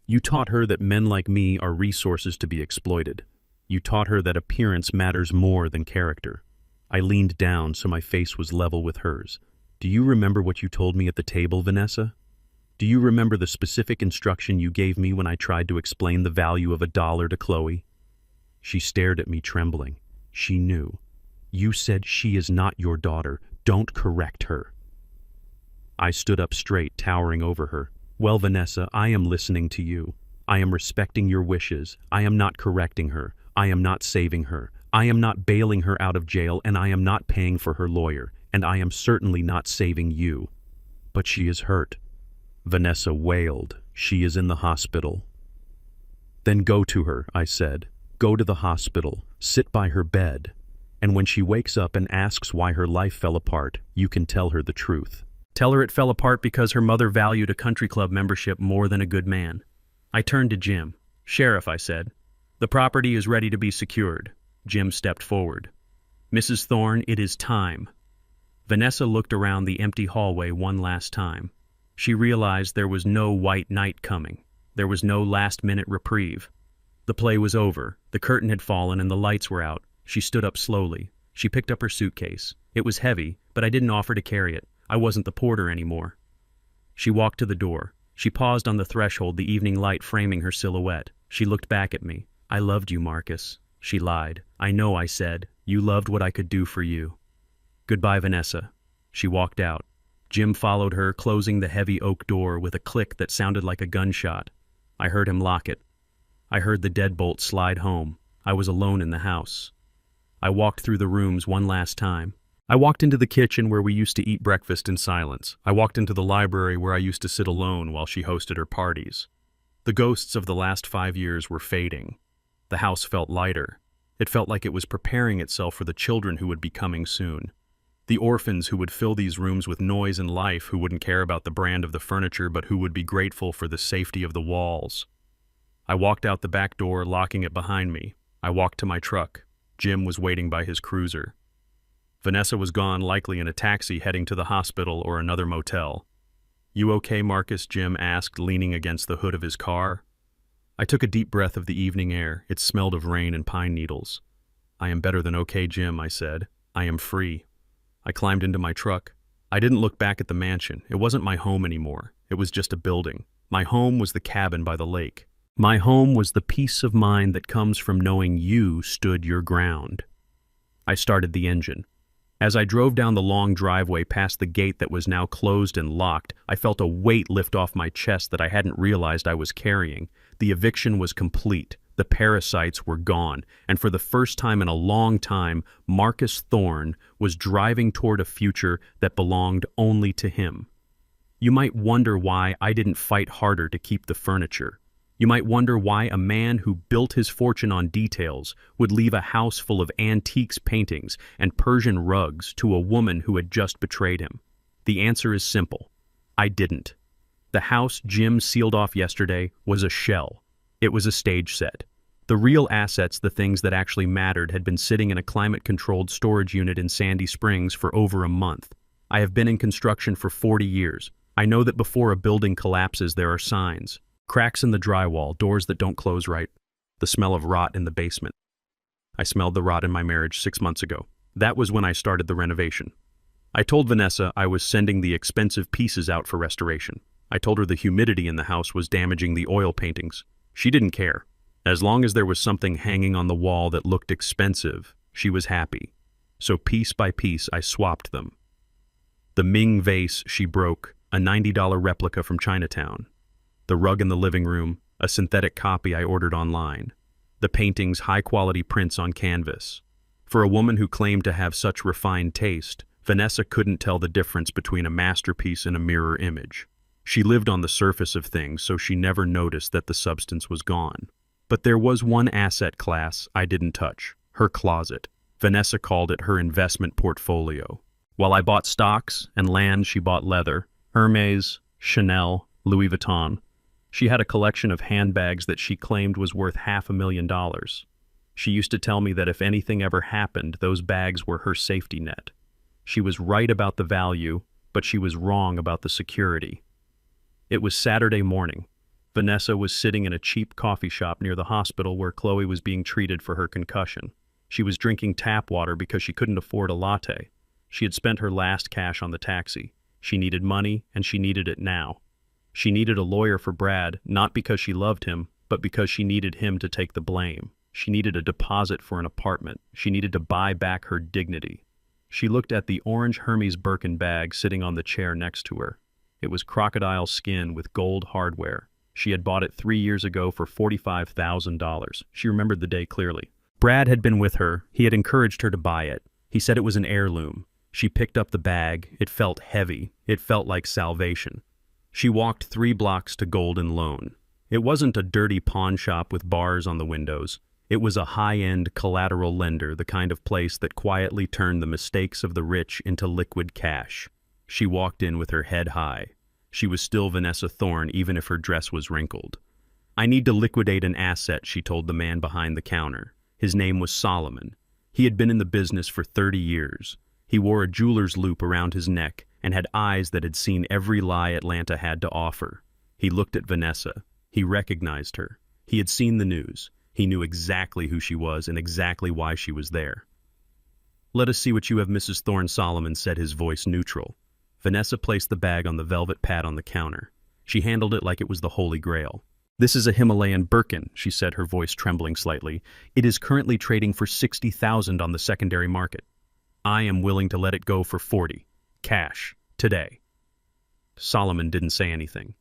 You taught her that men like me are resources to be exploited. You taught her that appearance matters more than character. I leaned down so my face was level with hers. Do you remember what you told me at the table, Vanessa? Do you remember the specific instruction you gave me when I tried to explain the value of $1 to Chloe? She stared at me, trembling. She knew. You said she is not your daughter. Don't correct her. I stood up straight, towering over her. Well, Vanessa, I am listening to you. I am respecting your wishes. I am not correcting her. I am not saving her. I am not bailing her out of jail, and I am not paying for her lawyer, and I am certainly not saving you. But she is hurt. Vanessa wailed. She is in the hospital. Then go to her, I said. Go to the hospital. Sit by her bed. And when she wakes up and asks why her life fell apart, you can tell her the truth. Tell her it fell apart because her mother valued a country club membership more than a good man. I turned to Jim. Sheriff, I said. The property is ready to be secured. Jim stepped forward. Mrs. Thorne, it is time. Vanessa looked around the empty hallway one last time. She realized there was no white knight coming. There was no last-minute reprieve. The play was over. The curtain had fallen and the lights were out. She stood up slowly. She picked up her suitcase. It was heavy, but I didn't offer to carry it. I wasn't the porter anymore. She walked to the door. She paused on the threshold, the evening light framing her silhouette. She looked back at me. I loved you, Marcus. She lied. I know, I said. You loved what I could do for you. Goodbye, Vanessa. She walked out. Jim followed her, closing the heavy oak door with a click that sounded like a gunshot. I heard him lock it. I heard the deadbolt slide home. I was alone in the house. I walked through the rooms one last time. I walked into the kitchen where we used to eat breakfast in silence. I walked into the library where I used to sit alone while she hosted her parties. The ghosts of the last 5 years were fading. The house felt lighter. It felt like it was preparing itself for the children who would be coming soon. The orphans who would fill these rooms with noise and life, who wouldn't care about the brand of the furniture but who would be grateful for the safety of the walls. I walked out the back door, locking it behind me. I walked to my truck. Jim was waiting by his cruiser. Vanessa was gone, likely in a taxi heading to the hospital or another motel. You okay, Marcus? Jim asked, leaning against the hood of his car. I took a deep breath of the evening air. It smelled of rain and pine needles. "I am better than okay, Jim," I said. "I am free." I climbed into my truck. I didn't look back at the mansion. It wasn't my home anymore. It was just a building. My home was the cabin by the lake. My home was the peace of mind that comes from knowing you stood your ground. I started the engine. As I drove down the long driveway past the gate that was now closed and locked, I felt a weight lift off my chest that I hadn't realized I was carrying. The eviction was complete. The parasites were gone, and for the first time in a long time, Marcus Thorne was driving toward a future that belonged only to him. You might wonder why I didn't fight harder to keep the furniture. You might wonder why a man who built his fortune on details would leave a house full of antiques paintings and Persian rugs to a woman who had just betrayed him. The answer is simple. I didn't. The house Jim sealed off yesterday was a shell. It was a stage set. The real assets, the things that actually mattered, had been sitting in a climate-controlled storage unit in Sandy Springs for over a month. I have been in construction for 40 years. I know that before a building collapses, there are signs. Cracks in the drywall, doors that don't close right, the smell of rot in the basement. I smelled the rot in my marriage 6 months ago. That was when I started the renovation. I told Vanessa I was sending the expensive pieces out for restoration. I told her the humidity in the house was damaging the oil paintings. She didn't care. As long as there was something hanging on the wall that looked expensive, she was happy. So piece by piece, I swapped them. The Ming vase she broke, a $90 replica from Chinatown. The rug in the living room, a synthetic copy I ordered online. The paintings, high-quality prints on canvas. For a woman who claimed to have such refined taste, Vanessa couldn't tell the difference between a masterpiece and a mirror image. She lived on the surface of things, so she never noticed that the substance was gone. But there was one asset class I didn't touch, her closet. Vanessa called it her investment portfolio. While I bought stocks and land, she bought leather, Hermes, Chanel, Louis Vuitton. She had a collection of handbags that she claimed was worth $500,000. She used to tell me that if anything ever happened, those bags were her safety net. She was right about the value, but she was wrong about the security. It was Saturday morning. Vanessa was sitting in a cheap coffee shop near the hospital where Chloe was being treated for her concussion. She was drinking tap water because she couldn't afford a latte. She had spent her last cash on the taxi. She needed money, and she needed it now. She needed a lawyer for Brad, not because she loved him, but because she needed him to take the blame. She needed a deposit for an apartment. She needed to buy back her dignity. She looked at the orange Hermes Birkin bag sitting on the chair next to her. It was crocodile skin with gold hardware. She had bought it 3 years ago for $45,000. She remembered the day clearly. Brad had been with her. He had encouraged her to buy it. He said it was an heirloom. She picked up the bag. It felt heavy. It felt like salvation. She walked 3 blocks to Golden Loan. It wasn't a dirty pawn shop with bars on the windows. It was a high-end collateral lender, the kind of place that quietly turned the mistakes of the rich into liquid cash. She walked in with her head high. She was still Vanessa Thorne, even if her dress was wrinkled. "I need to liquidate an asset," she told the man behind the counter. His name was Solomon. He had been in the business for 30 years. He wore a jeweler's loop around his neck and had eyes that had seen every lie Atlanta had to offer. He looked at Vanessa. He recognized her. He had seen the news. He knew exactly who she was and exactly why she was there. "Let us see what you have, Mrs. Thorne," Solomon said, his voice neutral. Vanessa placed the bag on the velvet pad on the counter. She handled it like it was the Holy Grail. "This is a Himalayan Birkin," she said, her voice trembling slightly. "It is currently trading for $60,000 on the secondary market. I am willing to let it go for 40. Cash. Today." Solomon didn't say anything.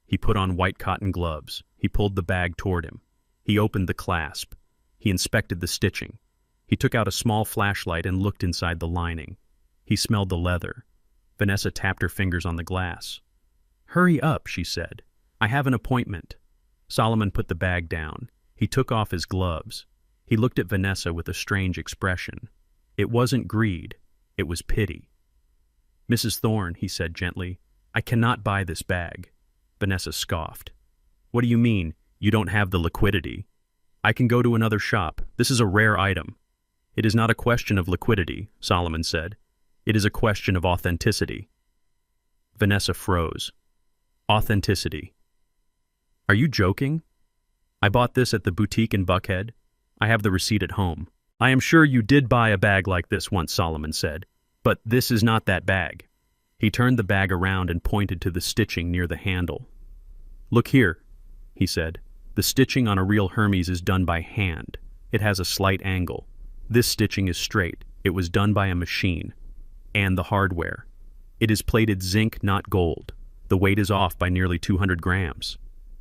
He put on white cotton gloves. He pulled the bag toward him. He opened the clasp. He inspected the stitching. He took out a small flashlight and looked inside the lining. He smelled the leather. Vanessa tapped her fingers on the glass. "Hurry up," she said. "I have an appointment." Solomon put the bag down. He took off his gloves. He looked at Vanessa with a strange expression. It wasn't greed. It was pity. "Mrs. Thorne," he said gently, "I cannot buy this bag." Vanessa scoffed. "What do you mean? You don't have the liquidity?" "I can go to another shop. This is a rare item." "It is not a question of liquidity," Solomon said. "It is a question of authenticity." Vanessa froze. "Authenticity. Are you joking?" I bought this at the boutique in Buckhead. I have the receipt at home. I am sure you did buy a bag like this once, Solomon said. But this is not that bag. He turned the bag around and pointed to the stitching near the handle. Look here, he said. The stitching on a real Hermes is done by hand. It has a slight angle. This stitching is straight. It was done by a machine. And the hardware. It is plated zinc, not gold. The weight is off by nearly 200 grams.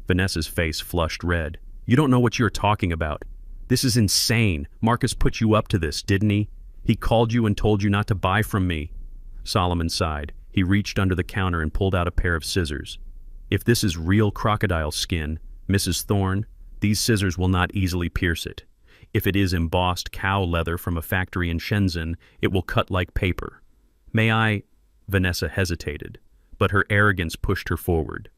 Vanessa's face flushed red. You don't know what you're talking about. This is insane. Marcus put you up to this, didn't he? He called you and told you not to buy from me. Solomon sighed. He reached under the counter and pulled out a pair of scissors. If this is real crocodile skin, Mrs. Thorne, these scissors will not easily pierce it. If it is embossed cow leather from a factory in Shenzhen, it will cut like paper. May I? Vanessa hesitated, but her arrogance pushed her forward.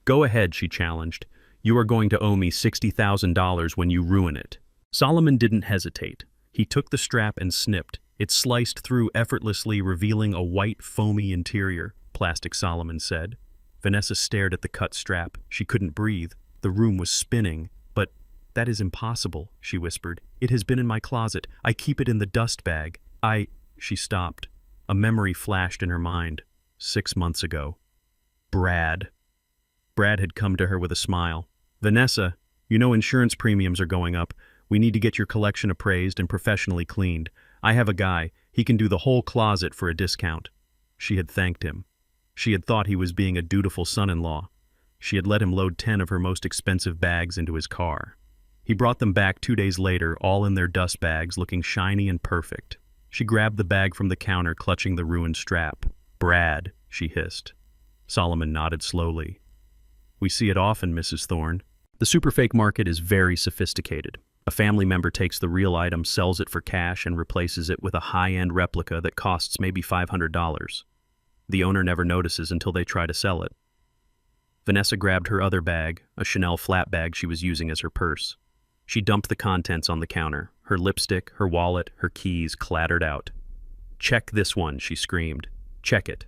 Go ahead, she challenged. You are going to owe me $60,000 when you ruin it. Solomon didn't hesitate. He took the strap and snipped. It sliced through effortlessly, revealing a white, foamy interior, Plastic Solomon said. Vanessa stared at the cut strap. She couldn't breathe. The room was spinning. But that is impossible, she whispered. It has been in my closet. I keep it in the dust bag. She stopped. A memory flashed in her mind. 6 months ago. Brad. Brad had come to her with a smile. Vanessa, you know insurance premiums are going up. We need to get your collection appraised and professionally cleaned. I have a guy. He can do the whole closet for a discount. She had thanked him. She had thought he was being a dutiful son-in-law. She had let him load 10 of her most expensive bags into his car. He brought them back 2 days later, all in their dust bags, looking shiny and perfect. She grabbed the bag from the counter, clutching the ruined strap. Brad, she hissed. Solomon nodded slowly. We see it often, Mrs. Thorne. The superfake market is very sophisticated. A family member takes the real item, sells it for cash, and replaces it with a high-end replica that costs maybe $500. The owner never notices until they try to sell it. Vanessa grabbed her other bag, a Chanel flat bag she was using as her purse. She dumped the contents on the counter. Her lipstick, her wallet, her keys clattered out. Check this one, she screamed. Check it.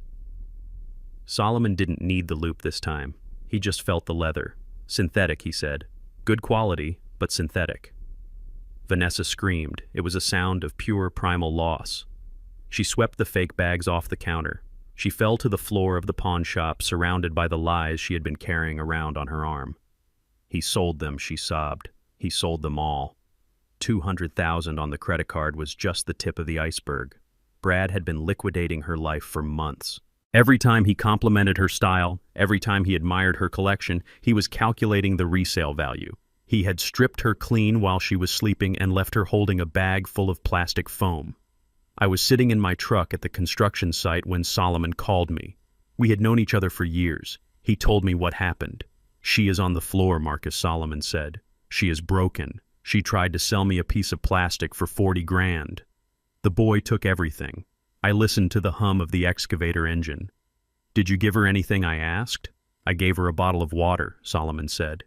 Solomon didn't need the loop this time. He just felt the leather. Synthetic, he said. Good quality, but synthetic. Vanessa screamed. It was a sound of pure primal loss. She swept the fake bags off the counter. She fell to the floor of the pawn shop, surrounded by the lies she had been carrying around on her arm. He sold them, she sobbed. He sold them all. $200,000 on the credit card was just the tip of the iceberg. Brad had been liquidating her life for months. Every time he complimented her style, every time he admired her collection, he was calculating the resale value. He had stripped her clean while she was sleeping and left her holding a bag full of plastic foam. I was sitting in my truck at the construction site when Solomon called me. We had known each other for years. He told me what happened. She is on the floor, Marcus Solomon said. She is broken. She tried to sell me a piece of plastic for 40 grand. The boy took everything. I listened to the hum of the excavator engine. Did you give her anything I asked? I gave her a bottle of water, Solomon said.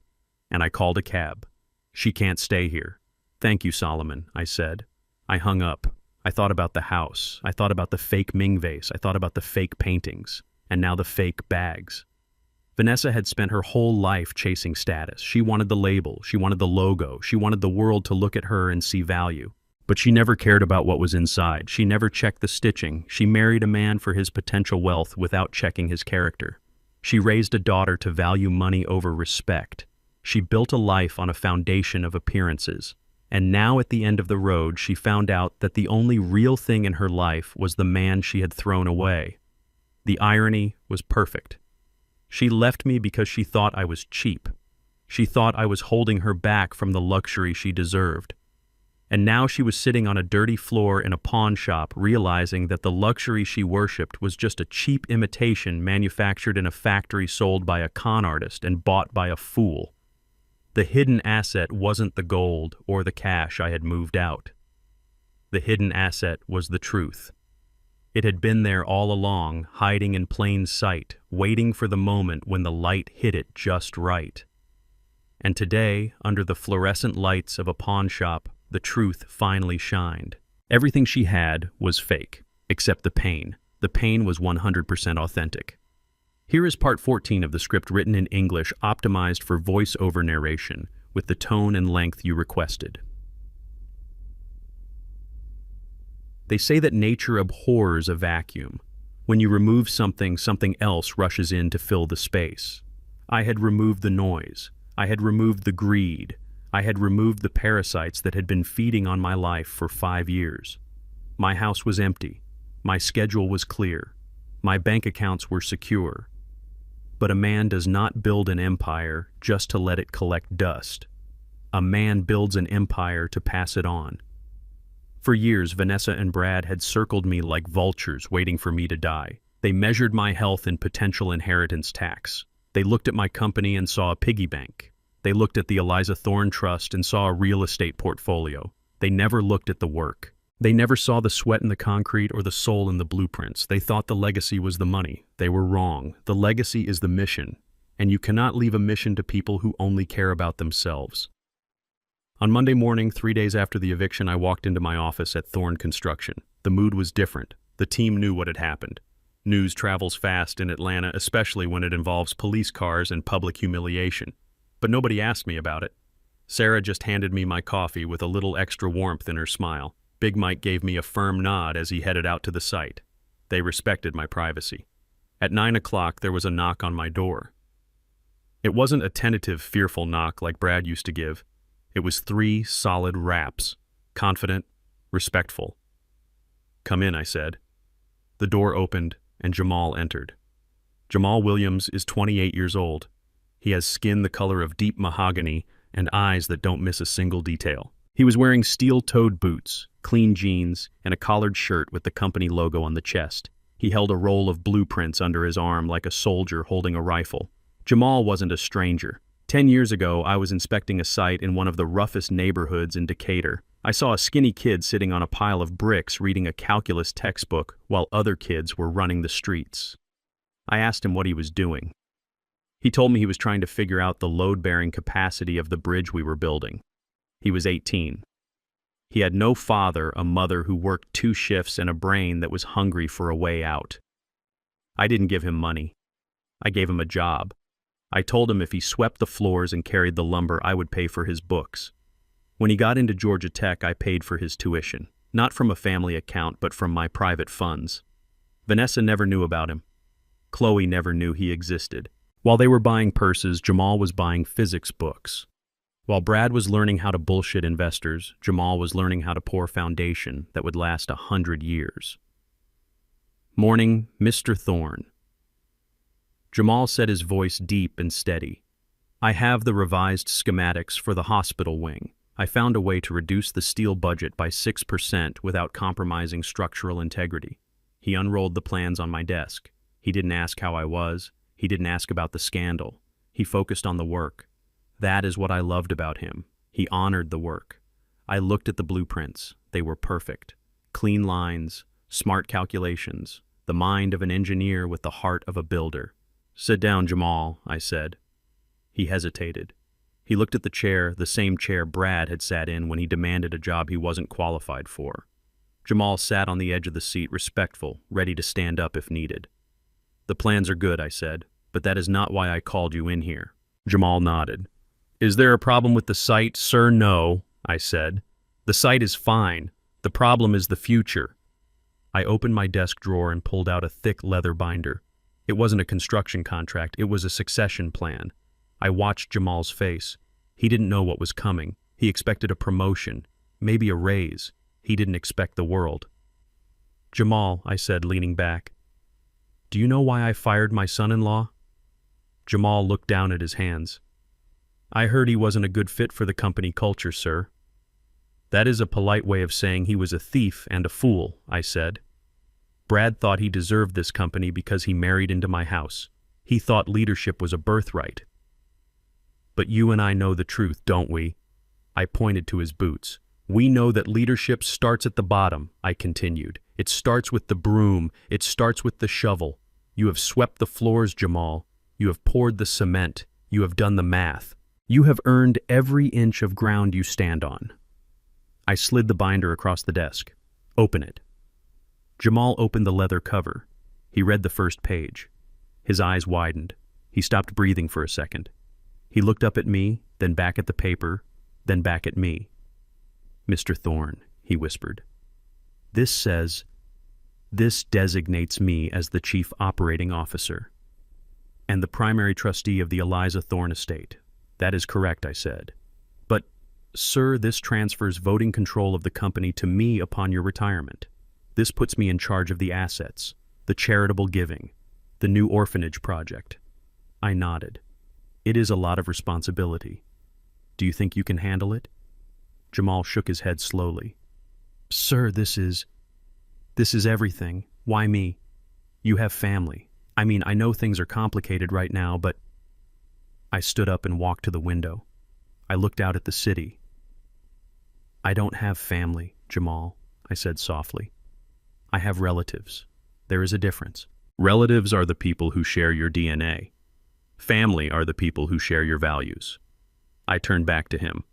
And I called a cab. She can't stay here. Thank you, Solomon, I said. I hung up. I thought about the house. I thought about the fake Ming vase. I thought about the fake paintings. And now the fake bags. Vanessa had spent her whole life chasing status. She wanted the label. She wanted the logo. She wanted the world to look at her and see value. But she never cared about what was inside. She never checked the stitching. She married a man for his potential wealth without checking his character. She raised a daughter to value money over respect. She built a life on a foundation of appearances. And now at the end of the road, she found out that the only real thing in her life was the man she had thrown away. The irony was perfect. She left me because she thought I was cheap. She thought I was holding her back from the luxury she deserved. And now she was sitting on a dirty floor in a pawn shop, realizing that the luxury she worshipped was just a cheap imitation manufactured in a factory, sold by a con artist and bought by a fool. The hidden asset wasn't the gold or the cash I had moved out. The hidden asset was the truth. It had been there all along, hiding in plain sight, waiting for the moment when the light hit it just right. And today, under the fluorescent lights of a pawn shop, the truth finally shined. Everything she had was fake, except the pain. The pain was 100% authentic. Here is part 14 of the script, written in English, optimized for voice-over narration. with the tone and length you requested. They say that nature abhors a vacuum. When you remove something, something else rushes in to fill the space. I had removed the noise. I had removed the greed. I had removed the parasites that had been feeding on my life for 5 years. My house was empty. My schedule was clear. My bank accounts were secure. But a man does not build an empire just to let it collect dust. A man builds an empire to pass it on. For years, Vanessa and Brad had circled me like vultures waiting for me to die. They measured my health in potential inheritance tax. They looked at my company and saw a piggy bank. They looked at the Eliza Thorne Trust and saw a real estate portfolio. They never looked at the work. They never saw the sweat in the concrete or the soul in the blueprints. They thought the legacy was the money. They were wrong. The legacy is the mission, and you cannot leave a mission to people who only care about themselves. On Monday morning, 3 days after the eviction, I walked into my office at Thorne Construction. The mood was different. The team knew what had happened. News travels fast in Atlanta, especially when it involves police cars and public humiliation. But nobody asked me about it. Sarah just handed me my coffee with a little extra warmth in her smile. Big Mike gave me a firm nod as he headed out to the site. They respected my privacy. At 9 o'clock, there was a knock on my door. It wasn't a tentative, fearful knock like Brad used to give. It was 3 solid raps, confident, respectful. "Come in," I said. The door opened, and Jamal entered. Jamal Williams is 28 years old. He has skin the color of deep mahogany and eyes that don't miss a single detail. He was wearing steel-toed boots, clean jeans, and a collared shirt with the company logo on the chest. He held a roll of blueprints under his arm like a soldier holding a rifle. Jamal wasn't a stranger. 10 years ago, I was inspecting a site in one of the roughest neighborhoods in Decatur. I saw a skinny kid sitting on a pile of bricks reading a calculus textbook while other kids were running the streets. I asked him what he was doing. He told me he was trying to figure out the load-bearing capacity of the bridge we were building. He was 18. He had no father, a mother who worked 2 shifts, and a brain that was hungry for a way out. I didn't give him money. I gave him a job. I told him if he swept the floors and carried the lumber, I would pay for his books. When he got into Georgia Tech, I paid for his tuition, not from a family account, but from my private funds. Vanessa never knew about him. Chloe never knew he existed. While they were buying purses, Jamal was buying physics books. While Brad was learning how to bullshit investors, Jamal was learning how to pour foundation that would last 100 years. Morning, Mr. Thorne. Jamal said, his voice deep and steady. "I have the revised schematics for the hospital wing. I found a way to reduce the steel budget by 6% without compromising structural integrity." He unrolled the plans on my desk. He didn't ask how I was. He didn't ask about the scandal. He focused on the work. That is what I loved about him. He honored the work. I looked at the blueprints. They were perfect. Clean lines, smart calculations, the mind of an engineer with the heart of a builder. "Sit down, Jamal," I said. He hesitated. He looked at the chair, the same chair Brad had sat in when he demanded a job he wasn't qualified for. Jamal sat on the edge of the seat, respectful, ready to stand up if needed. "The plans are good," I said, "but that is not why I called you in here." Jamal nodded. "Is there a problem with the site, sir?" "No," I said. "The site is fine. The problem is the future." I opened my desk drawer and pulled out a thick leather binder. It wasn't a construction contract, it was a succession plan. I watched Jamal's face. He didn't know what was coming. He expected a promotion, maybe a raise. He didn't expect the world. "Jamal," I said, leaning back, "do you know why I fired my son-in-law?" Jamal looked down at his hands. "I heard he wasn't a good fit for the company culture, sir." "That is a polite way of saying he was a thief and a fool," I said. "Brad thought he deserved this company because he married into my house. He thought leadership was a birthright. But you and I know the truth, don't we?" I pointed to his boots. "We know that leadership starts at the bottom," I continued. "It starts with the broom. It starts with the shovel. You have swept the floors, Jamal. You have poured the cement. You have done the math. You have earned every inch of ground you stand on." I slid the binder across the desk. "Open it." Jamal opened the leather cover. He read the first page. His eyes widened. He stopped breathing for a second. He looked up at me, then back at the paper, then back at me. "Mr. Thorne," he whispered. This designates me as the chief operating officer and the primary trustee of the Eliza Thorne estate." "That is correct," I said. "But, sir, this transfers voting control of the company to me upon your retirement. This puts me in charge of the assets, the charitable giving, the new orphanage project." I nodded. "It is a lot of responsibility. Do you think you can handle it?" Jamal shook his head slowly. "Sir, this is everything. Why me? You have family. I mean, I know things are complicated right now, but..." I stood up and walked to the window. I looked out at the city. "I don't have family, Jamal," I said softly. "I have relatives. There is a difference. Relatives are the people who share your DNA. Family are the people who share your values." I turned back to him.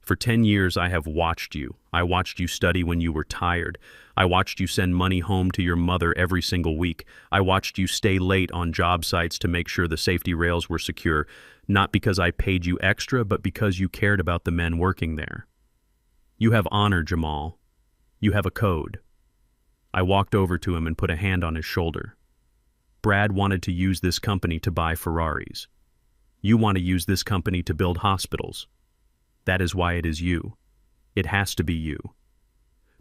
"For 10 years I have watched you. I watched you study when you were tired. I watched you send money home to your mother every single week. I watched you stay late on job sites to make sure the safety rails were secure, not because I paid you extra, but because you cared about the men working there. You have honor, Jamal. You have a code." I walked over to him and put a hand on his shoulder. "Brad wanted to use this company to buy Ferraris. You want to use this company to build hospitals. That is why it is you. It has to be you.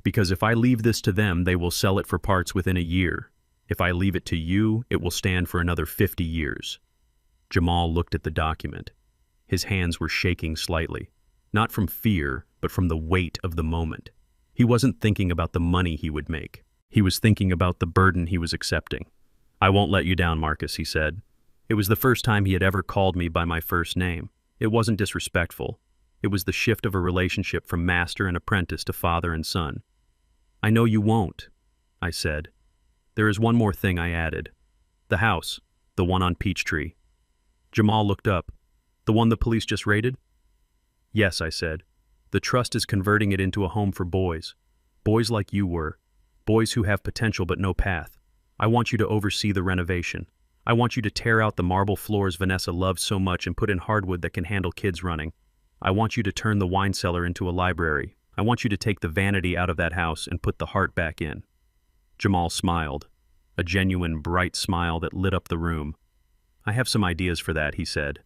Because if I leave this to them, they will sell it for parts within a year. If I leave it to you, it will stand for another 50 years. Jamal looked at the document. His hands were shaking slightly, not from fear, but from the weight of the moment. He wasn't thinking about the money he would make. He was thinking about the burden he was accepting. "I won't let you down, Marcus," he said. It was the first time he had ever called me by my first name. It wasn't disrespectful. It was the shift of a relationship from master and apprentice to father and son. "I know you won't," I said. "There is one more thing," I added. "The house, the one on Peachtree." Jamal looked up. "The one the police just raided?" "Yes," I said. "The trust is converting it into a home for boys. Boys like you were. Boys who have potential but no path. I want you to oversee the renovation. I want you to tear out the marble floors Vanessa loves so much and put in hardwood that can handle kids running. I want you to turn the wine cellar into a library. I want you to take the vanity out of that house and put the heart back in." Jamal smiled, a genuine, bright smile that lit up the room. "I have some ideas for that," he said.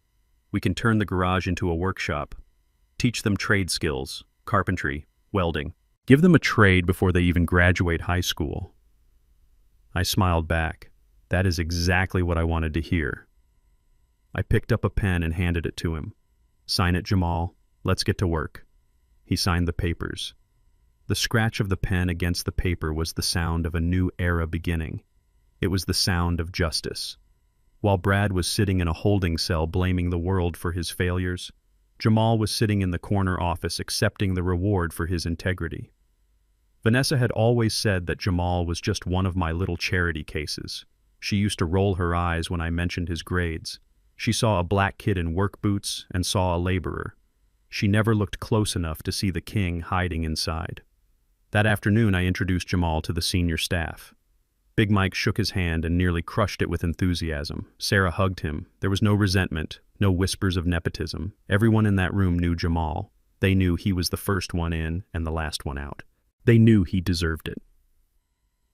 "We can turn the garage into a workshop. Teach them trade skills, carpentry, welding. Give them a trade before they even graduate high school." I smiled back. That is exactly what I wanted to hear. I picked up a pen and handed it to him. "Sign it, Jamal. Let's get to work." He signed the papers. The scratch of the pen against the paper was the sound of a new era beginning. It was the sound of justice. While Brad was sitting in a holding cell blaming the world for his failures, Jamal was sitting in the corner office accepting the reward for his integrity. Vanessa had always said that Jamal was just one of my little charity cases. She used to roll her eyes when I mentioned his grades. She saw a black kid in work boots and saw a laborer. She never looked close enough to see the king hiding inside. That afternoon, I introduced Jamal to the senior staff. Big Mike shook his hand and nearly crushed it with enthusiasm. Sarah hugged him. There was no resentment, no whispers of nepotism. Everyone in that room knew Jamal. They knew he was the first one in and the last one out. They knew he deserved it.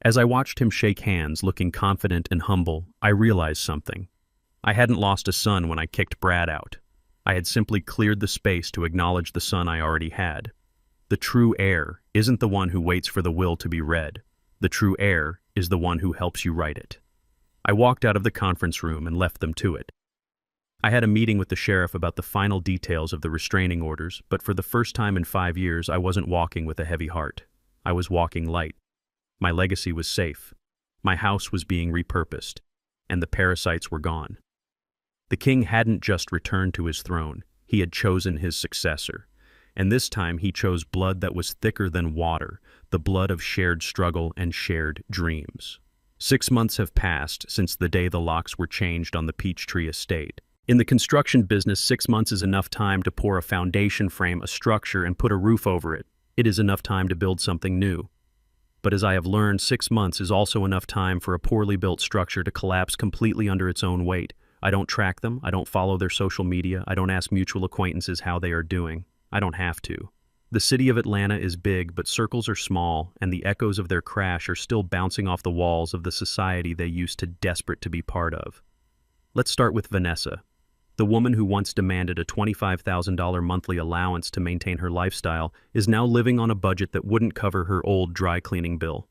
As I watched him shake hands, looking confident and humble, I realized something. I hadn't lost a son when I kicked Brad out. I had simply cleared the space to acknowledge the son I already had. The true heir isn't the one who waits for the will to be read. The true heir is the one who helps you write it. I walked out of the conference room and left them to it. I had a meeting with the sheriff about the final details of the restraining orders, but for the first time in 5 years, I wasn't walking with a heavy heart. I was walking light. My legacy was safe. My house was being repurposed, and the parasites were gone. The king hadn't just returned to his throne, he had chosen his successor. And this time he chose blood that was thicker than water, the blood of shared struggle and shared dreams. 6 months have passed since the day the locks were changed on the Peachtree estate. In the construction business, 6 months is enough time to pour a foundation frame, a structure, and put a roof over it. It is enough time to build something new. But as I have learned, 6 months is also enough time for a poorly built structure to collapse completely under its own weight. I don't track them, I don't follow their social media, I don't ask mutual acquaintances how they are doing. I don't have to. The city of Atlanta is big, but circles are small, and the echoes of their crash are still bouncing off the walls of the society they used to desperate to be part of. Let's start with Vanessa. The woman who once demanded a $25,000 monthly allowance to maintain her lifestyle is now living on a budget that wouldn't cover her old dry cleaning bill.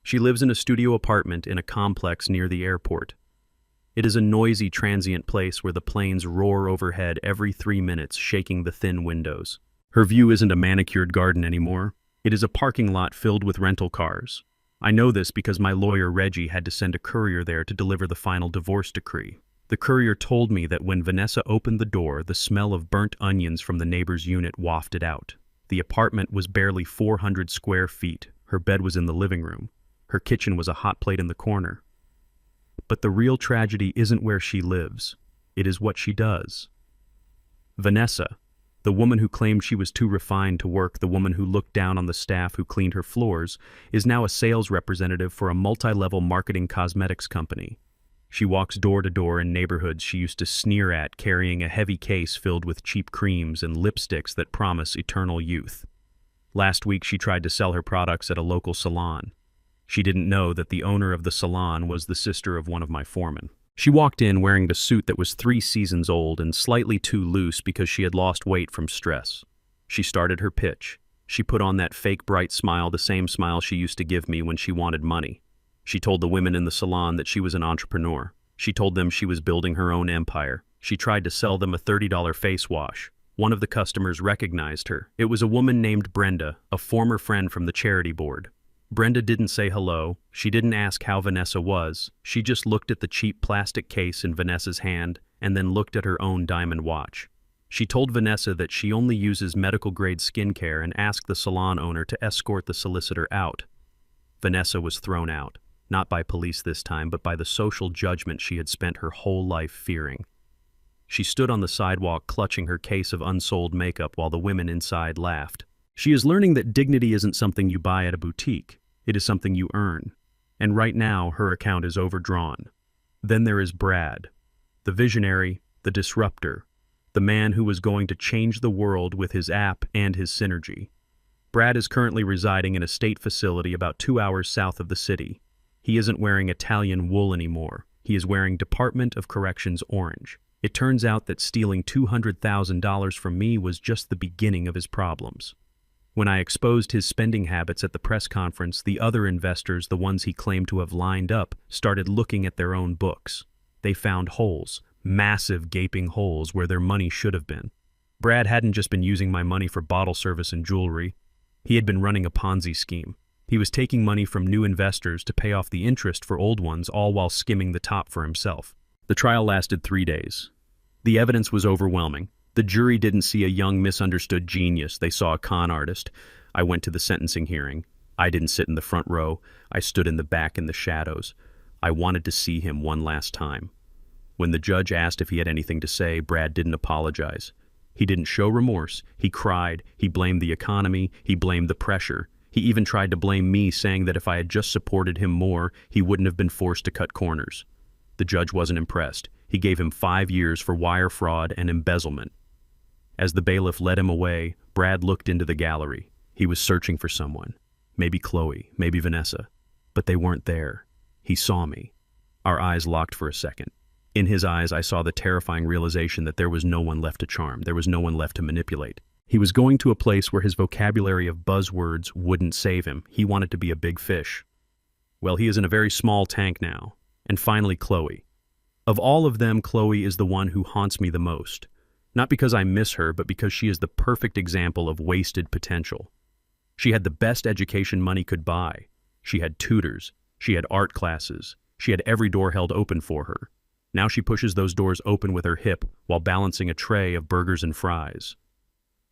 She lives in a studio apartment in a complex near the airport. It is a noisy, transient place where the planes roar overhead every 3 minutes, shaking the thin windows. Her view isn't a manicured garden anymore. It is a parking lot filled with rental cars. I know this because my lawyer Reggie had to send a courier there to deliver the final divorce decree. The courier told me that when Vanessa opened the door, the smell of burnt onions from the neighbor's unit wafted out. The apartment was barely 400 square feet. Her bed was in the living room. Her kitchen was a hot plate in the corner. But the real tragedy isn't where she lives. It is what she does. Vanessa, the woman who claimed she was too refined to work, the woman who looked down on the staff who cleaned her floors, is now a sales representative for a multi-level marketing cosmetics company. She walks door to door in neighborhoods she used to sneer at, carrying a heavy case filled with cheap creams and lipsticks that promise eternal youth. Last week she tried to sell her products at a local salon. She didn't know that the owner of the salon was the sister of one of my foremen. She walked in wearing a suit that was 3 seasons old and slightly too loose because she had lost weight from stress. She started her pitch. She put on that fake bright smile, the same smile she used to give me when she wanted money. She told the women in the salon that she was an entrepreneur. She told them she was building her own empire. She tried to sell them a $30 face wash. One of the customers recognized her. It was a woman named Brenda, a former friend from the charity board. Brenda didn't say hello. She didn't ask how Vanessa was. She just looked at the cheap plastic case in Vanessa's hand and then looked at her own diamond watch. She told Vanessa that she only uses medical-grade skincare and asked the salon owner to escort the solicitor out. Vanessa was thrown out. Not by police this time, but by the social judgment she had spent her whole life fearing. She stood on the sidewalk clutching her case of unsold makeup while the women inside laughed. She is learning that dignity isn't something you buy at a boutique. It is something you earn. And right now, her account is overdrawn. Then there is Brad, the visionary, the disruptor, the man who was going to change the world with his app and his synergy. Brad is currently residing in a state facility about 2 hours south of the city. He isn't wearing Italian wool anymore. He is wearing Department of Corrections orange. It turns out that stealing $200,000 from me was just the beginning of his problems. When I exposed his spending habits at the press conference, the other investors, the ones he claimed to have lined up, started looking at their own books. They found holes, massive gaping holes where their money should have been. Brad hadn't just been using my money for bottle service and jewelry. He had been running a Ponzi scheme. He was taking money from new investors to pay off the interest for old ones, all while skimming the top for himself. The trial lasted 3 days. The evidence was overwhelming. The jury didn't see a young, misunderstood genius. They saw a con artist. I went to the sentencing hearing. I didn't sit in the front row. I stood in the back in the shadows. I wanted to see him one last time. When the judge asked if he had anything to say, Brad didn't apologize. He didn't show remorse. He cried. He blamed the economy. He blamed the pressure. He even tried to blame me, saying that if I had just supported him more, he wouldn't have been forced to cut corners. The judge wasn't impressed. He gave him 5 years for wire fraud and embezzlement. As the bailiff led him away, Brad looked into the gallery. He was searching for someone. Maybe Chloe, maybe Vanessa. But they weren't there. He saw me. Our eyes locked for a second. In his eyes, I saw the terrifying realization that there was no one left to charm. There was no one left to manipulate. He was going to a place where his vocabulary of buzzwords wouldn't save him. He wanted to be a big fish. Well, he is in a very small tank now. And finally, Chloe. Of all of them, Chloe is the one who haunts me the most. Not because I miss her, but because she is the perfect example of wasted potential. She had the best education money could buy. She had tutors. She had art classes. She had every door held open for her. Now she pushes those doors open with her hip while balancing a tray of burgers and fries.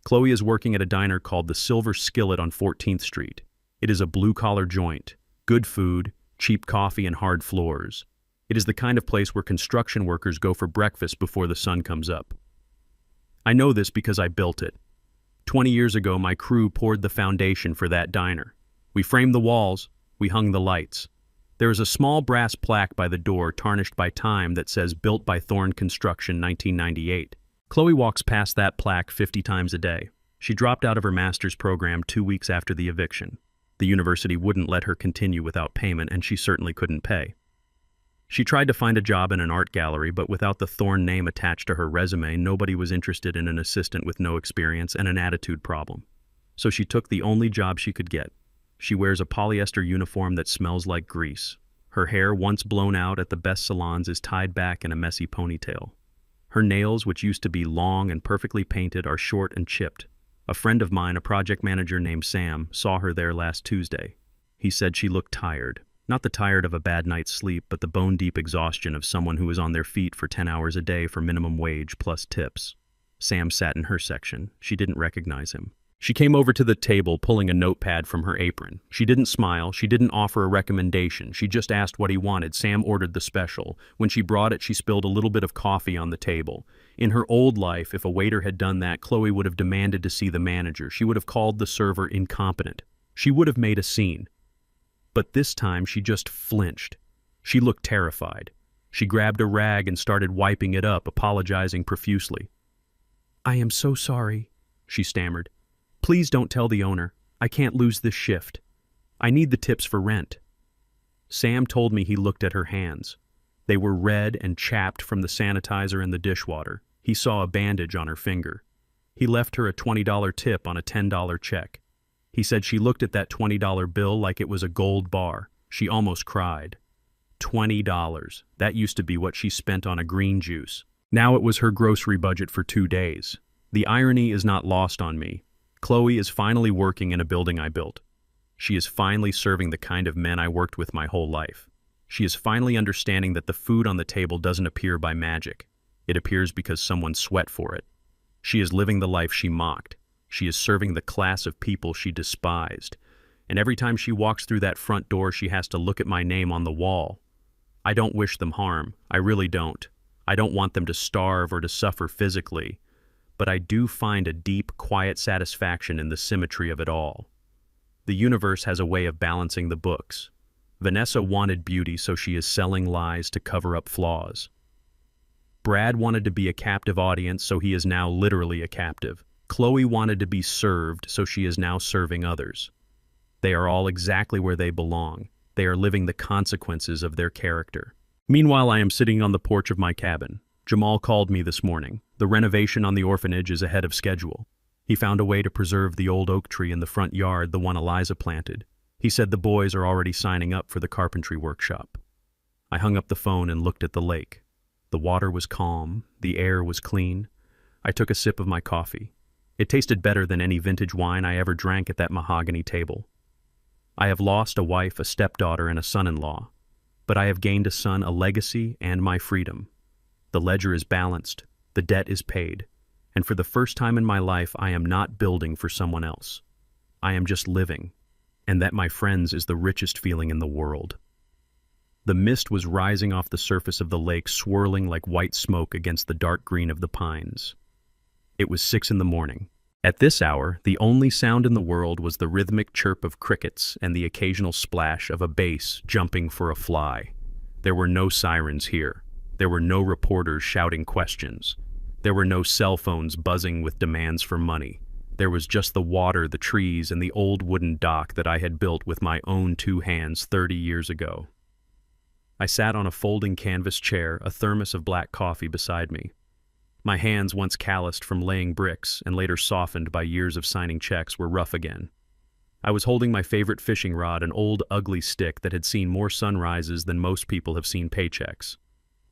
Chloe is working at a diner called the Silver Skillet on 14th Street. It is a blue-collar joint, good food, cheap coffee, and hard floors. It is the kind of place where construction workers go for breakfast before the sun comes up. I know this because I built it. 20 years ago, my crew poured the foundation for that diner. We framed the walls, we hung the lights. There is a small brass plaque by the door, tarnished by time, that says "Built by Thorn Construction, 1998." Chloe walks past that plaque 50 times a day. She dropped out of her master's program 2 weeks after the eviction. The university wouldn't let her continue without payment, and she certainly couldn't pay. She tried to find a job in an art gallery, but without the Thorn name attached to her resume, nobody was interested in an assistant with no experience and an attitude problem. So she took the only job she could get. She wears a polyester uniform that smells like grease. Her hair, once blown out at the best salons, is tied back in a messy ponytail. Her nails, which used to be long and perfectly painted, are short and chipped. A friend of mine, a project manager named Sam, saw her there last Tuesday. He said she looked tired. Not the tired of a bad night's sleep, but the bone-deep exhaustion of someone who is on their feet for 10 hours a day for minimum wage plus tips. Sam sat in her section. She didn't recognize him. She came over to the table, pulling a notepad from her apron. She didn't smile. She didn't offer a recommendation. She just asked what he wanted. Sam ordered the special. When she brought it, she spilled a little bit of coffee on the table. In her old life, if a waiter had done that, Chloe would have demanded to see the manager. She would have called the server incompetent. She would have made a scene. But this time, she just flinched. She looked terrified. She grabbed a rag and started wiping it up, apologizing profusely. "I am so sorry," she stammered. "Please don't tell the owner. I can't lose this shift. I need the tips for rent." Sam told me he looked at her hands. They were red and chapped from the sanitizer in the dishwater. He saw a bandage on her finger. He left her a $20 tip on a $10 check. He said she looked at that $20 bill like it was a gold bar. She almost cried. $20. That used to be what she spent on a green juice. Now it was her grocery budget for 2 days. The irony is not lost on me. Chloe is finally working in a building I built. She is finally serving the kind of men I worked with my whole life. She is finally understanding that the food on the table doesn't appear by magic. It appears because someone sweat for it. She is living the life she mocked. She is serving the class of people she despised. And every time she walks through that front door, she has to look at my name on the wall. I don't wish them harm. I really don't. I don't want them to starve or to suffer physically. But I do find a deep, quiet satisfaction in the symmetry of it all. The universe has a way of balancing the books. Vanessa wanted beauty, so she is selling lies to cover up flaws. Brad wanted to be a captive audience, so he is now literally a captive. Chloe wanted to be served, so she is now serving others. They are all exactly where they belong. They are living the consequences of their character. Meanwhile, I am sitting on the porch of my cabin. Jamal called me this morning. The renovation on the orphanage is ahead of schedule. He found a way to preserve the old oak tree in the front yard, the one Eliza planted. He said the boys are already signing up for the carpentry workshop. I hung up the phone and looked at the lake. The water was calm. The air was clean. I took a sip of my coffee. It tasted better than any vintage wine I ever drank at that mahogany table. I have lost a wife, a stepdaughter, and a son-in-law. But I have gained a son, a legacy, and my freedom. The ledger is balanced. The debt is paid. And for the first time in my life, I am not building for someone else. I am just living. And that, my friends, is the richest feeling in the world. The mist was rising off the surface of the lake, swirling like white smoke against the dark green of the pines. It was 6 a.m. At this hour, the only sound in the world was the rhythmic chirp of crickets and the occasional splash of a bass jumping for a fly. There were no sirens here. There were no reporters shouting questions. There were no cell phones buzzing with demands for money. There was just the water, the trees, and the old wooden dock that I had built with my own 2 hands 30 years ago. I sat on a folding canvas chair, a thermos of black coffee beside me. My hands, once calloused from laying bricks and later softened by years of signing checks, were rough again. I was holding my favorite fishing rod, an old, ugly stick that had seen more sunrises than most people have seen paychecks.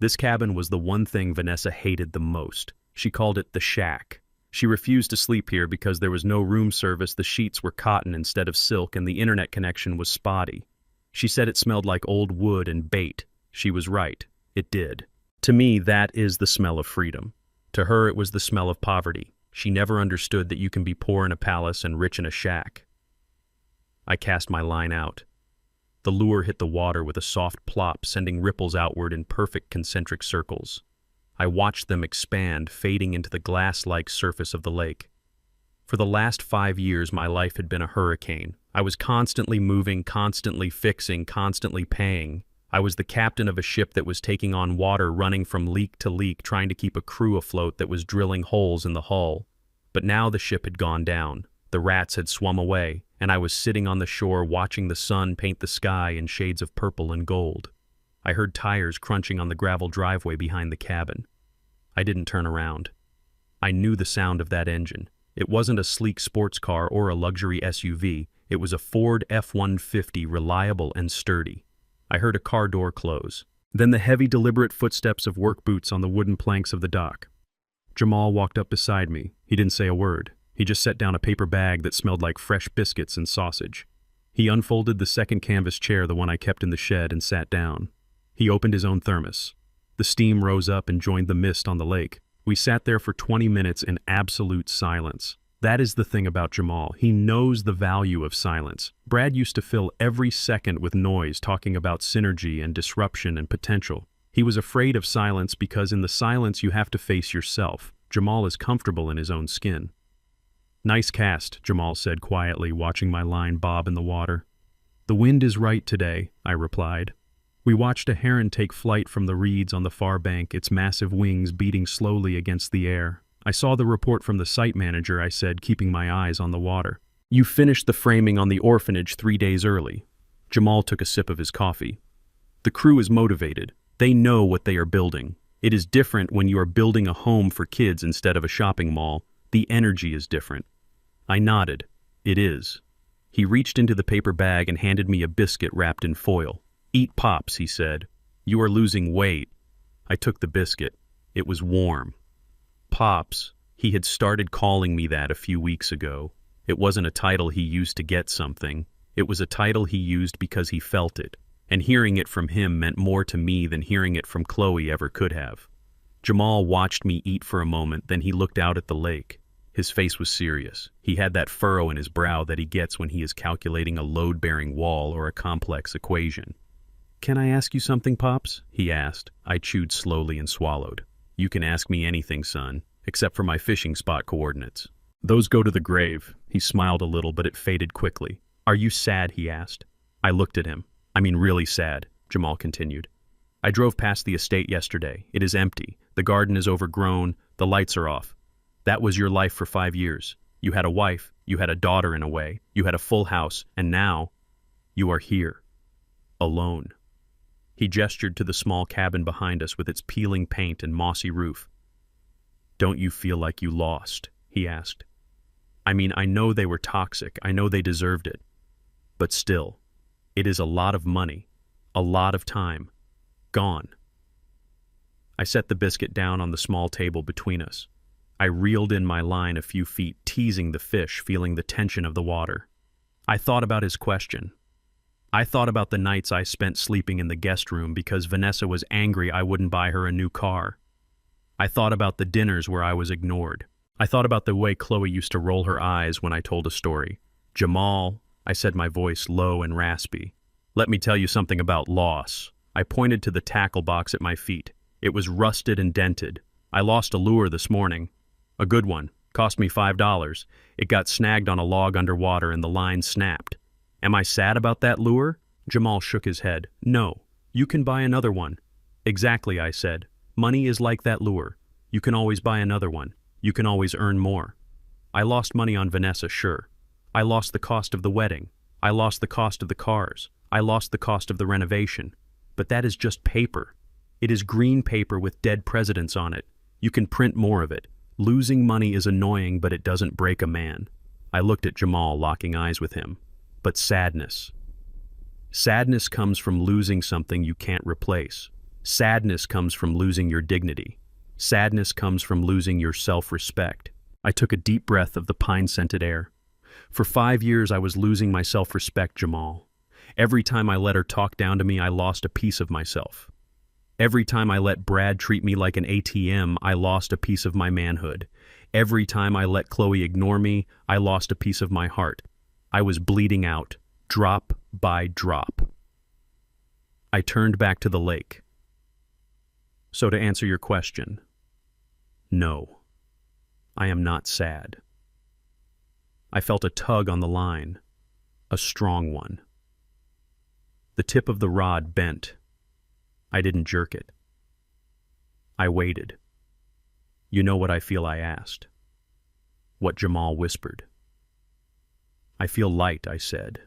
This cabin was the one thing Vanessa hated the most. She called it the shack. She refused to sleep here because there was no room service, the sheets were cotton instead of silk, and the internet connection was spotty. She said it smelled like old wood and bait. She was right. It did. To me, that is the smell of freedom. To her, it was the smell of poverty. She never understood that you can be poor in a palace and rich in a shack. I cast my line out. The lure hit the water with a soft plop, sending ripples outward in perfect concentric circles. I watched them expand, fading into the glass-like surface of the lake. For the last 5 years, my life had been a hurricane. I was constantly moving, constantly fixing, constantly paying. I was the captain of a ship that was taking on water, running from leak to leak, trying to keep a crew afloat that was drilling holes in the hull. But now the ship had gone down. The rats had swum away, and I was sitting on the shore watching the sun paint the sky in shades of purple and gold. I heard tires crunching on the gravel driveway behind the cabin. I didn't turn around. I knew the sound of that engine. It wasn't a sleek sports car or a luxury SUV. It was a Ford F-150, reliable and sturdy. I heard a car door close. Then the heavy, deliberate footsteps of work boots on the wooden planks of the dock. Jamal walked up beside me. He didn't say a word. He just set down a paper bag that smelled like fresh biscuits and sausage. He unfolded the second canvas chair, the one I kept in the shed, and sat down. He opened his own thermos. The steam rose up and joined the mist on the lake. We sat there for 20 minutes in absolute silence. That is the thing about Jamal. He knows the value of silence. Brad used to fill every second with noise, talking about synergy and disruption and potential. He was afraid of silence because in the silence you have to face yourself. Jamal is comfortable in his own skin. "Nice cast," Jamal said quietly, watching my line bob in the water. "The wind is right today," I replied. We watched a heron take flight from the reeds on the far bank, its massive wings beating slowly against the air. "I saw the report from the site manager," I said, keeping my eyes on the water. "You finished the framing on the orphanage 3 days early." Jamal took a sip of his coffee. "The crew is motivated. They know what they are building. It is different when you are building a home for kids instead of a shopping mall. The energy is different." I nodded. "It is." He reached into the paper bag and handed me a biscuit wrapped in foil. "Eat Pops," he said. "You are losing weight." I took the biscuit. It was warm. Pops. He had started calling me that a few weeks ago. It wasn't a title he used to get something. It was a title he used because he felt it. And hearing it from him meant more to me than hearing it from Chloe ever could have. Jamal watched me eat for a moment, then he looked out at the lake. His face was serious. He had that furrow in his brow that he gets when he is calculating a load-bearing wall or a complex equation. "Can I ask you something, Pops?" he asked. I chewed slowly and swallowed. "You can ask me anything, son, except for my fishing spot coordinates. Those go to the grave." He smiled a little, but it faded quickly. "Are you sad?" he asked. I looked at him. "I mean really sad," Jamal continued. "I drove past the estate yesterday. It is empty. The garden is overgrown. The lights are off. That was your life for 5 years. You had a wife. You had a daughter in a way. You had a full house. And now, you are here. Alone." He gestured to the small cabin behind us with its peeling paint and mossy roof. "Don't you feel like you lost?" he asked. "I mean, I know they were toxic. I know they deserved it. But still, it is a lot of money, a lot of time, gone." I set the biscuit down on the small table between us. I reeled in my line a few feet, teasing the fish, feeling the tension of the water. I thought about his question. I thought about the nights I spent sleeping in the guest room because Vanessa was angry I wouldn't buy her a new car. I thought about the dinners where I was ignored. I thought about the way Chloe used to roll her eyes when I told a story. "Jamal," I said, my voice low and raspy, "let me tell you something about loss." I pointed to the tackle box at my feet. It was rusted and dented. "I lost a lure this morning. A good one. Cost me $5. It got snagged on a log underwater and the line snapped. Am I sad about that lure?" Jamal shook his head. "No. You can buy another one." "Exactly," I said. "Money is like that lure. You can always buy another one. You can always earn more." I lost money on Vanessa, sure. I lost the cost of the wedding. I lost the cost of the cars. I lost the cost of the renovation. But that is just paper. It is green paper with dead presidents on it. You can print more of it. Losing money is annoying, but it doesn't break a man. I looked at Jamal, locking eyes with him. But sadness. Sadness comes from losing something you can't replace. Sadness comes from losing your dignity. Sadness comes from losing your self-respect. I took a deep breath of the pine-scented air. For 5 years I was losing my self-respect, Jamal. Every time I let her talk down to me, I lost a piece of myself. Every time I let Brad treat me like an ATM, I lost a piece of my manhood. Every time I let Chloe ignore me, I lost a piece of my heart. I was bleeding out, drop by drop. I turned back to the lake. So to answer your question, no, I am not sad. I felt a tug on the line, a strong one. The tip of the rod bent. I didn't jerk it. I waited. "You know what I feel?" I asked. What Jamal whispered. "I feel light," I said.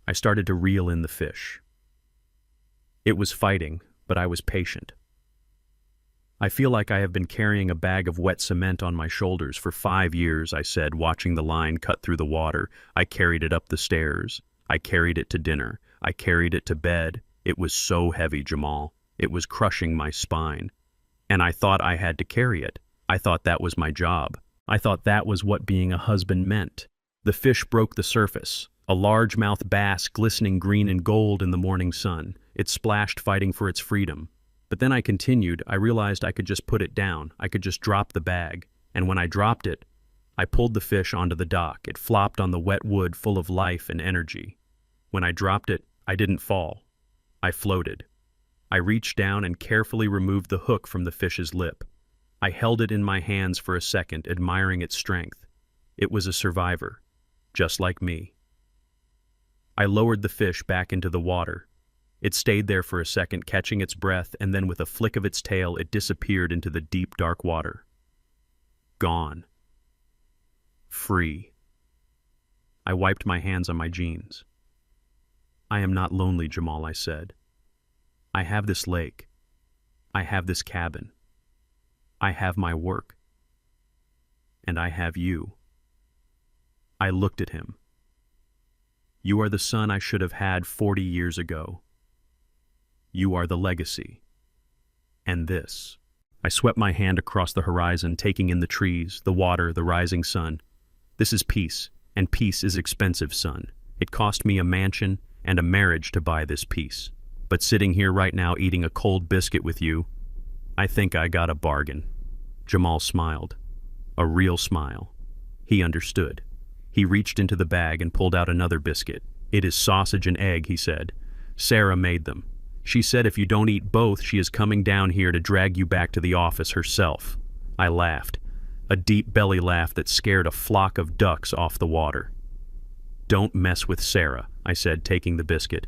I started to reel in the fish. It was fighting, but I was patient. "I feel like I have been carrying a bag of wet cement on my shoulders for 5 years," I said, watching the line cut through the water. I carried it up the stairs. I carried it to dinner. I carried it to bed. It was so heavy, Jamal. It was crushing my spine. And I thought I had to carry it. I thought that was my job. I thought that was what being a husband meant. The fish broke the surface, a largemouth bass glistening green and gold in the morning sun. It splashed, fighting for its freedom. But then I continued. I realized I could just put it down. I could just drop the bag. And when I dropped it, I pulled the fish onto the dock. It flopped on the wet wood, full of life and energy. When I dropped it, I didn't fall. I floated. I reached down and carefully removed the hook from the fish's lip. I held it in my hands for a second, admiring its strength. It was a survivor, just like me. I lowered the fish back into the water. It stayed there for a second, catching its breath, and then with a flick of its tail, it disappeared into the deep, dark water. Gone. Free. I wiped my hands on my jeans. "I am not lonely, Jamal," I said. "I have this lake. I have this cabin. I have my work. And I have you." I looked at him. "You are the son I should have had 40 years ago. You are the legacy. And this." I swept my hand across the horizon, taking in the trees, the water, the rising sun. "This is peace, and peace is expensive, son. It cost me a mansion and a marriage to buy this peace. But sitting here right now eating a cold biscuit with you, I think I got a bargain." Jamal smiled. A real smile. He understood. He reached into the bag and pulled out another biscuit. "It is sausage and egg," he said. "Sarah made them. She said if you don't eat both, she is coming down here to drag you back to the office herself." I laughed, a deep belly laugh that scared a flock of ducks off the water. "Don't mess with Sarah," I said, taking the biscuit.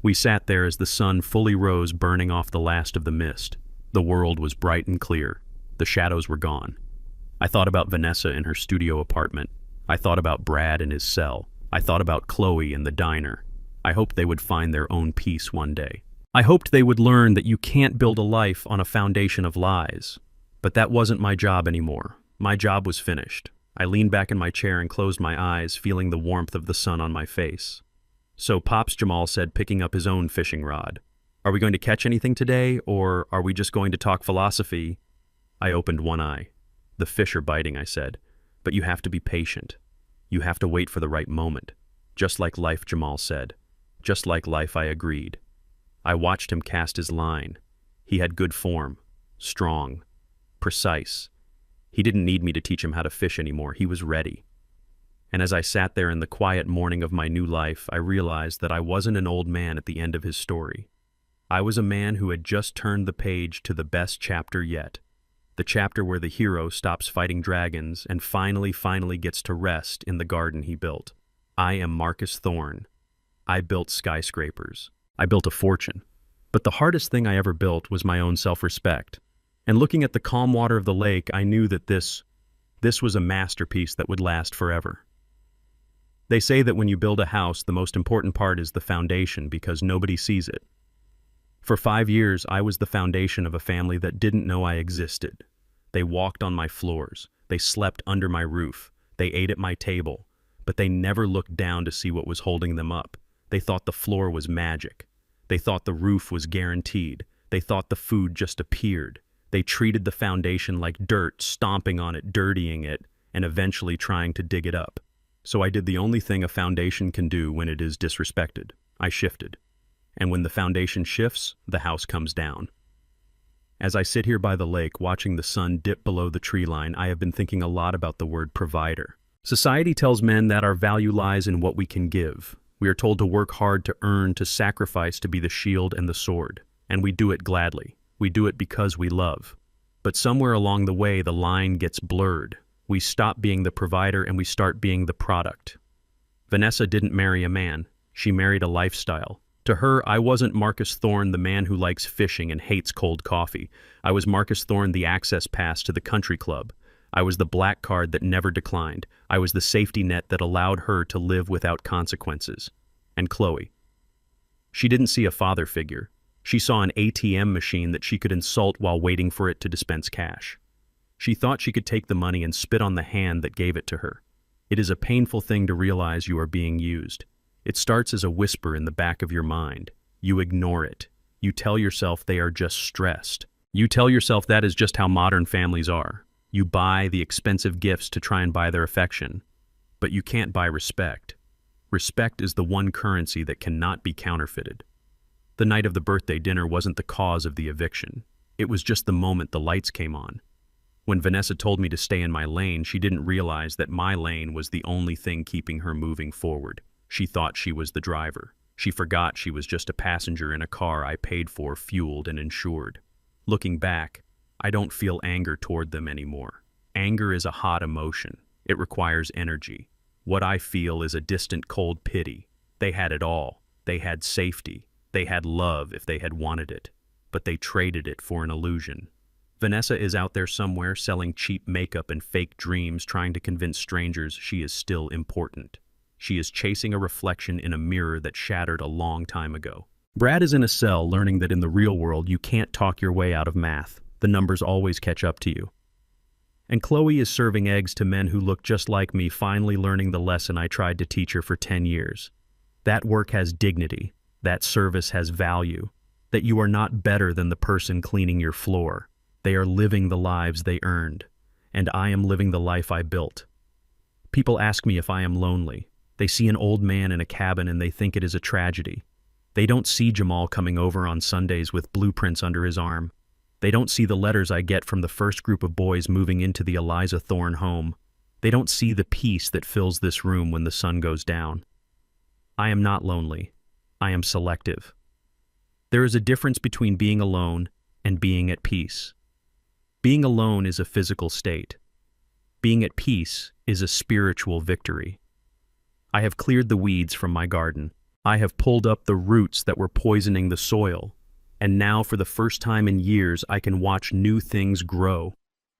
We sat there as the sun fully rose, burning off the last of the mist. The world was bright and clear. The shadows were gone. I thought about Vanessa in her studio apartment. I thought about Brad in his cell. I thought about Chloe in the diner. I hoped they would find their own peace one day. I hoped they would learn that you can't build a life on a foundation of lies. But that wasn't my job anymore. My job was finished. I leaned back in my chair and closed my eyes, feeling the warmth of the sun on my face. "So Pops," Jamal said, picking up his own fishing rod. "Are we going to catch anything today, or are we just going to talk philosophy?" I opened one eye. "The fish are biting," I said. "But you have to be patient. You have to wait for the right moment. Just like life," Jamal said. "Just like life," I agreed. I watched him cast his line. He had good form, strong, precise. He didn't need me to teach him how to fish anymore. He was ready. And as I sat there in the quiet morning of my new life, I realized that I wasn't an old man at the end of his story. I was a man who had just turned the page to the best chapter yet. The chapter where the hero stops fighting dragons and finally gets to rest in the garden he built. I am Marcus Thorne. I built skyscrapers. I built a fortune. But the hardest thing I ever built was my own self-respect. And looking at the calm water of the lake, I knew that this was a masterpiece that would last forever. They say that when you build a house, the most important part is the foundation because nobody sees it. For 5 years, I was the foundation of a family that didn't know I existed. They walked on my floors. They slept under my roof. They ate at my table. But they never looked down to see what was holding them up. They thought the floor was magic. They thought the roof was guaranteed. They thought the food just appeared. They treated the foundation like dirt, stomping on it, dirtying it, and eventually trying to dig it up. So I did the only thing a foundation can do when it is disrespected. I shifted. And when the foundation shifts, the house comes down. As I sit here by the lake, watching the sun dip below the tree line, I have been thinking a lot about the word provider. Society tells men that our value lies in what we can give. We are told to work hard, to earn, to sacrifice, to be the shield and the sword. And we do it gladly. We do it because we love. But somewhere along the way, the line gets blurred. We stop being the provider and we start being the product. Vanessa didn't marry a man. She married a lifestyle. To her, I wasn't Marcus Thorne, the man who likes fishing and hates cold coffee. I was Marcus Thorne, the access pass to the country club. I was the black card that never declined. I was the safety net that allowed her to live without consequences. And Chloe. She didn't see a father figure. She saw an ATM machine that she could insult while waiting for it to dispense cash. She thought she could take the money and spit on the hand that gave it to her. It is a painful thing to realize you are being used. It starts as a whisper in the back of your mind. You ignore it. You tell yourself they are just stressed. You tell yourself that is just how modern families are. You buy the expensive gifts to try and buy their affection. But you can't buy respect. Respect is the one currency that cannot be counterfeited. The night of the birthday dinner wasn't the cause of the eviction. It was just the moment the lights came on. When Vanessa told me to stay in my lane, she didn't realize that my lane was the only thing keeping her moving forward. She thought she was the driver. She forgot she was just a passenger in a car I paid for, fueled, and insured. Looking back, I don't feel anger toward them anymore. Anger is a hot emotion. It requires energy. What I feel is a distant, cold pity. They had it all. They had safety. They had love if they had wanted it. But they traded it for an illusion. Vanessa is out there somewhere selling cheap makeup and fake dreams, trying to convince strangers she is still important. She is chasing a reflection in a mirror that shattered a long time ago. Brad is in a cell learning that in the real world you can't talk your way out of math. The numbers always catch up to you. And Chloe is serving eggs to men who look just like me, finally learning the lesson I tried to teach her for 10 years. That work has dignity. That service has value. That you are not better than the person cleaning your floor. They are living the lives they earned. And I am living the life I built. People ask me if I am lonely. They see an old man in a cabin and they think it is a tragedy. They don't see Jamal coming over on Sundays with blueprints under his arm. They don't see the letters I get from the first group of boys moving into the Eliza Thorne home. They don't see the peace that fills this room when the sun goes down. I am not lonely. I am selective. There is a difference between being alone and being at peace. Being alone is a physical state. Being at peace is a spiritual victory. I have cleared the weeds from my garden. I have pulled up the roots that were poisoning the soil. And now, for the first time in years, I can watch new things grow.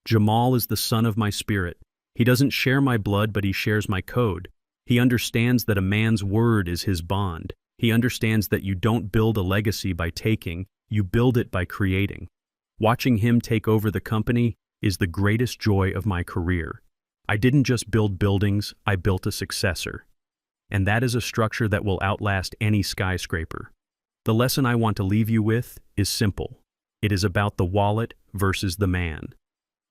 Jamal is the son of my spirit. He doesn't share my blood, but he shares my code. He understands that a man's word is his bond. He understands that you don't build a legacy by taking, you build it by creating. Watching him take over the company is the greatest joy of my career. I didn't just build buildings, I built a successor. And that is a structure that will outlast any skyscraper. The lesson I want to leave you with is simple. It is about the wallet versus the man.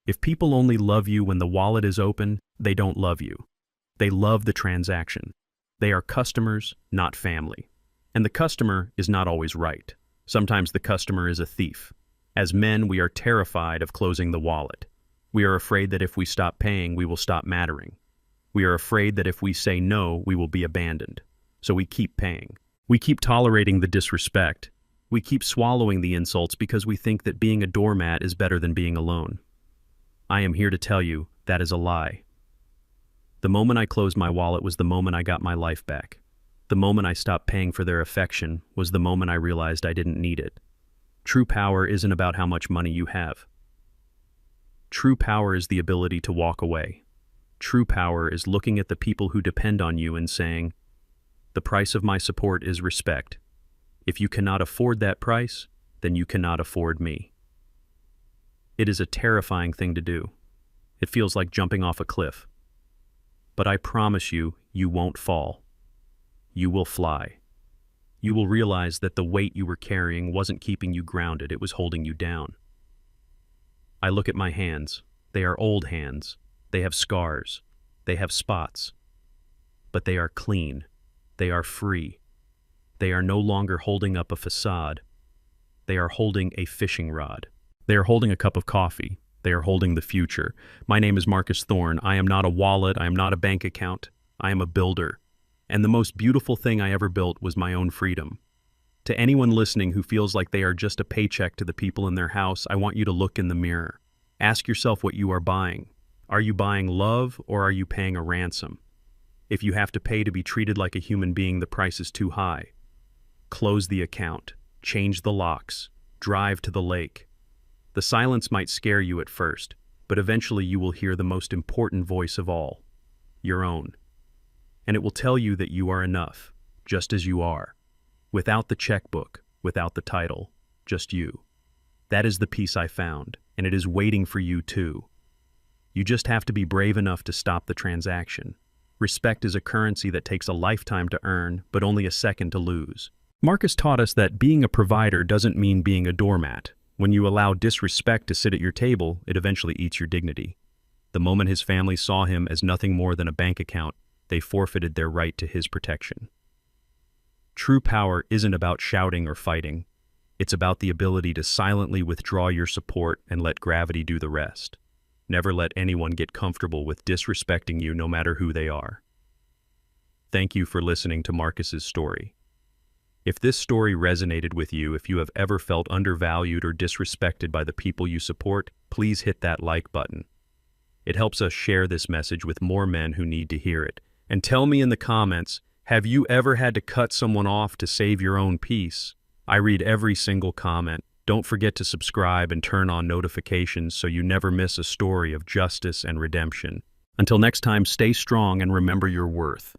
If people only love you when the wallet is open, they don't love you. They love the transaction. They are customers, not family. And the customer is not always right. Sometimes the customer is a thief. As men, we are terrified of closing the wallet. We are afraid that if we stop paying, we will stop mattering. We are afraid that if we say no, we will be abandoned. So we keep paying. We keep tolerating the disrespect. We keep swallowing the insults because we think that being a doormat is better than being alone. I am here to tell you that is a lie. The moment I closed my wallet was the moment I got my life back. The moment I stopped paying for their affection was the moment I realized I didn't need it. True power isn't about how much money you have. True power is the ability to walk away. True power is looking at the people who depend on you and saying, the price of my support is respect. If you cannot afford that price, then you cannot afford me. It is a terrifying thing to do. It feels like jumping off a cliff. But I promise you, you won't fall. You will fly. You will realize that the weight you were carrying wasn't keeping you grounded, it was holding you down. I look at my hands. They are old hands. They have scars. They have spots. But they are clean. They are free. They are no longer holding up a facade. They are holding a fishing rod. They are holding a cup of coffee. They are holding the future. My name is Marcus Thorne. I am not a wallet. I am not a bank account. I am a builder. And the most beautiful thing I ever built was my own freedom. To anyone listening who feels like they are just a paycheck to the people in their house, I want you to look in the mirror. Ask yourself what you are buying. Are you buying love or are you paying a ransom? If you have to pay to be treated like a human being, the price is too high. Close the account, change the locks, drive to the lake. The silence might scare you at first, but eventually you will hear the most important voice of all, your own. And it will tell you that you are enough, just as you are. Without the checkbook, without the title, just you. That is the peace I found, and it is waiting for you too. You just have to be brave enough to stop the transaction. Respect is a currency that takes a lifetime to earn, but only a second to lose. Marcus taught us that being a provider doesn't mean being a doormat. When you allow disrespect to sit at your table, it eventually eats your dignity. The moment his family saw him as nothing more than a bank account, they forfeited their right to his protection. True power isn't about shouting or fighting. It's about the ability to silently withdraw your support and let gravity do the rest. Never let anyone get comfortable with disrespecting you, no matter who they are. Thank you for listening to Marcus's story. If this story resonated with you, if you have ever felt undervalued or disrespected by the people you support, please hit that like button. It helps us share this message with more men who need to hear it. And tell me in the comments, have you ever had to cut someone off to save your own peace? I read every single comment. Don't forget to subscribe and turn on notifications so you never miss a story of justice and redemption. Until next time, stay strong and remember your worth.